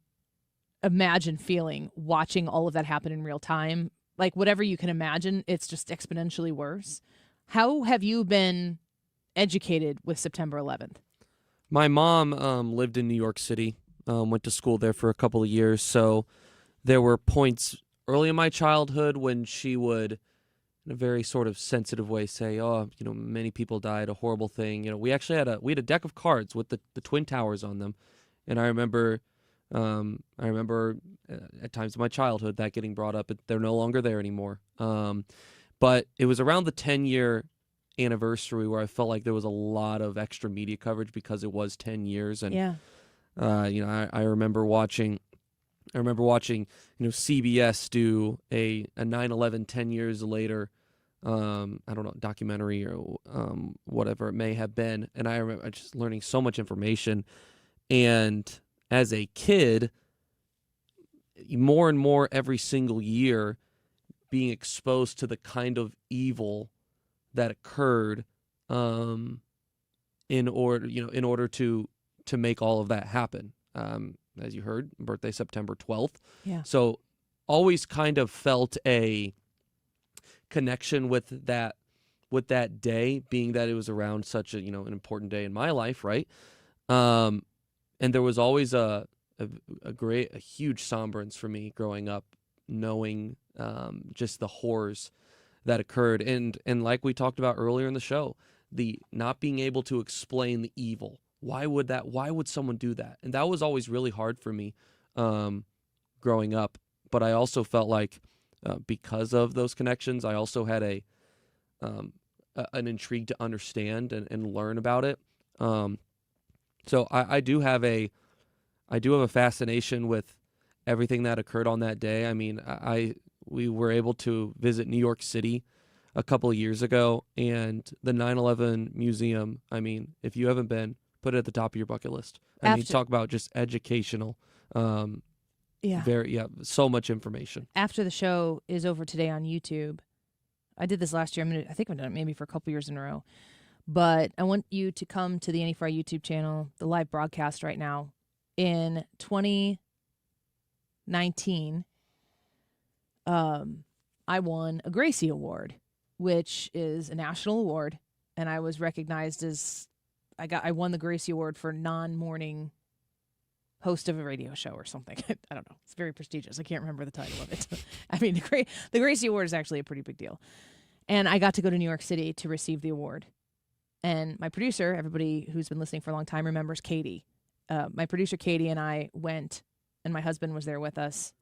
[SPEAKER 2] imagine feeling watching all of that happen in real time. Like, whatever you can imagine, it's just exponentially worse. How have you been educated with September 11th?
[SPEAKER 27] My mom lived in New York City. Went to school there for a couple of years, so there were points early in my childhood when she would, in a very sort of sensitive way, say, "Oh, many people died, a horrible thing." We actually had a deck of cards with the Twin Towers on them, and I remember at times in my childhood that getting brought up. They're no longer there anymore. But it was around the 10-year anniversary where I felt like there was a lot of extra media coverage because it was 10 years, and
[SPEAKER 2] yeah.
[SPEAKER 27] I remember watching CBS do a 9/11 10 years later, I don't know, documentary or whatever it may have been, and I remember just learning so much information. And as a kid, more and more every single year, being exposed to the kind of evil that occurred, in order to make all of that happen. As you heard, birthday September 12th.
[SPEAKER 2] Yeah.
[SPEAKER 27] So always kind of felt a connection with that day, being that it was around such an important day in my life, right? And there was always a huge sombrance for me growing up, knowing just the horrors that occurred, and like we talked about earlier in the show, the not being able to explain the evil. Why would someone do that? And that was always really hard for me growing up. But I also felt like because of those connections, I also had an intrigue to understand and learn about it. So I do have a fascination with everything that occurred on that day. I mean, we were able to visit New York City a couple of years ago, and the 9/11 museum. I mean, if you haven't been, put it at the top of your bucket list. I mean, talk about just educational. So much information.
[SPEAKER 2] After the show is over today on YouTube, I did this last year. I think I've done it maybe for a couple years in a row. But I want you to come to the Annie Fry YouTube channel, the live broadcast right now. In 2019, I won a Gracie Award, which is a national award, and I was recognized as I won the Gracie Award for non-morning host of a radio show or something. I don't know. It's very prestigious. I can't remember the title of it. I mean, the Gracie Award is actually a pretty big deal. And I got to go to New York City to receive the award. And my producer, everybody who's been listening for a long time remembers Katie. My producer, Katie, and I went, and my husband was there with us,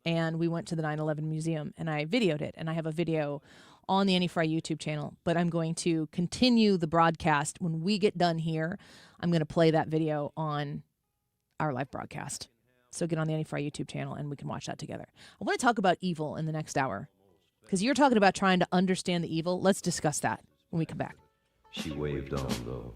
[SPEAKER 2] and we went to the 9/11 museum, and I videoed it. And I have a video on the Annie Fry YouTube channel, but I'm going to continue the broadcast. When we get done here, I'm going to play that video on our live broadcast. So get on the Annie Fry YouTube channel and we can watch that together. I want to talk about evil in the next hour because you're talking about trying to understand the evil. Let's discuss that when we come back.
[SPEAKER 29] She waved on, though.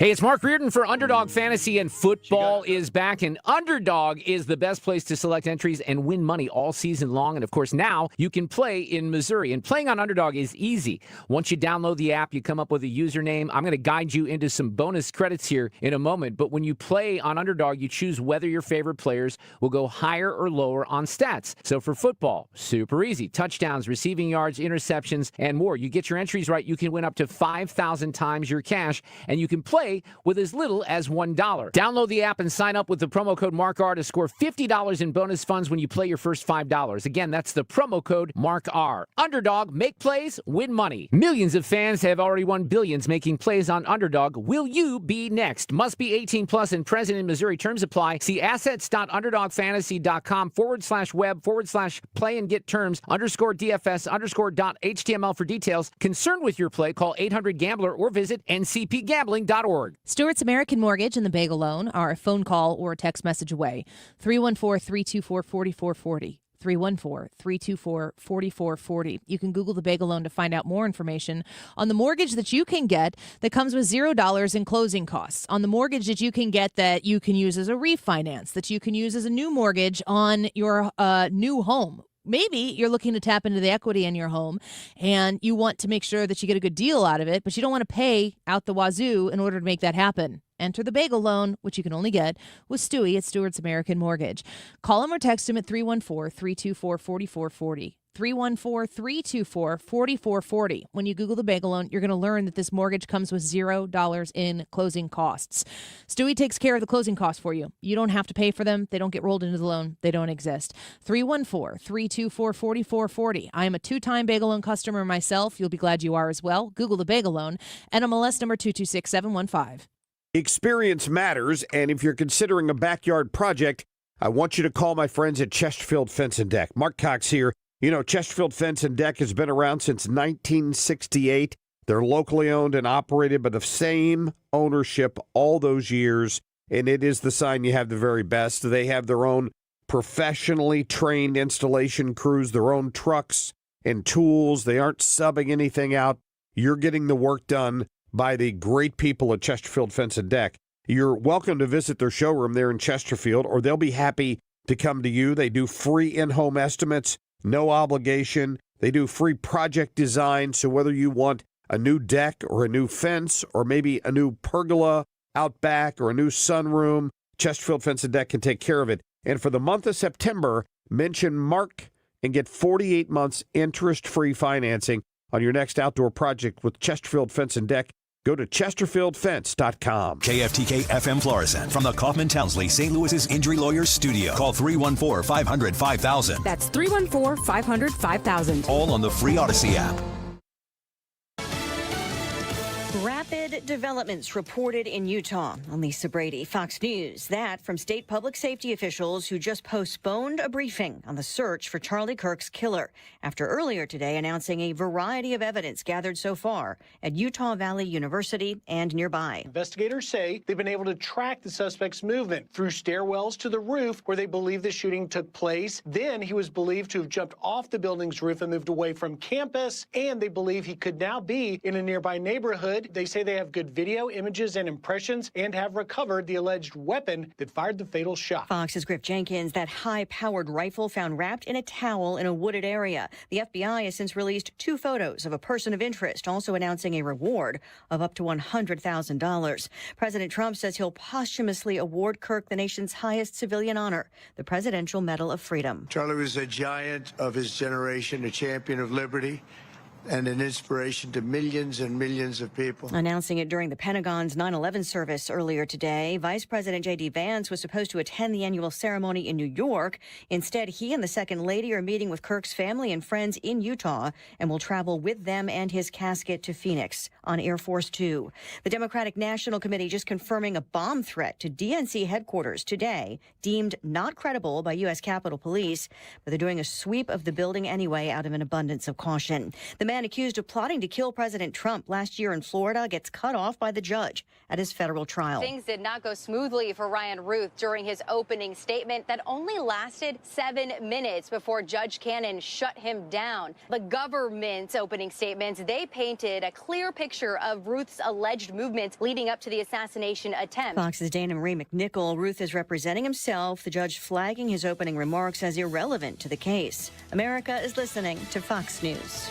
[SPEAKER 1] Hey, it's Mark Reardon for Underdog Fantasy, and football is back, and Underdog is the best place to select entries and win money all season long. And, of course, now you can play in Missouri, and playing on Underdog is easy. Once you download the app, you come up with a username. I'm going to guide you into some bonus credits here in a moment, but when you play on Underdog, you choose whether your favorite players will go higher or lower on stats. So for football, super easy. Touchdowns, receiving yards, interceptions, and more. You get your entries right, you can win up to 5,000 times your cash, and you can play with as little as $1. Download the app and sign up with the promo code MARKR to score $50 in bonus funds when you play your first $5. Again, that's the promo code MARKR. Underdog, make plays, win money. Millions of fans have already won billions making plays on Underdog. Will you be next? Must be 18 plus and present in Missouri. Terms apply. See assets.underdogfantasy.com/web/play and get terms _DFS_.html for details. Concerned with your play, call 800-GAMBLER or visit ncpgambling.org.
[SPEAKER 2] Stewart's American Mortgage and the Bagel Loan are a phone call or a text message away. 314-324-4440. 314-324-4440. You can Google the Bagel Loan to find out more information on the mortgage that you can get that comes with $0 in closing costs, on the mortgage that you can get that you can use as a refinance, that you can use as a new mortgage on your new home. Maybe you're looking to tap into the equity in your home and you want to make sure that you get a good deal out of it, but you don't want to pay out the wazoo in order to make that happen. Enter the Bagel Loan, which you can only get with Stewie at Stewart's American Mortgage. Call him or text him at 314-324-4440. 314-324-4440. When you Google the Bagel Loan, you're going to learn that this mortgage comes with $0 in closing costs. Stewie takes care of the closing costs for you. You don't have to pay for them. They don't get rolled into the loan. They don't exist. 314-324-4440. I am a two-time Bagel Loan customer myself. You'll be glad you are as well. Google the Bagel Loan. NMLS number 226715.
[SPEAKER 6] Experience matters, and if you're considering a backyard project, I want you to call my friends at Chesterfield Fence and Deck. Mark Cox here. You know, Chesterfield Fence and Deck has been around since 1968. They're locally owned and operated by the same ownership all those years, and it is the sign you have the very best. They have their own professionally trained installation crews, their own trucks and tools. They aren't subbing anything out. You're getting the work done by the great people at Chesterfield Fence and Deck. You're welcome to visit their showroom there in Chesterfield, or they'll be happy to come to you. They do free in-home estimates, no obligation. They do free project design, so whether you want a new deck or a new fence or maybe a new pergola out back or a new sunroom, Chesterfield Fence and Deck can take care of it. And for the month of September, mention Mark and get 48 months interest-free financing on your next outdoor project with Chesterfield Fence and Deck. Go to chesterfieldfence.com.
[SPEAKER 3] KFTK FM Florissant from the Kaufman Townsley St. Louis's Injury Lawyers Studio. Call 314-500-5000.
[SPEAKER 12] That's 314-500-5000.
[SPEAKER 3] All on the free Odyssey app.
[SPEAKER 13] Rapid developments reported in Utah. I'm Lisa Brady, Fox News. That from state public safety officials who just postponed a briefing on the search for Charlie Kirk's killer after earlier today announcing a variety of evidence gathered so far at Utah Valley University and nearby.
[SPEAKER 14] Investigators say they've been able to track the suspect's movement through stairwells to the roof where they believe the shooting took place. Then he was believed to have jumped off the building's roof and moved away from campus, and they believe he could now be in a nearby neighborhood. They say they have good video, images, and impressions and have recovered the alleged weapon that fired the fatal shot.
[SPEAKER 13] Fox's Griff Jenkins, that high-powered rifle found wrapped in a towel in a wooded area. The FBI has since released 2 photos of a person of interest, also announcing a reward of up to $100,000. President Trump says he'll posthumously award Kirk the nation's highest civilian honor, the Presidential Medal of Freedom.
[SPEAKER 25] Charlie was a giant of his generation, a champion of liberty, and an inspiration to millions and millions of people.
[SPEAKER 13] Announcing it during the Pentagon's 9/11 service earlier today, Vice President J.D. Vance was supposed to attend the annual ceremony in New York. Instead, he and the Second Lady are meeting with Kirk's family and friends in Utah and will travel with them and his casket to Phoenix on Air Force Two. The Democratic National Committee just confirming a bomb threat to DNC headquarters today, deemed not credible by U.S. Capitol Police, but they're doing a sweep of the building anyway out of an abundance of caution. The man man accused of plotting to kill President Trump last year in Florida gets cut off by the judge at his federal trial.
[SPEAKER 15] Things did not go smoothly for Ryan Ruth during his opening statement that only lasted 7 minutes before Judge Cannon shut him down. The government's opening statements, they painted a clear picture of Ruth's alleged movements leading up to the assassination attempt.
[SPEAKER 13] Fox's Dana Marie McNichol. Ruth is representing himself, the judge flagging his opening remarks as irrelevant to the case. America is listening to Fox News.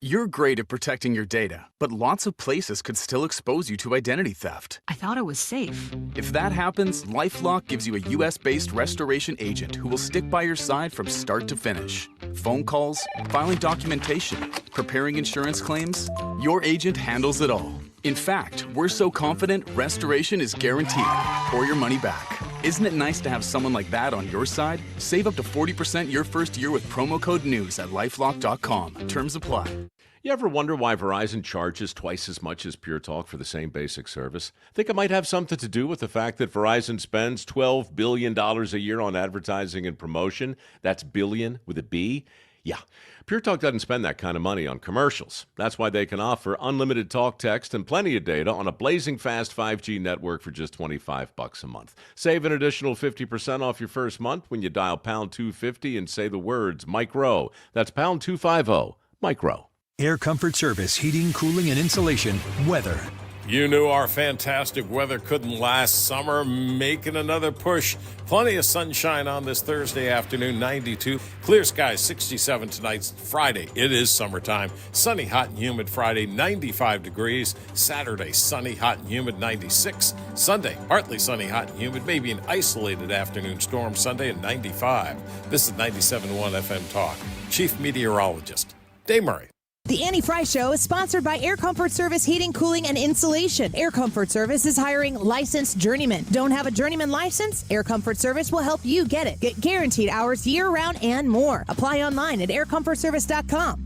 [SPEAKER 16] You're great at protecting your data, but lots of places could still expose you to identity theft.
[SPEAKER 18] I thought it was safe.
[SPEAKER 16] If that happens, LifeLock gives you a U.S.-based restoration agent who will stick by your side from start to finish. Phone calls, filing documentation, preparing insurance claims, your agent handles it all. In fact, we're so confident restoration is guaranteed or your money back. Isn't it nice to have someone like that on your side? Save up to 40% your first year with promo code NEWS at LifeLock.com. Terms apply.
[SPEAKER 19] You ever wonder why Verizon charges twice as much as Pure Talk for the same basic service? Think it might have something to do with the fact that Verizon spends $12 billion a year on advertising and promotion. That's billion with a B. Yeah, Pure Talk doesn't spend that kind of money on commercials. That's why they can offer unlimited talk, text, and plenty of data on a blazing fast 5G network for just $25 a month. Save an additional 50% off your first month when you dial pound 250 and say the words micro. That's pound 250, micro.
[SPEAKER 3] Air Comfort Service, heating, cooling, and insulation, weather.
[SPEAKER 20] You knew our fantastic weather couldn't last summer, making another push. Plenty of sunshine on this Thursday afternoon, 92. Clear skies, 67 tonight. Friday, it is summertime. Sunny, hot, and humid Friday, 95 degrees. Saturday, sunny, hot, and humid, 96. Sunday, partly sunny, hot, and humid. Maybe an isolated afternoon storm Sunday at 95. This is 97.1 FM Talk. Chief Meteorologist, Dave Murray.
[SPEAKER 12] The Annie Fry Show is sponsored by Air Comfort Service Heating, Cooling, and Insulation. Air Comfort Service is hiring licensed journeymen. Don't have a journeyman license? Air Comfort Service will help you get it. Get guaranteed hours year-round and more. Apply online at aircomfortservice.com.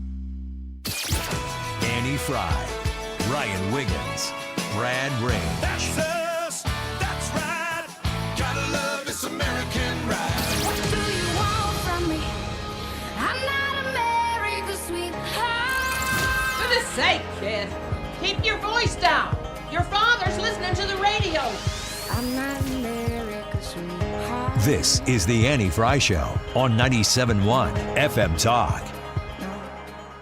[SPEAKER 3] Annie Fry, Ryan Wiggins, Brad Ray.
[SPEAKER 17] That's us. That's right. Gotta love this American ride.
[SPEAKER 7] What do you want from me? I'm not America's sweetheart.
[SPEAKER 21] For goodness sake, kid. Keep your voice down. Your father's listening to the radio.
[SPEAKER 7] I'm not America's sweetheart.
[SPEAKER 3] This is the Annie Fry Show on 97.1 FM Talk.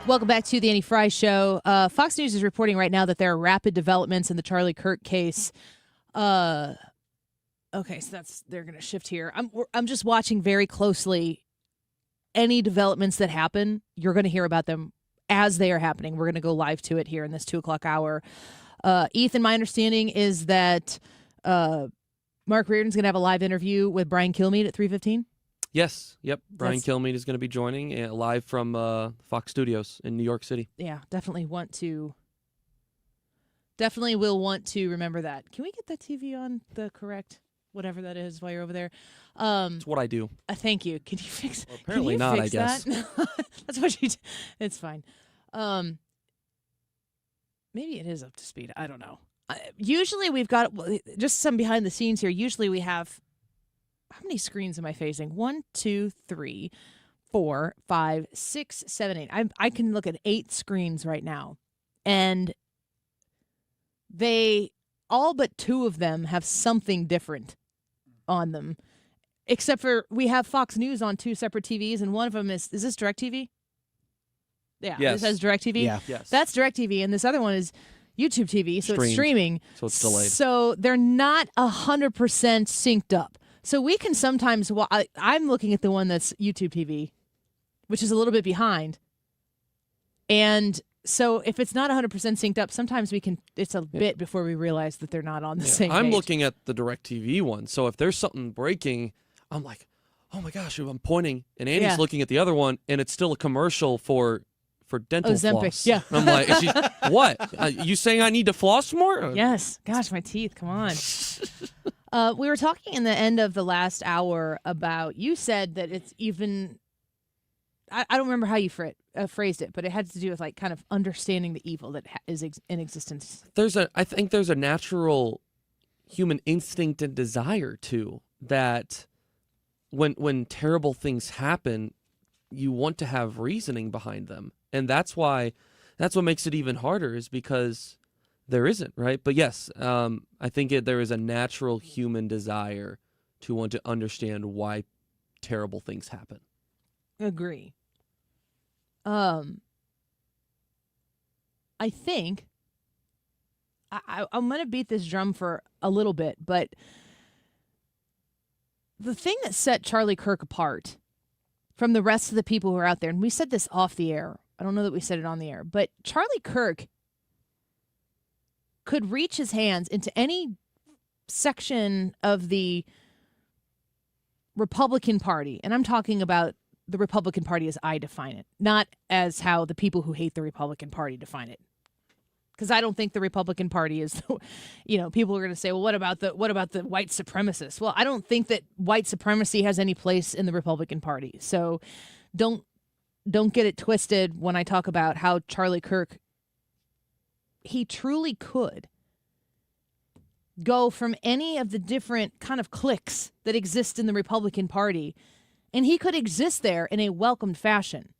[SPEAKER 2] Welcome back to the Annie Fry Show. Fox News is reporting right now that there are rapid developments in the Charlie Kirk case. Okay, so they're going to shift here. I'm just watching very closely. Any developments that happen, you're going to hear about them as they are happening. We're going to go live to it here in this 2:00 hour. Ethan, my understanding is that Mark Reardon's going to have a live interview with Brian Kilmeade at 3:15.
[SPEAKER 27] Yes. Yep. Brian Kilmeade is going to be joining live from Fox Studios in New York City.
[SPEAKER 2] Yeah, definitely will want to remember that. Can we get that TV on the correct whatever that is while you're over there?
[SPEAKER 27] It's what I do.
[SPEAKER 2] Thank you. Can you fix?
[SPEAKER 27] Well, apparently not. I guess
[SPEAKER 2] that's what you do. It's fine. Maybe it is up to speed. I don't know. Usually we've got just some behind the scenes here. Usually we have. How many screens am I facing? 1, 2, 3, 4, 5, 6, 7, 8. I can look at 8 screens right now. And they all but 2 of them have something different on them. Except for we have Fox News on 2 separate TVs, and one of them is this DirecTV? Yeah,
[SPEAKER 27] yes.
[SPEAKER 2] This has DirecTV?
[SPEAKER 27] Yeah. Yes.
[SPEAKER 2] That's DirecTV, and this other one is YouTube TV, so it's streaming.
[SPEAKER 27] So it's delayed.
[SPEAKER 2] So they're not 100% synced up. So we can sometimes, I'm looking at the one that's YouTube TV, which is a little bit behind. And so if it's not 100% synced up, sometimes it's a bit before we realize that they're not on the same page.
[SPEAKER 27] I'm looking at the DirecTV one. So if there's something breaking, I'm like, oh my gosh, I'm pointing. And Annie's looking at the other one, and it's still a commercial for dental
[SPEAKER 2] Ozempic.
[SPEAKER 27] floss.
[SPEAKER 2] Yeah.
[SPEAKER 27] I'm like, what? You saying I need to floss more?
[SPEAKER 2] Yes. Gosh, my teeth. Come on. We were talking in the end of the last hour about, you said that it's even, I don't remember how you phrased it, but it had to do with like kind of understanding the evil that is in existence.
[SPEAKER 27] I think there's a natural human instinct and desire too, that when terrible things happen, you want to have reasoning behind them. And that's what makes it even harder, is because there isn't, right? But yes, I think there is a natural human desire to want to understand why terrible things happen.
[SPEAKER 2] Agree. I think I'm going to beat this drum for a little bit, but the thing that set Charlie Kirk apart from the rest of the people who are out there, and we said this off the air, I don't know that we said it on the air, but Charlie Kirk could reach his hands into any section of the Republican Party, and I'm talking about the Republican Party as I define it, not as how the people who hate the Republican Party define it. Because I don't think the Republican Party is, people are going to say, well, what about the white supremacists? Well, I don't think that white supremacy has any place in the Republican Party. So don't get it twisted when I talk about how Charlie Kirk, he truly could go from any of the different kind of cliques that exist in the Republican Party, and he could exist there in a welcomed fashion.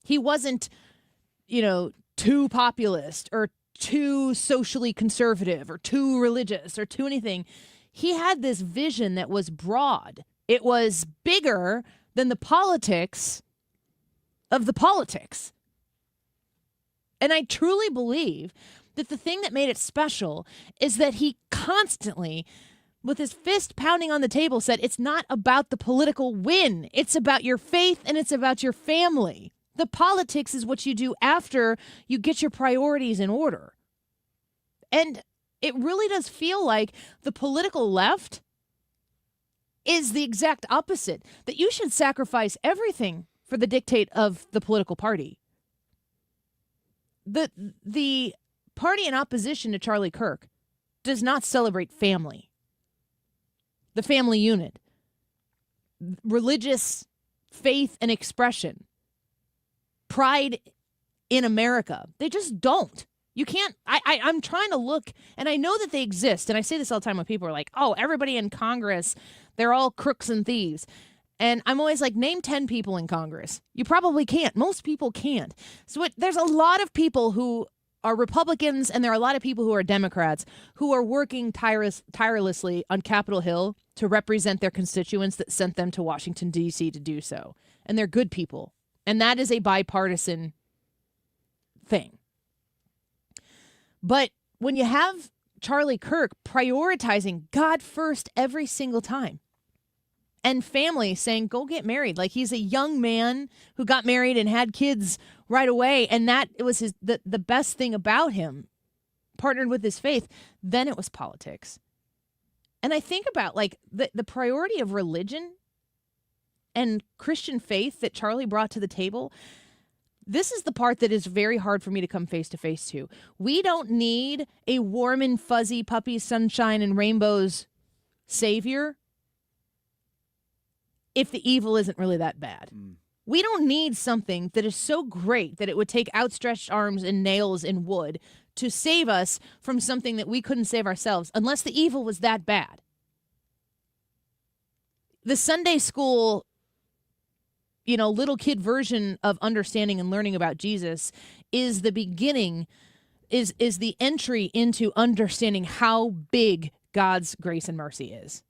[SPEAKER 2] He wasn't, too populist or too socially conservative or too religious or too anything. He had this vision that was broad. It was bigger than the politics of the politics. And I truly believe that the thing that made it special is that he constantly, with his fist pounding on the table, said, it's not about the political win. It's about your faith and it's about your family. The politics is what you do after you get your priorities in order. And it really does feel like the political left is the exact opposite, that you should sacrifice everything for the dictate of the political party. The party in opposition to Charlie Kirk does not celebrate family, the family unit, religious faith and expression, pride in America. They just don't. You can't, I'm trying to look, and I know that they exist, and I say this all the time when people are like, oh, everybody in Congress, they're all crooks and thieves. And I'm always like, name 10 people in Congress. You probably can't. Most people can't. So there's a lot of people who are Republicans, and there are a lot of people who are Democrats who are working tirelessly on Capitol Hill to represent their constituents that sent them to Washington, D.C. to do so. And they're good people. And that is a bipartisan thing. But when you have Charlie Kirk prioritizing God first every single time, and family saying, go get married. Like, he's a young man who got married and had kids right away. And that it was the best thing about him, partnered with his faith. Then it was politics. And I think about like the priority of religion and Christian faith that Charlie brought to the table. This is the part that is very hard for me to come face to face to. We don't need a warm and fuzzy puppies, sunshine, and rainbows savior if the evil isn't really that bad. We don't need something that is so great that it would take outstretched arms and nails and wood to save us from something that we couldn't save ourselves unless the evil was that bad. The Sunday school, little kid version of understanding and learning about Jesus is the beginning, is the entry into understanding how big God's grace and mercy is.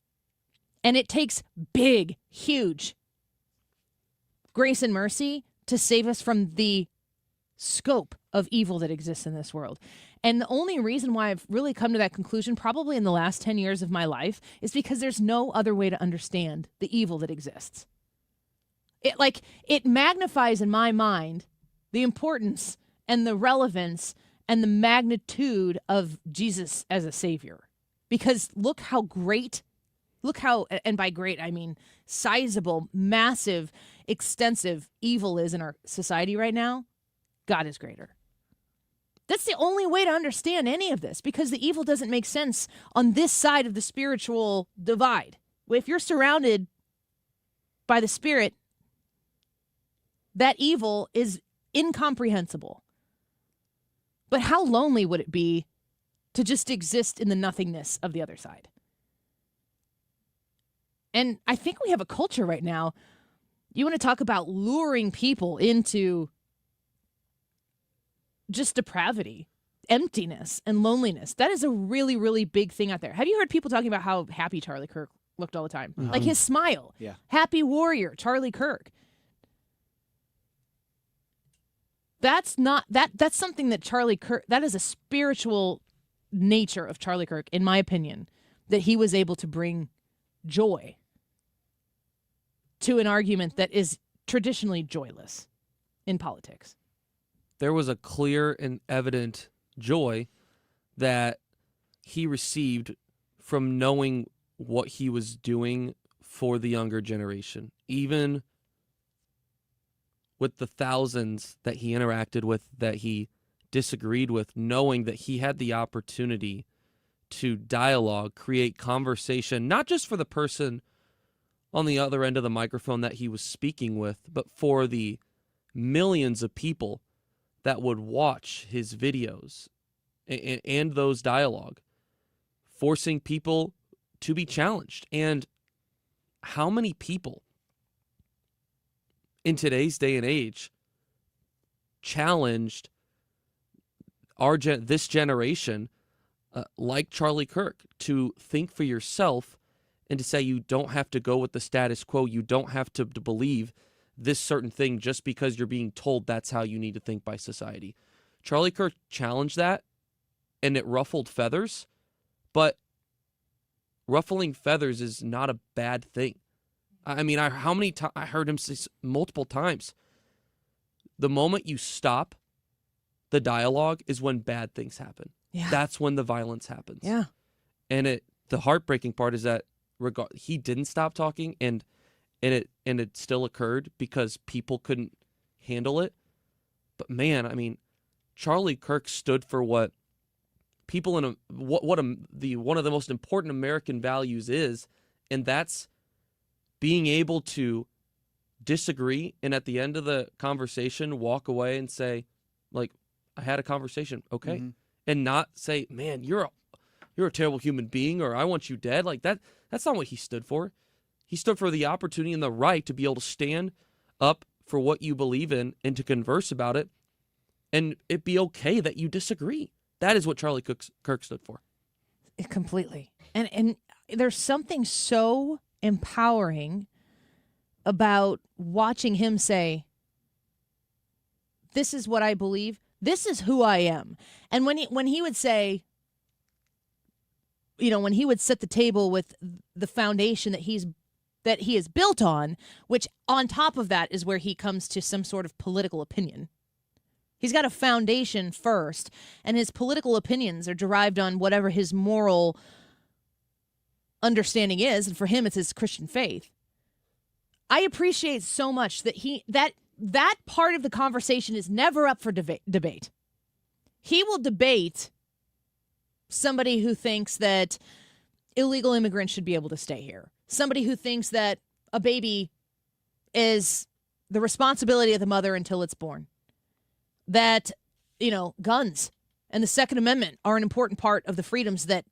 [SPEAKER 2] And it takes big, huge grace and mercy to save us from the scope of evil that exists in this world. And the only reason why I've really come to that conclusion, probably in the last 10 years of my life, is because there's no other way to understand the evil that exists. It magnifies in my mind the importance and the relevance and the magnitude of Jesus as a savior. Because look how, and by great, I mean sizable, massive, extensive evil is in our society right now. God is greater. That's the only way to understand any of this, because the evil doesn't make sense on this side of the spiritual divide. If you're surrounded by the Spirit, that evil is incomprehensible. But how lonely would it be to just exist in the nothingness of the other side? And I think we have a culture right now. You want to talk about luring people into just depravity, emptiness, and loneliness. That is a really, really big thing out there. Have you heard people talking about how happy Charlie Kirk looked all the time? Like his smile.
[SPEAKER 4] Yeah.
[SPEAKER 2] Happy warrior, Charlie Kirk. That's not that's something that Charlie Kirk, that is a spiritual nature of Charlie Kirk, in my opinion, that he was able to bring joy to an argument that is traditionally joyless in politics.
[SPEAKER 27] There was a clear and evident joy that he received from knowing what he was doing for the younger generation, even with the thousands that he interacted with, that he disagreed with, knowing that he had the opportunity to dialogue, create conversation, not just for the person on the other end of the microphone that he was speaking with, but for the millions of people that would watch his videos and those dialogue, forcing people to be challenged. And how many people in today's day and age challenged this generation, like Charlie Kirk, to think for yourself and to say you don't have to go with the status quo. You don't have to believe this certain thing just because you're being told that's how you need to think by society. Charlie Kirk challenged that, and it ruffled feathers, but ruffling feathers is not a bad thing. I mean, I heard him say multiple times, the moment you stop the dialogue is when bad things happen.
[SPEAKER 2] Yeah.
[SPEAKER 27] That's when the violence happens.
[SPEAKER 2] Yeah.
[SPEAKER 27] And the heartbreaking part is that he didn't stop talking, and it still occurred because people couldn't handle it. But man, I mean, Charlie Kirk stood for what people in one of the most important American values is, and that's being able to disagree and at the end of the conversation walk away and say, like, I had a conversation, okay, and not say, man, you're a terrible human being, or I want you dead. Like that. That's not what he stood for. He stood for the opportunity and the right to be able to stand up for what you believe in and to converse about it, and it be okay that you disagree. That is what Charlie Kirk stood for.
[SPEAKER 2] Completely. And there's something so empowering about watching him say, this is what I believe. This is who I am. And when he would say, you know, when he would set the table with the foundation that he is built on, which on top of that is where he comes to some sort of political opinion. He's got a foundation first, and his political opinions are derived on whatever his moral understanding is, and for him it's his Christian faith. I appreciate so much that that part of the conversation is never up for debate. He will debate somebody who thinks that illegal immigrants should be able to stay here. Somebody who thinks that a baby is the responsibility of the mother until it's born. That, you know, guns and the Second Amendment are an important part of the freedoms that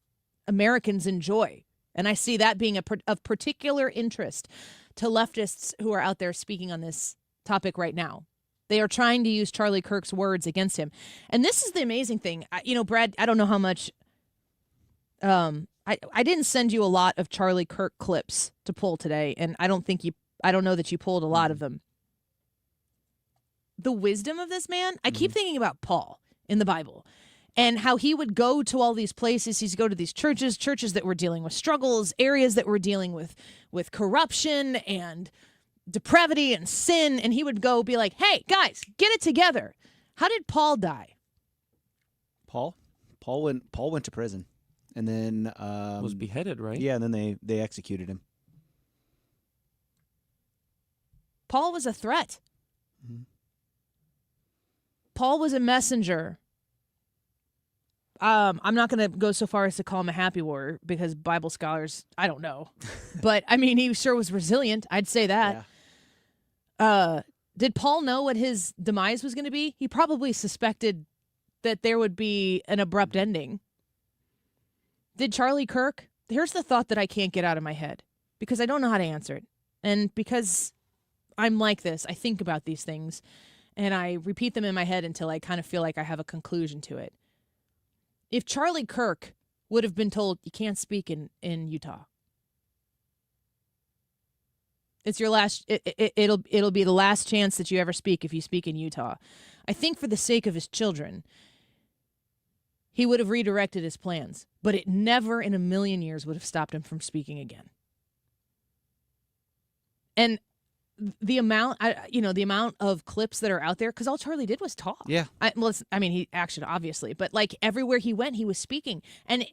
[SPEAKER 2] Americans enjoy. And I see that being of particular interest to leftists who are out there speaking on this topic right now. They are trying to use Charlie Kirk's words against him. And this is the amazing thing. Brad, I don't know how much... I didn't send you a lot of Charlie Kirk clips to pull today, and I don't know that you pulled a lot of them. The wisdom of this man, I keep thinking about Paul in the Bible and how he would go to all these places. He'd go to these churches that were dealing with struggles, areas that were dealing with corruption and depravity and sin, and he would go be like, hey, guys, get it together. How did Paul die?
[SPEAKER 4] Paul went to prison. And then
[SPEAKER 27] was beheaded, right?
[SPEAKER 4] Yeah, and then they executed him.
[SPEAKER 2] Paul was a threat. Paul was a messenger. I'm not going to go so far as to call him a happy warrior because Bible scholars, I don't know. But, I mean, he sure was resilient. I'd say that. Yeah. Did Paul know what his demise was going to be? He probably suspected that there would be an abrupt ending. Did Charlie Kirk? Here's the thought that I can't get out of my head because I don't know how to answer it. And because I'm like this, I think about these things. and I repeat them in my head until I kind of feel like I have a conclusion to it. If Charlie Kirk would have been told, you can't speak in Utah, it's your last, it'll be the last chance that you ever speak if you speak in Utah. I think for the sake of his children, he would have redirected his plans, but it never in a million years would have stopped him from speaking again. And the amount of clips that are out there, because all Charlie did was talk.
[SPEAKER 4] Yeah.
[SPEAKER 2] He actioned, obviously, but like everywhere he went, he was speaking. And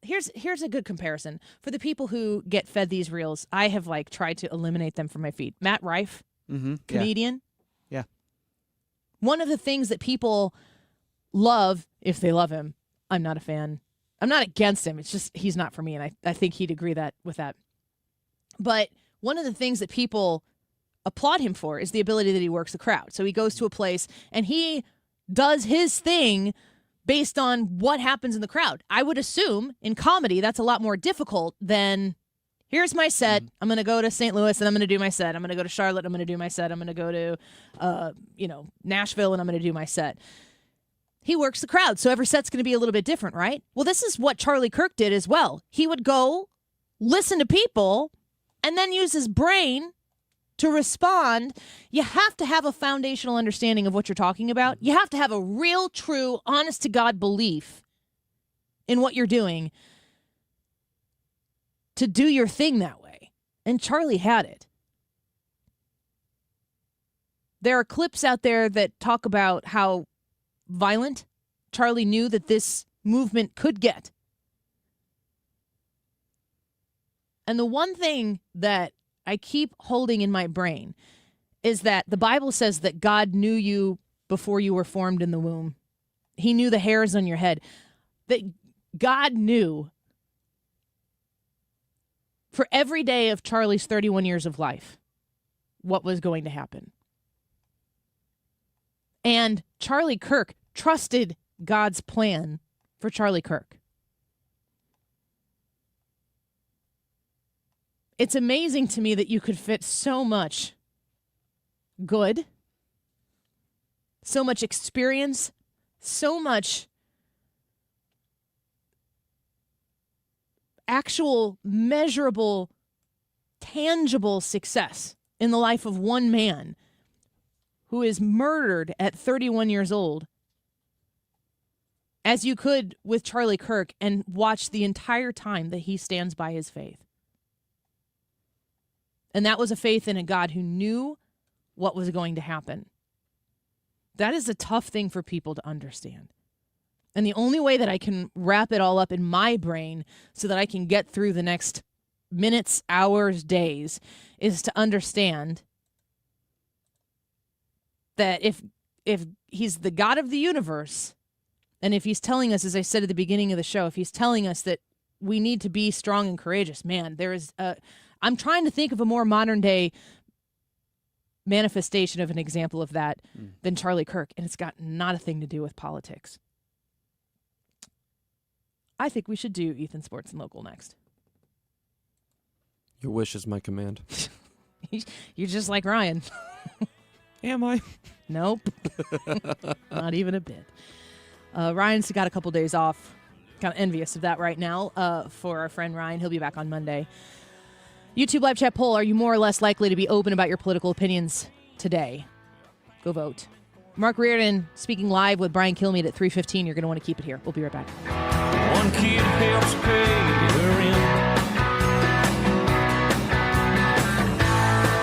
[SPEAKER 2] here's a good comparison for the people who get fed these reels. I have tried to eliminate them from my feed. Matt Rife, comedian.
[SPEAKER 4] Yeah.
[SPEAKER 2] One of the things that people love, if they love him, I'm not a fan. I'm not against him. It's just he's not for me, and I think he'd agree with that. But one of the things that people applaud him for is the ability that he works the crowd. So he goes to a place and he does his thing based on what happens in the crowd. I would assume in comedy that's a lot more difficult than, here's my set. I'm going to go to St. Louis and I'm going to do my set. I'm going to go to Charlotte. I'm going to do my set. I'm going to go to, Nashville and I'm going to do my set. He works the crowd. So every set's going to be a little bit different, right? Well, this is what Charlie Kirk did as well. He would go listen to people and then use his brain to respond. You have to have a foundational understanding of what you're talking about. You have to have a real, true, honest-to-God belief in what you're doing to do your thing that way. And Charlie had it. There are clips out there that talk about how violent Charlie knew that this movement could get. And the one thing that I keep holding in my brain is that the Bible says that God knew you before you were formed in the womb. He knew the hairs on your head. That God knew for every day of Charlie's 31 years of life what was going to happen. And Charlie Kirk trusted God's plan for Charlie Kirk. It's amazing to me that you could fit so much good, so much experience, so much actual, measurable, tangible success in the life of one man who is murdered at 31 years old, as you could with Charlie Kirk, and watch the entire time that he stands by his faith. And that was a faith in a God who knew what was going to happen. That is a tough thing for people to understand. And the only way that I can wrap it all up in my brain so that I can get through the next minutes, hours, days, is to understand that if he's the God of the universe, and if he's telling us, as I said at the beginning of the show, if he's telling us that we need to be strong and courageous, man, there is I'm trying to think of a more modern day manifestation of an example of that than Charlie Kirk, and it's got not a thing to do with politics. I think we should do Ethan Sports and Local next.
[SPEAKER 27] Your wish is my command.
[SPEAKER 2] You're just like Ryan.
[SPEAKER 27] Am I?
[SPEAKER 2] Nope. Not even a bit. Ryan's got a couple days off. Kind of envious of that right now for our friend Ryan. He'll be back on Monday. YouTube live chat poll, are you more or less likely to be open about your political opinions today? Go vote. Mark Reardon speaking live with Brian Kilmeade at 3:15. You're going to want to keep it here. We'll be right back.
[SPEAKER 17] One kid helps pay her rent.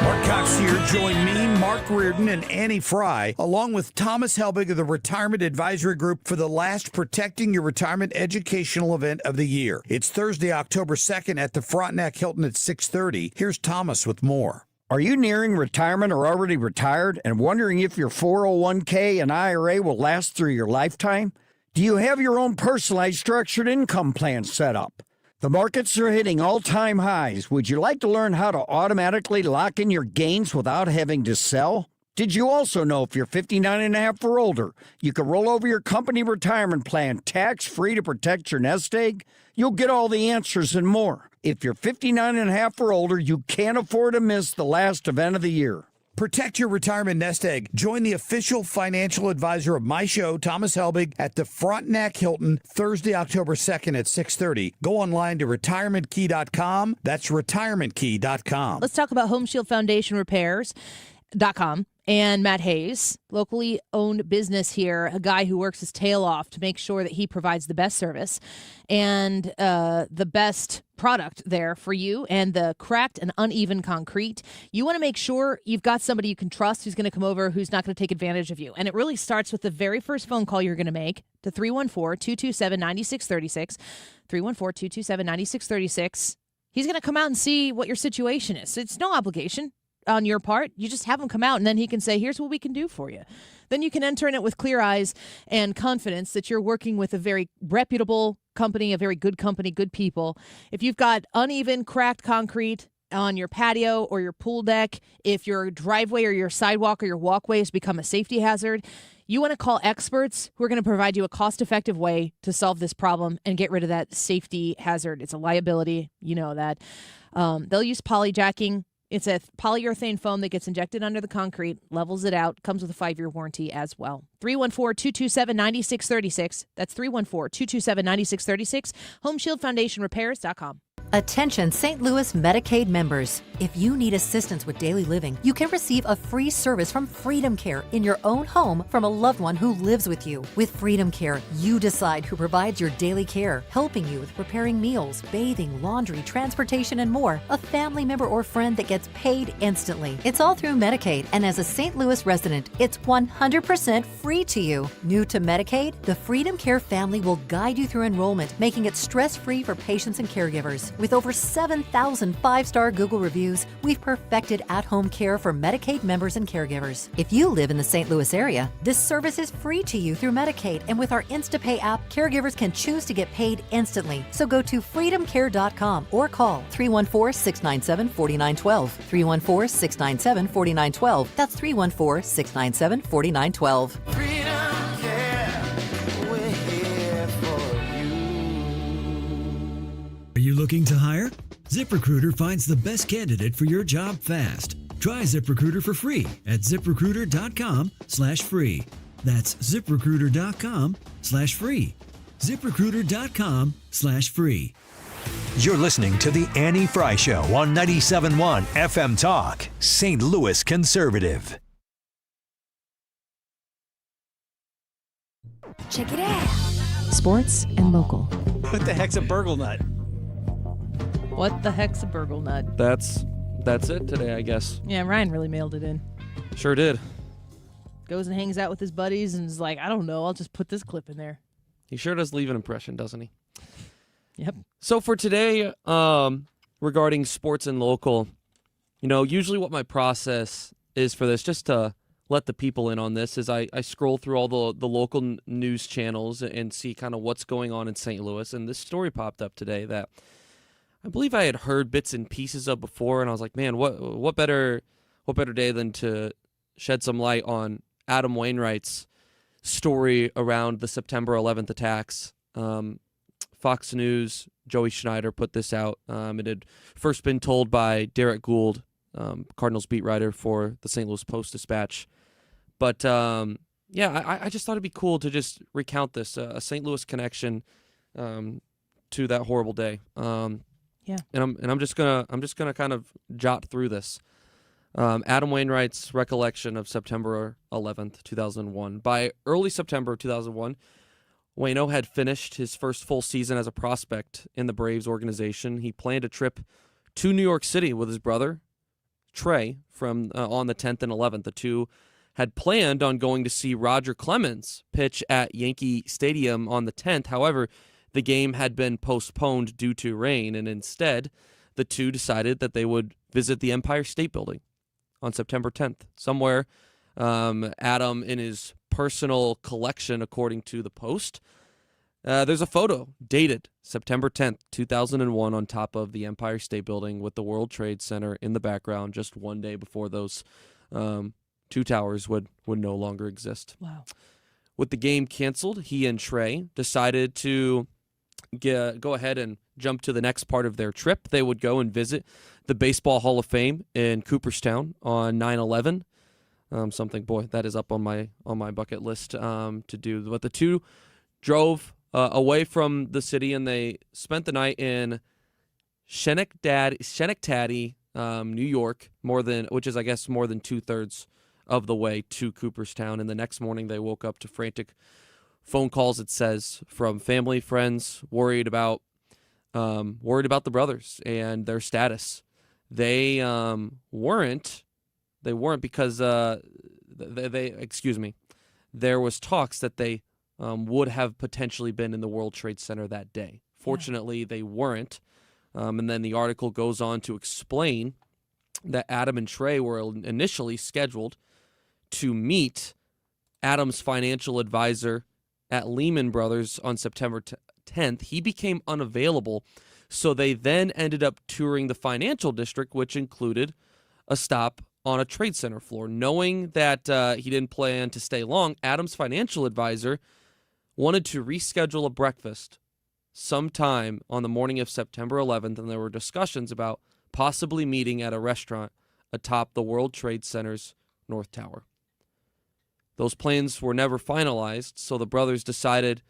[SPEAKER 6] Mark Cox here. Join me, Mark Reardon, and Annie Fry, along with Thomas Helbig of the Retirement Advisory Group for the last Protecting Your Retirement educational event of the year. It's Thursday, October 2nd at the Frontenac Hilton at 6:30. Here's Thomas with more.
[SPEAKER 5] Are you nearing retirement or already retired and wondering if your 401k and IRA will last through your lifetime? Do you have your own personalized structured income plan set up? The markets are hitting all-time highs. Would you like to learn how to automatically lock in your gains without having to sell? Did you also know if you're 59 and a half or older, you can roll over your company retirement plan tax-free to protect your nest egg? You'll get all the answers and more. If you're 59 and a half or older, you can't afford to miss the last event of the year.
[SPEAKER 8] Protect your retirement nest egg. Join the official financial advisor of my show, Thomas Helbig, at the Frontenac Hilton, Thursday, October 2nd at 6:30. Go online to retirementkey.com. That's retirementkey.com.
[SPEAKER 2] Let's talk about Home Shield Foundation Repairs.com and Matt Hayes, locally owned business here, a guy who works his tail off to make sure that he provides the best service and the best product there for you and the cracked and uneven concrete. You want to make sure you've got somebody you can trust who's going to come over, who's not going to take advantage of you. And it really starts with the very first phone call you're going to make to 314-227-9636, 314-227-9636. He's going to come out and see what your situation is. It's no obligation on your part. You just have him come out, and then he can say, here's what we can do for you. Then you can enter in it with clear eyes and confidence that you're working with a very reputable company, a very good company, good people. If you've got uneven, cracked concrete on your patio or your pool deck, if your driveway or your sidewalk or your walkway has become a safety hazard, you want to call experts who are going to provide you a cost-effective way to solve this problem and get rid of that safety hazard. It's a liability. You know that. They'll use polyjacking. It's a polyurethane foam that gets injected under the concrete, levels it out, comes with a 5-year warranty as well. 314-227-9636. That's 314-227-9636. HomeshieldFoundationRepairs.com.
[SPEAKER 9] Attention St. Louis Medicaid members. If you need assistance with daily living, you can receive a free service from Freedom Care in your own home from a loved one who lives with you. With Freedom Care, you decide who provides your daily care, helping you with preparing meals, bathing, laundry, transportation, and more. A family member or friend that gets paid instantly. It's all through Medicaid, and as a St. Louis resident, it's 100% free to you. New to Medicaid, the Freedom Care family will guide you through enrollment, making it stress-free for patients and caregivers. With over 7,000 5-star Google reviews, we've perfected at-home care for Medicaid members and caregivers. If you live in the St. Louis area, this service is free to you through Medicaid, and with our InstaPay app, caregivers can choose to get paid instantly. So go to freedomcare.com or call 314-697-4912. 314-697-4912. That's 314-697-4912.
[SPEAKER 10] Are you looking to hire? ZipRecruiter finds the best candidate for your job fast. Try ZipRecruiter for free at ZipRecruiter.com/free. That's ZipRecruiter.com/free. ZipRecruiter.com/free.
[SPEAKER 3] You're listening to the Annie Fry Show on 97.1 FM Talk, St. Louis Conservative.
[SPEAKER 11] Check it out. Sports and local.
[SPEAKER 4] What the heck's a burgle nut?
[SPEAKER 2] What the heck's a burgle nut?
[SPEAKER 27] That's it today, I guess.
[SPEAKER 2] Yeah, Ryan really mailed it in.
[SPEAKER 27] Sure did.
[SPEAKER 2] Goes and hangs out with his buddies and is like, I don't know, I'll just put this clip in there.
[SPEAKER 27] He sure does leave an impression, doesn't he?
[SPEAKER 2] Yep.
[SPEAKER 27] So for today, regarding sports and local, usually what my process is for this, just to let the people in on this, is I scroll through all the local news channels and see kind of what's going on in St. Louis. And this story popped up today that I believe I had heard bits and pieces of before, and I was like, man, what better day than to shed some light on Adam Wainwright's story around the September 11th attacks. Fox News, Joey Schneider put this out. It had first been told by Derek Gould, Cardinals beat writer for the St. Louis Post-Dispatch. But, I just thought it'd be cool to just recount this, a St. Louis connection to that horrible day.
[SPEAKER 2] Yeah.
[SPEAKER 27] And I'm just gonna kind of jot through this. Adam Wainwright's recollection of September 11th, 2001. By early September 2001, Waino had finished his first full season as a prospect in the Braves organization. He planned a trip to New York City with his brother, Trey, from on the 10th and 11th. The two had planned on going to see Roger Clemens pitch at Yankee Stadium on the 10th. However, the game had been postponed due to rain, and instead, the two decided that they would visit the Empire State Building on September 10th. Somewhere, Adam, in his personal collection, according to the Post, there's a photo dated September 10th, 2001, on top of the Empire State Building with the World Trade Center in the background, just one day before those two towers would no longer exist.
[SPEAKER 2] Wow.
[SPEAKER 27] With the game canceled, he and Trey decided to go ahead and jump to the next part of their trip. They would go and visit the Baseball Hall of Fame in Cooperstown on 9/11. Something, boy, that is up on my bucket list to do. But the two drove away from the city, and they spent the night in Schenectady, New York, which is, I guess, more than 2/3 of the way to Cooperstown. And the next morning, they woke up to frantic phone calls, it says, from family, friends, worried about the brothers and their status. They weren't because there was talks that they would have potentially been in the World Trade Center that day. Fortunately, they weren't. And then the article goes on to explain that Adam and Trey were initially scheduled to meet Adam's financial advisor at Lehman Brothers on September 10th. He became unavailable, so they then ended up touring the financial district, which included a stop on a trade center floor. Knowing that he didn't plan to stay long, Adam's financial advisor wanted to reschedule a breakfast sometime on the morning of September 11th, and there were discussions about possibly meeting at a restaurant atop the World Trade Center's North Tower. Those plans were never finalized, so the brothers decided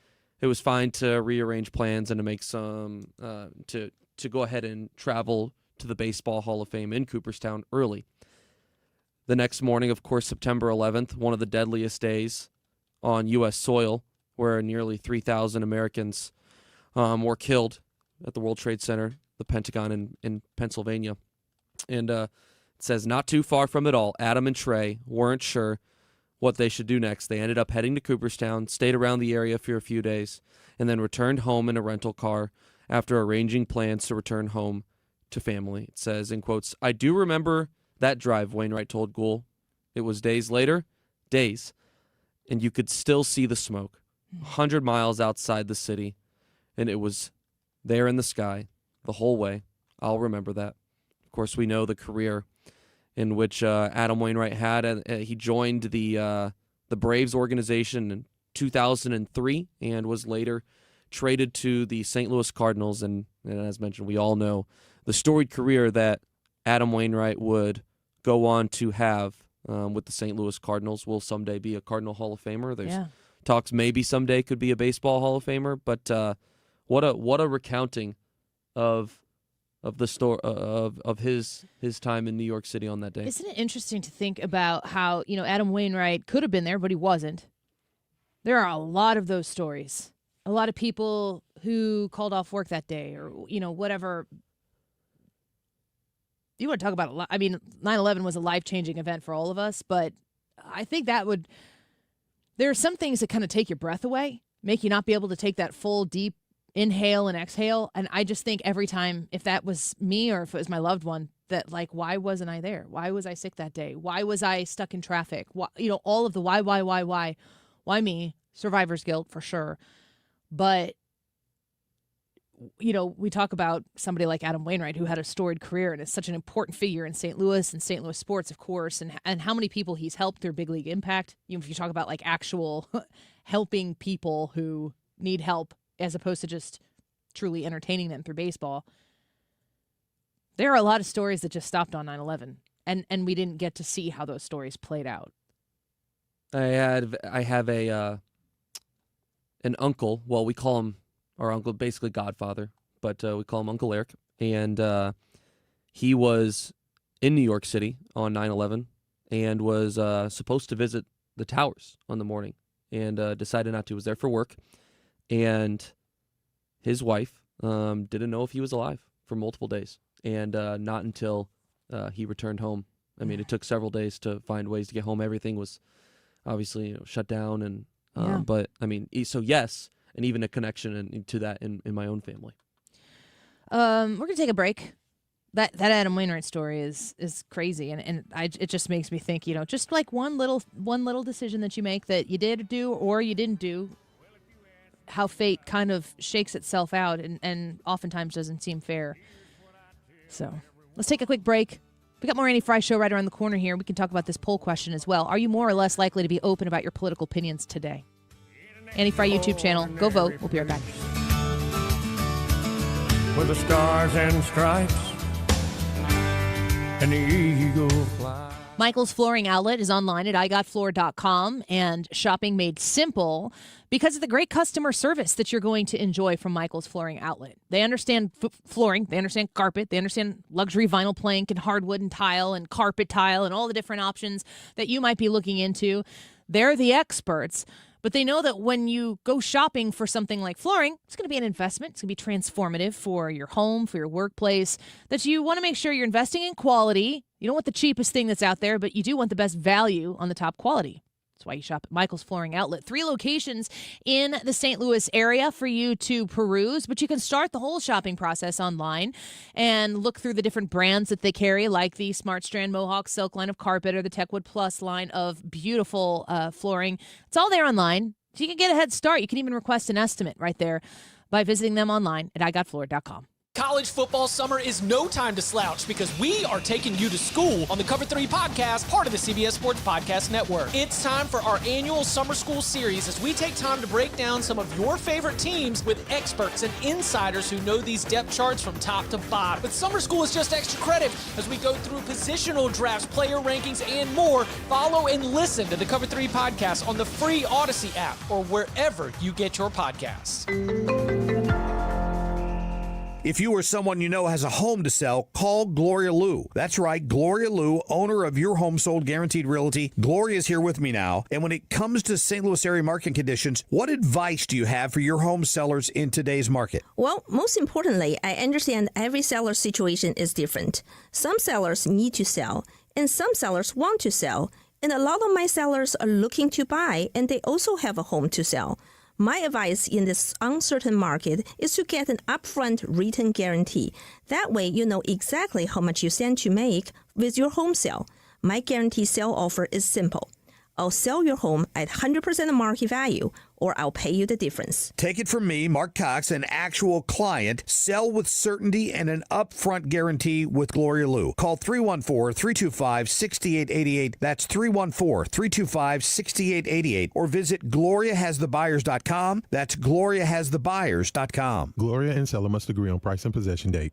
[SPEAKER 27] it was fine to rearrange plans and to make some to go ahead and travel to the Baseball Hall of Fame in Cooperstown early. The next morning, of course, September 11th, one of the deadliest days on U.S. soil, where nearly 3,000 Americans were killed at the World Trade Center, the Pentagon in Pennsylvania. And it says, not too far from it all, Adam and Trey weren't sure what they should do next. They ended up heading to Cooperstown, stayed around the area for a few days, and then returned home in a rental car after arranging plans to return home to family. It says, in quotes, I do remember that drive, Wainwright told Gould. It was days later, and you could still see the smoke, 100 miles outside the city, and it was there in the sky the whole way. I'll remember that. Of course, we know the career in which Adam Wainwright had. He joined the Braves organization in 2003 and was later traded to the St. Louis Cardinals. And as mentioned, we all know the storied career that Adam Wainwright would go on to have with the St. Louis Cardinals. Will someday be a Cardinal Hall of Famer. There's talks maybe someday could be a Baseball Hall of Famer. But what a recounting of the story of his time in New York City on that day.
[SPEAKER 2] Isn't it interesting to think about how, Adam Wainwright could have been there, but he wasn't. There are a lot of those stories. A lot of people who called off work that day or, whatever. You want to talk about a lot. I mean, 9/11 was a life-changing event for all of us, but I think there are some things that kind of take your breath away, make you not be able to take that full, deep inhale and exhale. And I just think every time, if that was me or if it was my loved one, that why wasn't I there? Why was I sick that day? Why was I stuck in traffic? Why, all of the why me? Survivor's guilt for sure. But, we talk about somebody like Adam Wainwright who had a storied career and is such an important figure in St. Louis and St. Louis sports, of course, and how many people he's helped through big league impact. If you talk about actual helping people who need help, as opposed to just truly entertaining them through baseball. There are a lot of stories that just stopped on 9/11, and we didn't get to see how those stories played out.
[SPEAKER 27] I have an uncle. Well, we call him our uncle, basically godfather, but we call him Uncle Eric. And he was in New York City on 9/11 and was supposed to visit the towers on the morning and decided not to. He was there for work. And his wife didn't know if he was alive for multiple days. And not until he returned home. I mean, it took several days to find ways to get home. Everything was obviously shut down. And but, I mean, so yes, and even a connection to that in my own family.
[SPEAKER 2] We're going to take a break. That Adam Wainwright story is crazy. And it just makes me think, just like one little decision that you make that you did do or you didn't do, how fate kind of shakes itself out and oftentimes doesn't seem fair. So let's take a quick break. We got more Annie Fry Show right around the corner here. We can talk about this poll question as well. Are you more or less likely to be open about your political opinions today? Annie Fry YouTube channel. Go vote. We'll be right back.
[SPEAKER 1] With the stars and stripes and the eagle fly.
[SPEAKER 2] Michael's Flooring Outlet is online at igotfloor.com, and shopping made simple because of the great customer service that you're going to enjoy from Michael's Flooring Outlet. They understand flooring, they understand carpet, they understand luxury vinyl plank and hardwood and tile and carpet tile and all the different options that you might be looking into. They're the experts. But they know that when you go shopping for something like flooring, it's going to be an investment. It's going to be transformative for your home, for your workplace, that you want to make sure you're investing in quality. You don't want the cheapest thing that's out there, but you do want the best value on the top quality. That's why you shop at Michael's Flooring Outlet. 3 locations in the St. Louis area for you to peruse, but you can start the whole shopping process online and look through the different brands that they carry, like the Smart Strand Mohawk Silk line of carpet or the Techwood Plus line of beautiful flooring. It's all there online, so you can get a head start. You can even request an estimate right there by visiting them online at igotfloor.com.
[SPEAKER 1] College football summer is no time to slouch because we are taking you to school on the Cover 3 podcast, part of the CBS Sports Podcast Network. It's time for our annual summer school series as we take time to break down some of your favorite teams with experts and insiders who know these depth charts from top to bottom. But summer school is just extra credit as we go through positional drafts, player rankings, and more. Follow and listen to the Cover 3 podcast on the free Odyssey app or wherever you get your podcasts.
[SPEAKER 8] If you or someone you know has a home to sell, call Gloria Liu. That's right, Gloria Liu, owner of Your Home Sold Guaranteed Realty. Gloria is here with me now. And when it comes to St. Louis area market conditions, what advice do you have for your home sellers in today's market?
[SPEAKER 14] Well, most importantly, I understand every seller's situation is different. Some sellers need to sell, and some sellers want to sell. And a lot of my sellers are looking to buy, and they also have a home to sell. My advice in this uncertain market is to get an upfront written guarantee. That way, you know exactly how much you stand to make with your home sale. My guarantee sale offer is simple. I'll sell your home at 100% of market value, or I'll pay you the difference.
[SPEAKER 8] Take it from me, Mark Cox, an actual client. Sell with certainty and an upfront guarantee with Gloria Liu. Call 314-325-6888. That's 314-325-6888. Or visit GloriaHasTheBuyers.com. That's GloriaHasTheBuyers.com.
[SPEAKER 18] Gloria and seller must agree on price and possession date.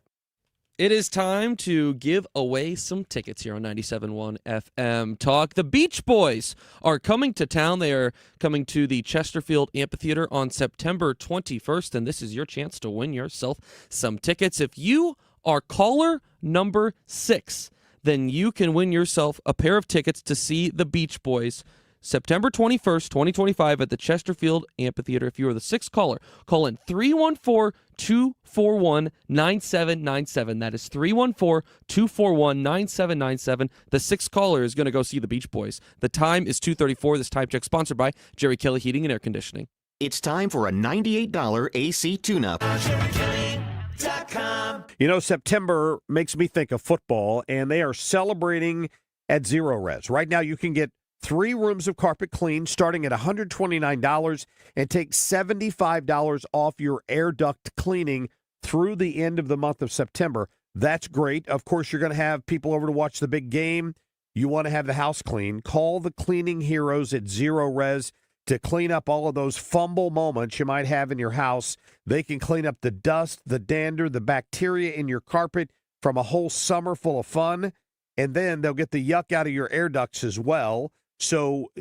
[SPEAKER 27] It is time to give away some tickets here on 97.1 FM Talk. The Beach Boys are coming to town. They are coming to the Chesterfield Amphitheater on September 21st, and this is your chance to win yourself some tickets. If you are caller number 6, then you can win yourself a pair of tickets to see the Beach Boys September 21st, 2025 at the Chesterfield Amphitheater. If you are the 6th caller, call in 314-241-9797. That is 314-241-9797. The 6th caller is going to go see the Beach Boys. The time is 2:34. This time check sponsored by Jerry Kelly Heating and Air Conditioning.
[SPEAKER 22] It's time for a $98 AC tune-up.
[SPEAKER 6] You know, September makes me think of football, and they are celebrating at Zero Res. Right now, you can get 3 rooms of carpet clean starting at $129 and take $75 off your air duct cleaning through the end of the month of September. That's great. Of course, you're going to have people over to watch the big game. You want to have the house clean. Call the cleaning heroes at Zero Res to clean up all of those fumble moments you might have in your house. They can clean up the dust, the dander, the bacteria in your carpet from a whole summer full of fun. And then they'll get the yuck out of your air ducts as well. So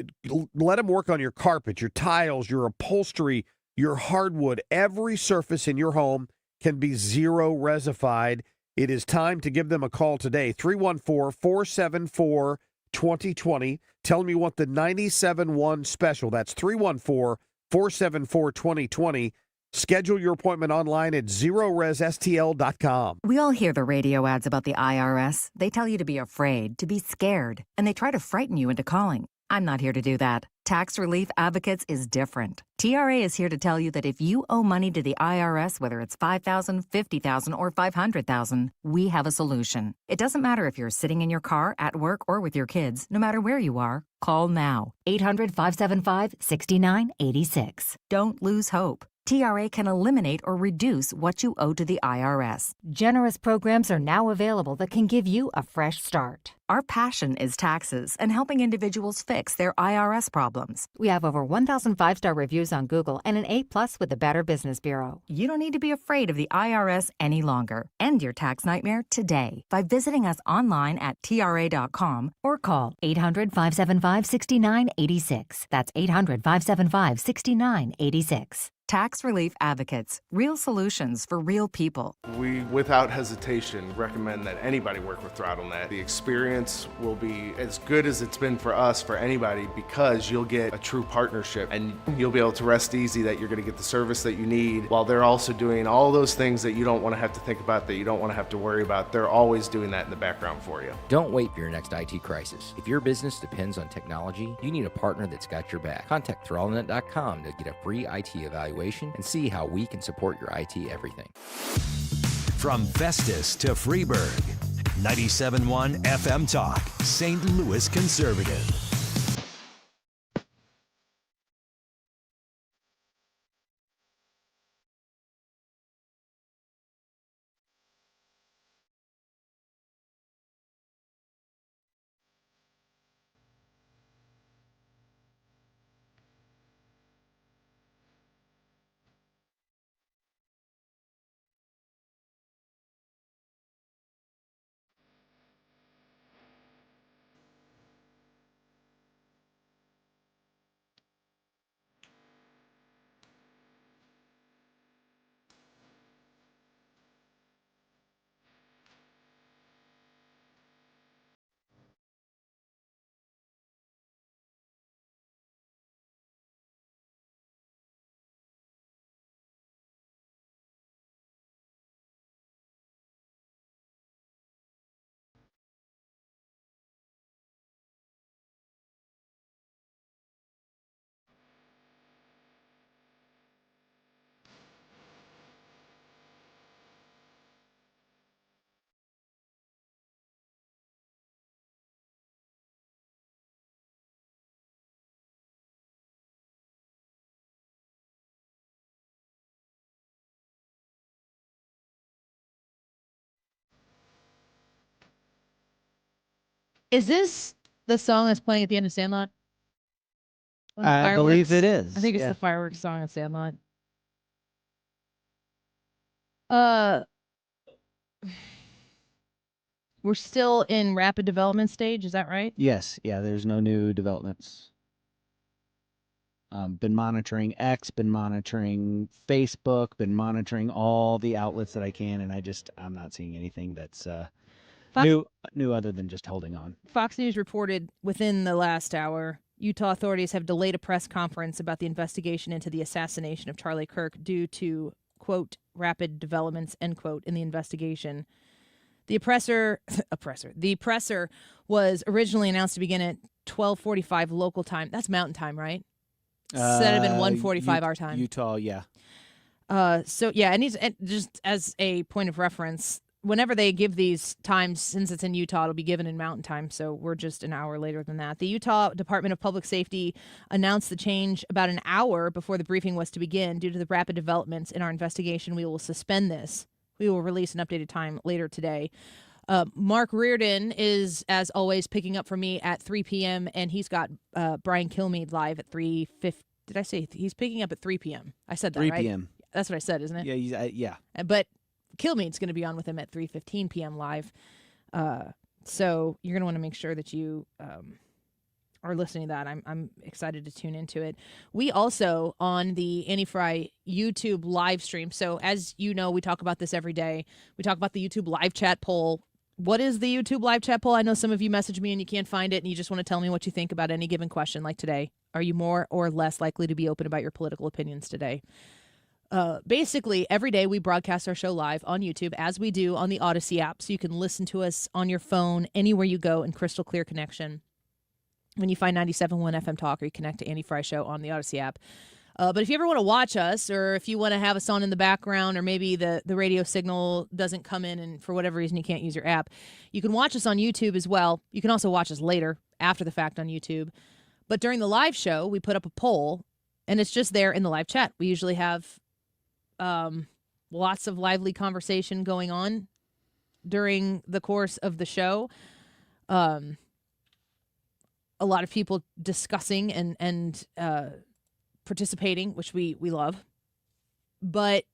[SPEAKER 6] let them work on your carpet, your tiles, your upholstery, your hardwood. Every surface in your home can be Zero Resified. It is time to give them a call today, 314-474-2020. Tell them you want the 97.1 special. That's 314-474-2020. Schedule your appointment online at ZeroResSTL.com.
[SPEAKER 23] We all hear the radio ads about the IRS. They tell you to be afraid, to be scared, and they try to frighten you into calling. I'm not here to do that. Tax Relief Advocates is different. TRA is here to tell you that if you owe money to the IRS, whether it's $5,000, $50,000, or $500,000, we have a solution. It doesn't matter if you're sitting in your car, at work, or with your kids. No matter where you are, call now. 800-575-6986. Don't lose hope. TRA can eliminate or reduce what you owe to the IRS. Generous programs are now available that can give you a fresh start. Our passion is taxes and helping individuals fix their IRS problems. We have over 1,000 5-star reviews on Google and an A+ with the Better Business Bureau. You don't need to be afraid of the IRS any longer. End your tax nightmare today by visiting us online at TRA.com or call 800-575-6986. That's 800-575-6986. Tax Relief Advocates. Real solutions for real people.
[SPEAKER 13] We, without hesitation, recommend that anybody work with ThrottleNet. The experience will be as good as it's been for us, for anybody, because you'll get a true partnership and you'll be able to rest easy that you're going to get the service that you need while they're also doing all those things that you don't want to have to think about, that you don't want to have to worry about. They're always doing that in the background for you.
[SPEAKER 15] Don't wait for your next IT crisis. If your business depends on technology, you need a partner that's got your back. Contact ThrottleNet.com to get a free IT evaluation and see how we can support your IT everything.
[SPEAKER 3] From Festus to Freeburg, 97.1 FM Talk, St. Louis Conservative.
[SPEAKER 2] Is this the song that's playing at the end of Sandlot?
[SPEAKER 4] I believe it is.
[SPEAKER 2] I think it's
[SPEAKER 4] yeah.
[SPEAKER 2] the fireworks song at Sandlot. We're still in rapid development stage, is that right?
[SPEAKER 4] Yes, yeah, there's no new developments. Been monitoring X, been monitoring Facebook, been monitoring all the outlets that I can, and I'm not seeing anything that's new other than just holding on.
[SPEAKER 2] Fox News reported within the last hour, Utah authorities have delayed a press conference about the investigation into the assassination of Charlie Kirk due to, quote, rapid developments, end quote, in the investigation. The presser was originally announced to begin at 12:45 local time. That's Mountain Time, right? So that'd have been 1:45 our time.
[SPEAKER 4] Utah, yeah.
[SPEAKER 2] And just as a point of reference, whenever they give these times, since it's in Utah, it'll be given in Mountain Time, so we're just an hour later than that. The Utah Department of Public Safety announced the change about an hour before the briefing was to begin. Due to the rapid developments in our investigation, we will suspend this. We will release an updated time later today. Mark Reardon is, as always, picking up for me at 3 p.m., and he's got Brian Kilmeade live at 3:50. Did I say he's picking up at 3 p.m.? I said that,
[SPEAKER 4] 3
[SPEAKER 2] right?
[SPEAKER 4] 3 p.m.
[SPEAKER 2] That's what I said, isn't it?
[SPEAKER 4] Yeah, yeah.
[SPEAKER 2] But Kilmeade's going to be on with him at 3:15 p.m. live. So you're going to want to make sure that you are listening to that. I'm excited to tune into it. We also, on the Annie Fry YouTube live stream, so as you know, we talk about this every day. We talk about the YouTube live chat poll. What is the YouTube live chat poll? I know some of you message me and you can't find it and you just want to tell me what you think about any given question, like today. Are you more or less likely to be open about your political opinions today? Basically, every day we broadcast our show live on YouTube, as we do on the Odyssey app, so you can listen to us on your phone anywhere you go in crystal clear connection. When you find 97.1 FM Talk, or you connect to Annie Fry Show on the Odyssey app. But if you ever want to watch us, or if you want to have us on in the background, or maybe the radio signal doesn't come in and for whatever reason you can't use your app, you can watch us on YouTube as well. You can also watch us later, after the fact, on YouTube. But during the live show, we put up a poll, and it's just there in the live chat. We usually have Lots of lively conversation going on during the course of the show. A lot of people discussing and participating, which we love. But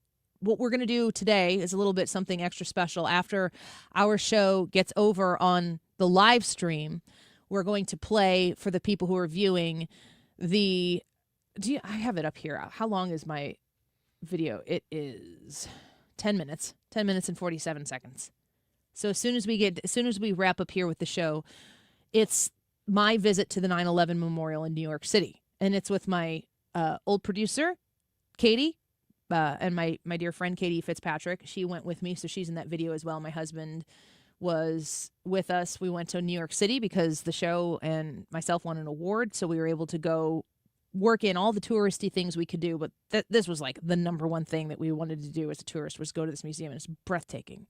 [SPEAKER 2] what we're going to do today is a little bit something extra special. After our show gets over on the live stream, we're going to play for the people who are viewing I have it up here. How long is my video? It is 10 minutes. 10 minutes and 47 seconds. So as soon as we wrap up here with the show, it's my visit to the 9/11 Memorial in New York City. And it's with my old producer, Katie, and my dear friend, Katie Fitzpatrick. She went with me, so she's in that video as well. My husband was with us. We went to New York City because the show and myself won an award, so we were able to go work in all the touristy things we could do. But this was like the number one thing that we wanted to do as a tourist was go to this museum, and it's breathtaking.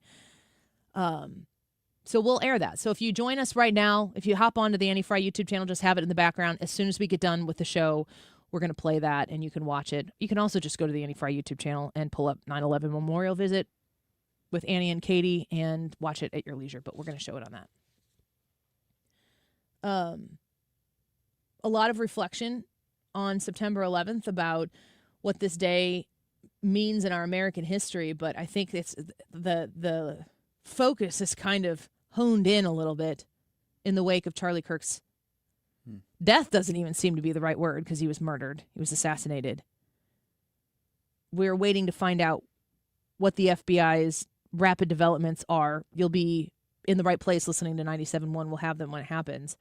[SPEAKER 2] So we'll air that. So if you join us right now, if you hop onto the Annie Fry YouTube channel, just have it in the background. As soon as we get done with the show, we're going to play that, and you can watch it. You can also just go to the Annie Fry YouTube channel and pull up 9/11 Memorial Visit with Annie and Katie and watch it at your leisure, but we're going to show it on that. A lot of reflection on September 11th about what this day means in our American history, but I think it's the focus is kind of honed in a little bit in the wake of Charlie Kirk's death. Doesn't even seem to be the right word because he was murdered. He was assassinated. We're waiting to find out what the FBI's rapid developments are. You'll be in the right place listening to 97.1. We'll have them when it happens.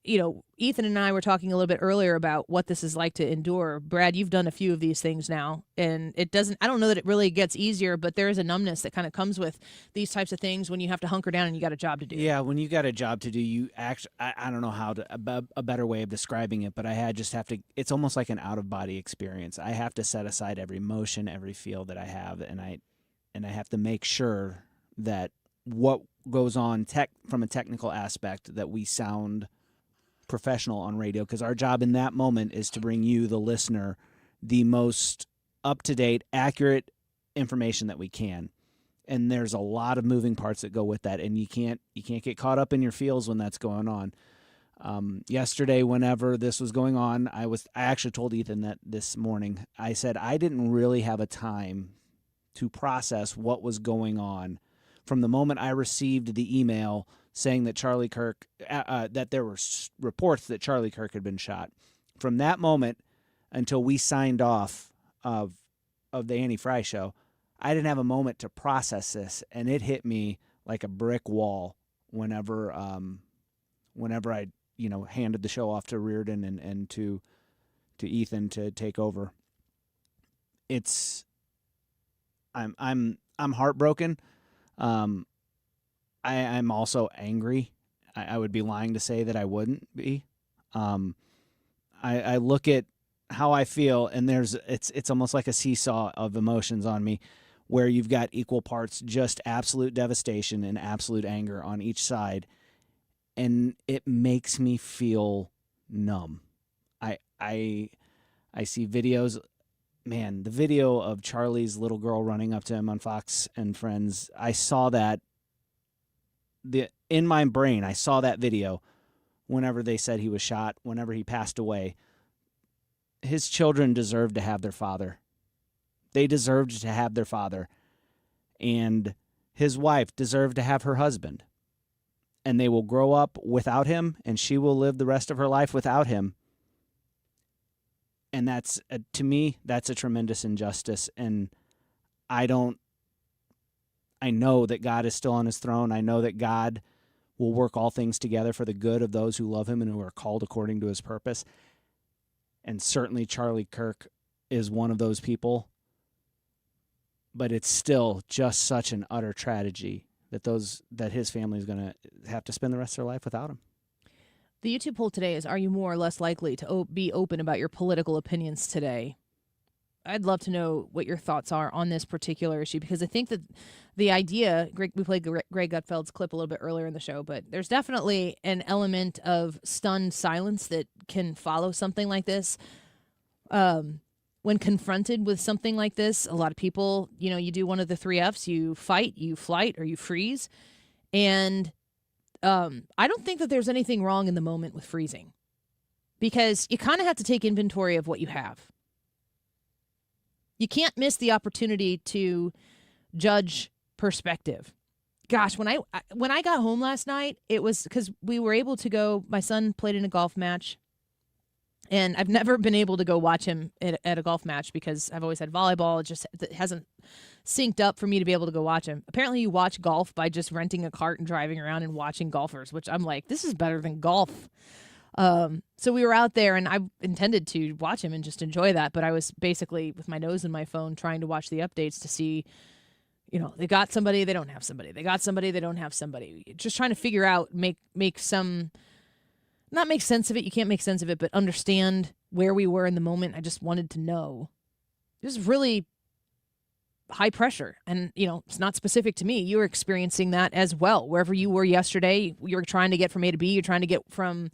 [SPEAKER 2] Ethan and I were talking a little bit earlier about what this is like to endure. Brad, you've done a few of these things now, and I don't know that it really gets easier, but there is a numbness that kind of comes with these types of things when you have to hunker down and you got a job to do.
[SPEAKER 4] Yeah, when you got a job to do, I don't know a better way of describing it, but it's almost like an out-of-body experience. I have to set aside every emotion, every feel that I have, and I have to make sure that what goes on from a technical aspect, that we sound professional on radio, because our job in that moment is to bring you, the listener, the most up-to-date, accurate information that we can. And there's a lot of moving parts that go with that, and you can't get caught up in your feels when that's going on. Yesterday, whenever this was going on, I actually told Ethan that this morning. I said I didn't really have a time to process what was going on from the moment I received the email saying that Charlie Kirk, that there were reports that Charlie Kirk had been shot. From that moment until we signed off of the Annie Fry show, I didn't have a moment to process this, and it hit me like a brick wall whenever I handed the show off to Reardon and to Ethan to take over. I'm heartbroken. I'm also angry. I would be lying to say that I wouldn't be. I look at how I feel, and it's almost like a seesaw of emotions on me, where you've got equal parts, just absolute devastation and absolute anger on each side, and it makes me feel numb. I see videos. Man, the video of Charlie's little girl running up to him on Fox and Friends, I saw that. In my brain, I saw that video whenever they said he was shot, whenever he passed away. His children deserved to have their father. They deserved to have their father. And his wife deserved to have her husband. And they will grow up without him, and she will live the rest of her life without him. And to me, that's a tremendous injustice. And I know that God is still on his throne. I know that God will work all things together for the good of those who love him and who are called according to his purpose. And certainly Charlie Kirk is one of those people. But it's still just such an utter tragedy that his family is going to have to spend the rest of their life without him.
[SPEAKER 2] The YouTube poll today is, are you more or less likely to be open about your political opinions today? I'd love to know what your thoughts are on this particular issue, because I think that the idea, we played Greg Gutfeld's clip a little bit earlier in the show, but there's definitely an element of stunned silence that can follow something like this. when confronted with something like this, a lot of people, you do one of the 3 Fs. You fight, you flight, or you freeze. And I don't think that there's anything wrong in the moment with freezing, because you kind of have to take inventory of what you have. You can't miss the opportunity to judge perspective. Gosh, when I got home last night, it was because we were able to go. My son played in a golf match, and I've never been able to go watch him at a golf match because I've always had volleyball. It hasn't synced up for me to be able to go watch him. Apparently, you watch golf by just renting a cart and driving around and watching golfers, which I'm like, this is better than golf. So we were out there, and I intended to watch him and just enjoy that, but I was basically with my nose in my phone trying to watch the updates to see, they got somebody, they don't have somebody. They got somebody, they don't have somebody. Just trying to figure out, not make sense of it. You can't make sense of it, but understand where we were in the moment. I just wanted to know. It was really high pressure, and it's not specific to me. You were experiencing that as well. Wherever you were yesterday, you were trying to get from A to B. You're trying to get from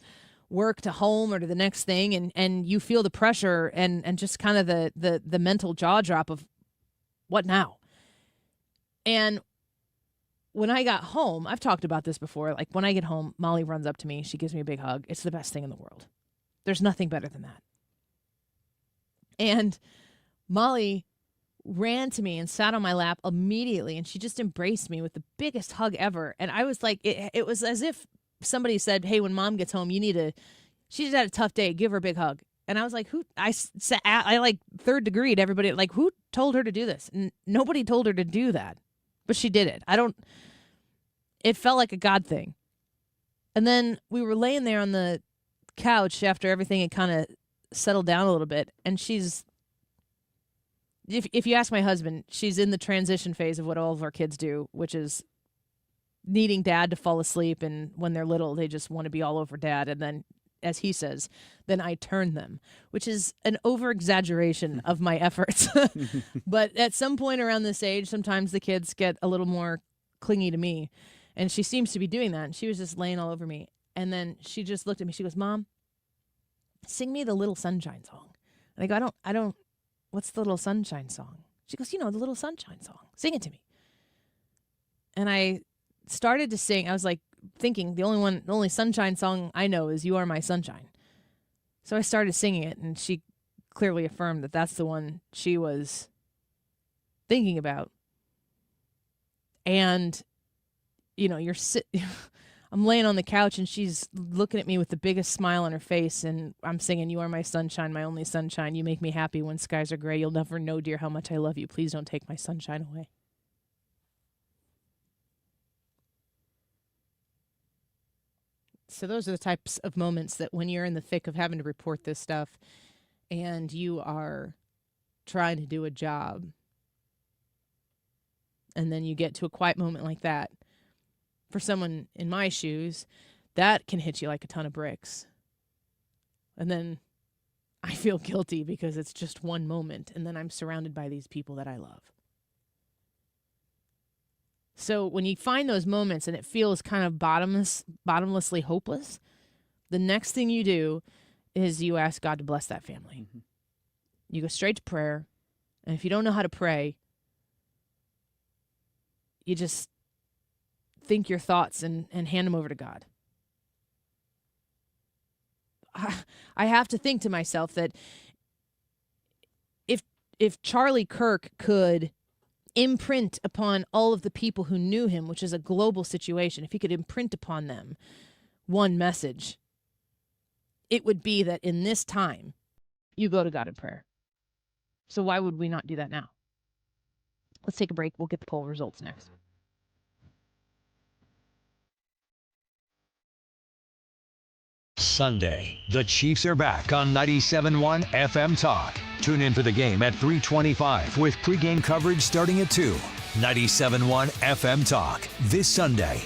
[SPEAKER 2] work to home or to the next thing, and you feel the pressure and just kind of the mental jaw drop of what now. And when I got home, I've talked about this before, like when I get home, Molly runs up to me, she gives me a big hug. It's the best thing in the world. There's nothing better than that. And Molly ran to me and sat on my lap immediately, and she just embraced me with the biggest hug ever. And I was like, it was as if somebody said, hey, when Mom gets home, she's had a tough day, give her a big hug. And I was like, I like third degree to everybody, like, who told her to do this? And nobody told her to do that, but she did it. It felt like a God thing. And then we were laying there on the couch after everything had kind of settled down a little bit. And if you ask my husband, she's in the transition phase of what all of our kids do, which is needing dad to fall asleep. And when they're little, they just want to be all over dad. And then, as he says, then I turn them, which is an over-exaggeration of my efforts. But at some point around this age, sometimes the kids get a little more clingy to me. And she seems to be doing that. And she was just laying all over me. And then she just looked at me. She goes, Mom, sing me the Little Sunshine song. And I go, I don't, what's the Little Sunshine song? She goes, the Little Sunshine song. Sing it to me. And I started to sing. I was like thinking the only sunshine song I know is You Are My Sunshine. So I started singing it, and she clearly affirmed that that's the one she was thinking about. And, I'm laying on the couch, and she's looking at me with the biggest smile on her face, and I'm singing, You Are My Sunshine, my only sunshine. You make me happy when skies are gray. You'll never know, dear, how much I love you. Please don't take my sunshine away. So those are the types of moments that when you're in the thick of having to report this stuff and you are trying to do a job, and then you get to a quiet moment like that, for someone in my shoes, that can hit you like a ton of bricks. And then I feel guilty because it's just one moment, and then I'm surrounded by these people that I love. So when you find those moments and it feels kind of bottomlessly hopeless, the next thing you do is you ask God to bless that family. Mm-hmm. You go straight to prayer, and if you don't know how to pray, you just think your thoughts and hand them over to God. I have to think to myself that if Charlie Kirk could imprint upon all of the people who knew him, which is a global situation, if he could imprint upon them one message, it would be that in this time, you go to God in prayer. So why would we not do that now? Let's take a break. We'll get the poll results next.
[SPEAKER 3] Sunday, the Chiefs are back on 97.1 FM Talk. Tune in for the game at 3:25 with pregame coverage starting at 2. 97.1 FM Talk this Sunday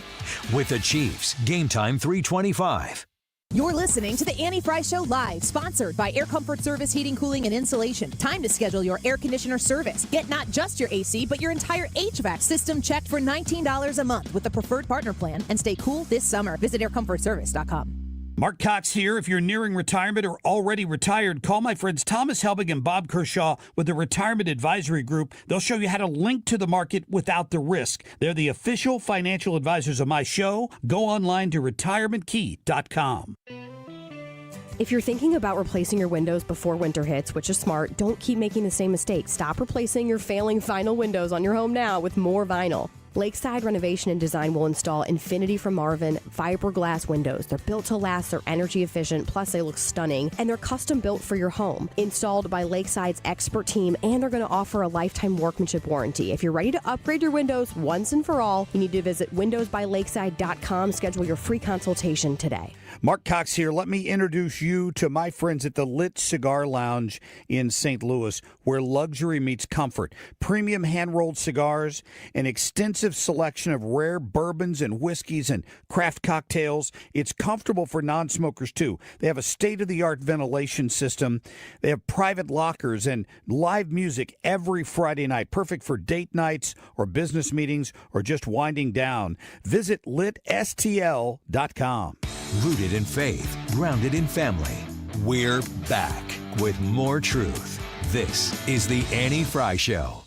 [SPEAKER 3] with the Chiefs. Game time 3:25.
[SPEAKER 12] You're listening to the Annie Fry Show live, sponsored by Air Comfort Service Heating, Cooling, and Insulation. Time to schedule your air conditioner service. Get not just your AC, but your entire HVAC system checked for $19 a month with the Preferred Partner Plan, and stay cool this summer. Visit aircomfortservice.com.
[SPEAKER 8] Mark Cox here. If you're nearing retirement or already retired, call my friends Thomas Helbig and Bob Kershaw with the Retirement Advisory Group. They'll show you how to link to the market without the risk. They're the official financial advisors of my show. Go online to retirementkey.com.
[SPEAKER 11] If you're thinking about replacing your windows before winter hits, which is smart, don't keep making the same mistake. Stop replacing your failing vinyl windows on your home now with more vinyl. Lakeside Renovation and Design will install Infinity from Marvin fiberglass windows. They're built to last, they're energy efficient, plus they look stunning, and they're custom built for your home. Installed by Lakeside's expert team, and they're going to offer a lifetime workmanship warranty. If you're ready to upgrade your windows once and for all, you need to visit windowsbylakeside.com. Schedule your free consultation today.
[SPEAKER 8] Mark Cox here. Let me introduce you to my friends at the Lit Cigar Lounge in St. Louis, where luxury meets comfort. Premium hand-rolled cigars, an extensive selection of rare bourbons and whiskeys and craft cocktails. It's comfortable for non-smokers, too. They have a state-of-the-art ventilation system. They have private lockers and live music every Friday night, perfect for date nights or business meetings or just winding down. Visit litstl.com.
[SPEAKER 3] Rooted in faith, grounded in family. We're back with more truth. This is the Annie Fry Show.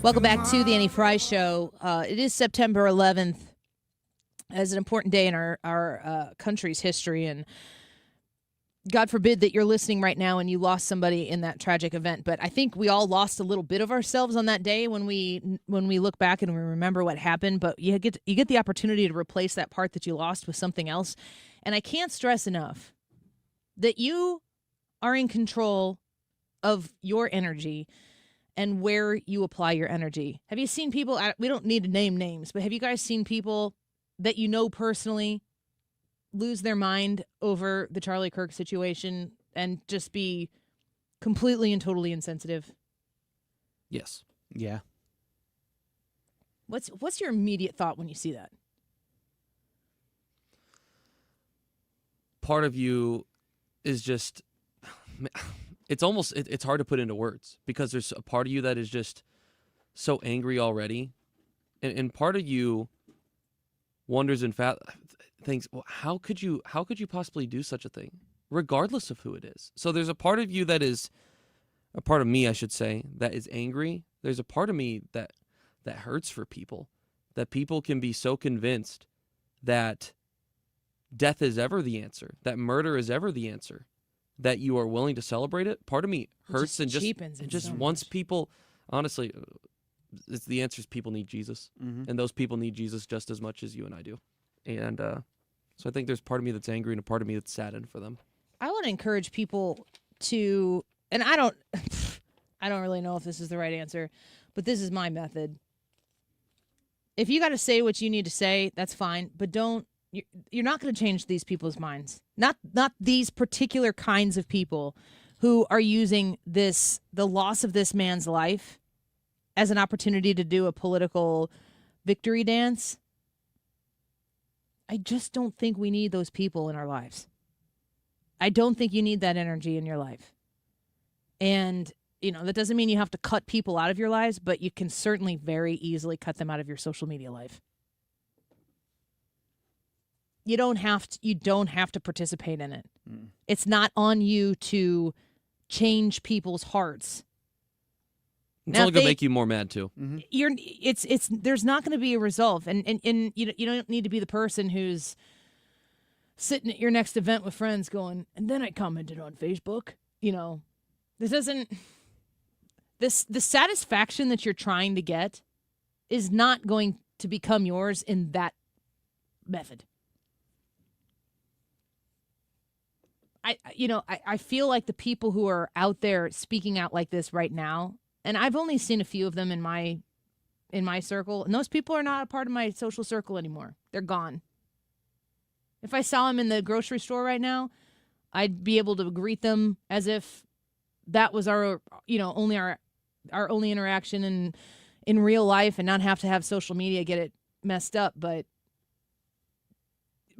[SPEAKER 2] Welcome back to the Annie Fry Show. It is September 11th, as an important day in our country's history, and God forbid that you're listening right now and you lost somebody in that tragic event. But I think we all lost a little bit of ourselves on that day when we look back and we remember what happened. But you get the opportunity to replace that part that you lost with something else. And I can't stress enough that you are in control of your energy and where you apply your energy. Have you seen people? We don't need to name names, but have you guys seen people that you know personally lose their mind over the Charlie Kirk situation and just be completely and totally insensitive?
[SPEAKER 27] Yes.
[SPEAKER 4] Yeah.
[SPEAKER 2] What's your immediate thought when you see that?
[SPEAKER 27] Part of you is just, it's hard to put into words because there's a part of you that is just so angry already. And part of you wonders and thinks, well, how could you possibly do such a thing, regardless of who it is? So there's a part of you that is, a part of me, I should say, that is angry. There's a part of me that hurts for people, that people can be so convinced that death is ever the answer, that murder is ever the answer, that you are willing to celebrate it. Part of me hurts and just wants people, honestly, it's the answer is people need Jesus, and those people need Jesus just as much as you and I do. And so I think there's part of me that's angry and a part of me that's saddened for them.
[SPEAKER 2] I want to encourage people to, and I don't really know if this is the right answer, but this is my method. If you got to say what you need to say, that's fine, but you're not going to change these people's minds. Not these particular kinds of people who are using the loss of this man's life as an opportunity to do a political victory dance. I just don't think we need those people in our lives. I don't think you need that energy in your life. And, that doesn't mean you have to cut people out of your lives, but you can certainly very easily cut them out of your social media life. You don't have to participate in it. It's not on you to change people's hearts.
[SPEAKER 27] It's only going to make you more mad too.
[SPEAKER 2] There's not going to be a resolve, and you don't need to be the person who's sitting at your next event with friends going, and then I commented on Facebook. The satisfaction that you're trying to get is not going to become yours in that method. I feel like the people who are out there speaking out like this right now, and I've only seen a few of them in my circle, and those people are not a part of my social circle anymore. They're gone. If I saw them in the grocery store right now, I'd be able to greet them as if that was our only interaction in real life, and not have to have social media get it messed up. But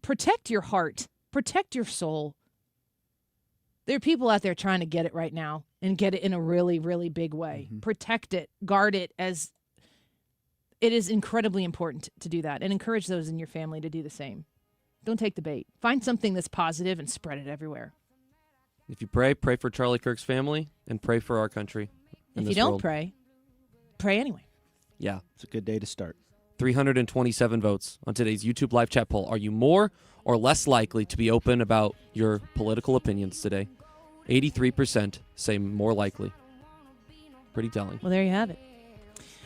[SPEAKER 2] protect your heart, protect your soul. There are people out there trying to get it right now and get it in a really, really big way. Protect it, guard it, as it is incredibly important to do that, and encourage those in your family to do the same. Don't take the bait. Find something that's positive and spread it everywhere.
[SPEAKER 27] If you pray for Charlie Kirk's family and pray for our country.
[SPEAKER 2] If you don't pray anyway.
[SPEAKER 27] Yeah.
[SPEAKER 4] It's a good day to start.
[SPEAKER 27] 327 votes on today's YouTube live chat poll. Are you more or less likely to be open about your political opinions today? 83% say more likely. Pretty telling.
[SPEAKER 2] Well, there you have it.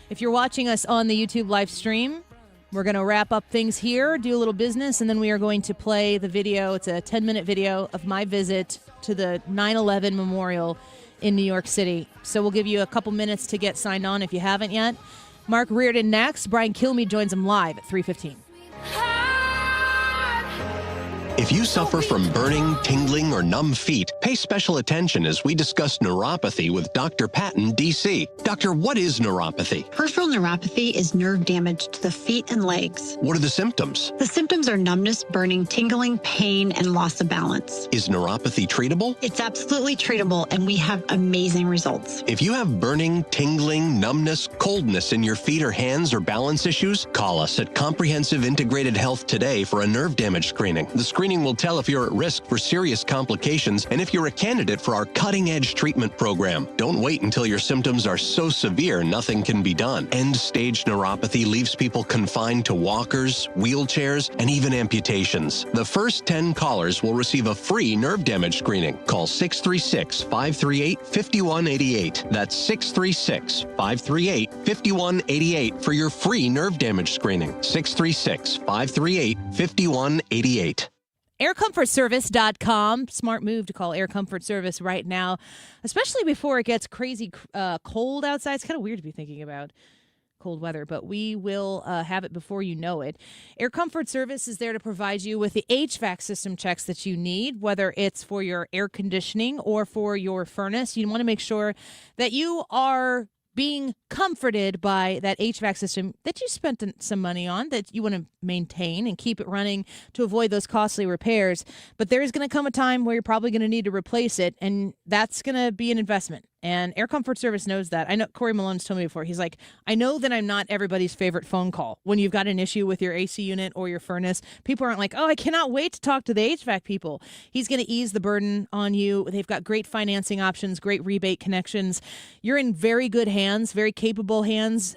[SPEAKER 2] If you're watching us on the YouTube live stream, we're going to wrap up things here, do a little business, and then we are going to play the video. It's a 10-minute video of my visit to the 9/11 memorial in New York City. So we'll give you a couple minutes to get signed on if you haven't yet. Mark Reardon next. Brian Kilmeade joins him live at 3:15.
[SPEAKER 16] If you suffer from burning, tingling, or numb feet, pay special attention as we discuss neuropathy with Dr. Patton, D.C. Doctor, what is neuropathy?
[SPEAKER 19] Peripheral neuropathy is nerve damage to the feet and legs.
[SPEAKER 16] What are the symptoms?
[SPEAKER 19] The symptoms are numbness, burning, tingling, pain, and loss of balance.
[SPEAKER 16] Is neuropathy treatable?
[SPEAKER 19] It's absolutely treatable, and we have amazing results.
[SPEAKER 16] If you have burning, tingling, numbness, coldness in your feet or hands or balance issues, call us at Comprehensive Integrated Health today for a nerve damage screening. The screening will tell if you're at risk for serious complications and if you're a candidate for our cutting-edge treatment program. Don't wait until your symptoms are so severe nothing can be done. End-stage neuropathy leaves people confined to walkers, wheelchairs, and even amputations. The first 10 callers will receive a free nerve damage screening. Call 636-538-5188. That's 636-538-5188 for your free nerve damage screening. 636-538-5188.
[SPEAKER 2] AirComfortService.com. Smart move to call Air Comfort Service right now, especially before it gets crazy cold outside. It's kind of weird to be thinking about cold weather, but we will have it before you know it. Air Comfort Service is there to provide you with the HVAC system checks that you need, whether it's for your air conditioning or for your furnace. You want to make sure that you are being comforted by that HVAC system that you spent some money on, that you want to maintain and keep it running to avoid those costly repairs. But there is going to come a time where you're probably going to need to replace it, and that's going to be an investment. And Air Comfort Service knows that. I know Corey Malone's told me before. He's like, I know that I'm not everybody's favorite phone call when you've got an issue with your AC unit or your furnace. People aren't like, oh, I cannot wait to talk to the HVAC people. He's going to ease the burden on you. They've got great financing options, great rebate connections. You're in very good hands, very capable hands,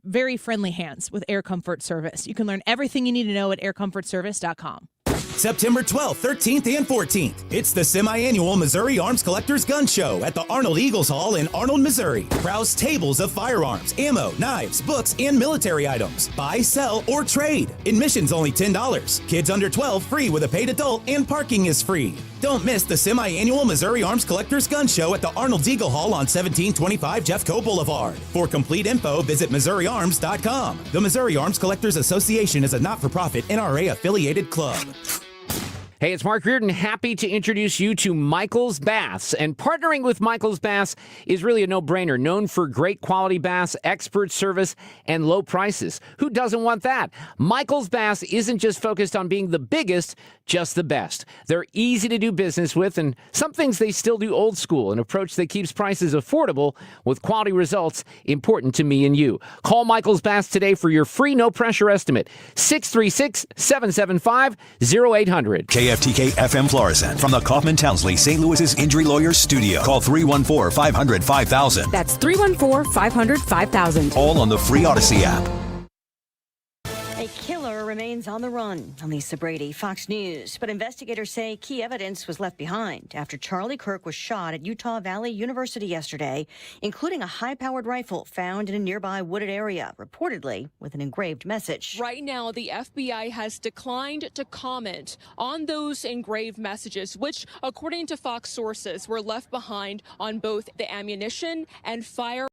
[SPEAKER 2] very friendly hands with Air Comfort Service. You can learn everything you need to know at aircomfortservice.com.
[SPEAKER 20] September 12th, 13th, and 14th. It's the semi-annual Missouri Arms Collectors Gun Show at the Arnold Eagles Hall in Arnold, Missouri. Browse tables of firearms, ammo, knives, books, and military items. Buy, sell, or trade. Admission's only $10. Kids under 12 free with a paid adult, and parking is free. Don't miss the semi-annual Missouri Arms Collectors Gun Show at the Arnold Eagle Hall on 1725 Jeffco Boulevard. For complete info, visit MissouriArms.com. The Missouri Arms Collectors Association is a not-for-profit NRA-affiliated club.
[SPEAKER 21] Hey, it's Mark Reardon. Happy to introduce you to Michael's Baths. And partnering with Michael's Baths is really a no-brainer. Known for great quality baths, expert service, and low prices. Who doesn't want that? Michael's Baths isn't just focused on being the biggest, just the best. They're easy to do business with, and some things they still do old school, an approach that keeps prices affordable with quality results important to me and you. Call Michael's Baths today for your free no-pressure estimate. 636-775-0800.
[SPEAKER 3] KFTK FM Florissant from the Kaufman Townsley St. Louis's Injury Lawyers Studio. Call 314-500-5000.
[SPEAKER 24] That's 314-500-5000.
[SPEAKER 3] All on the free Odyssey app.
[SPEAKER 25] A killer remains on the run. I'm Lisa Brady, Fox News. But investigators say key evidence was left behind after Charlie Kirk was shot at Utah Valley University yesterday, including a high-powered rifle found in a nearby wooded area, reportedly with an engraved message.
[SPEAKER 26] Right now, the FBI has declined to comment on those engraved messages, which, according to Fox sources, were left behind on both the ammunition and fire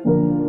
[SPEAKER 1] you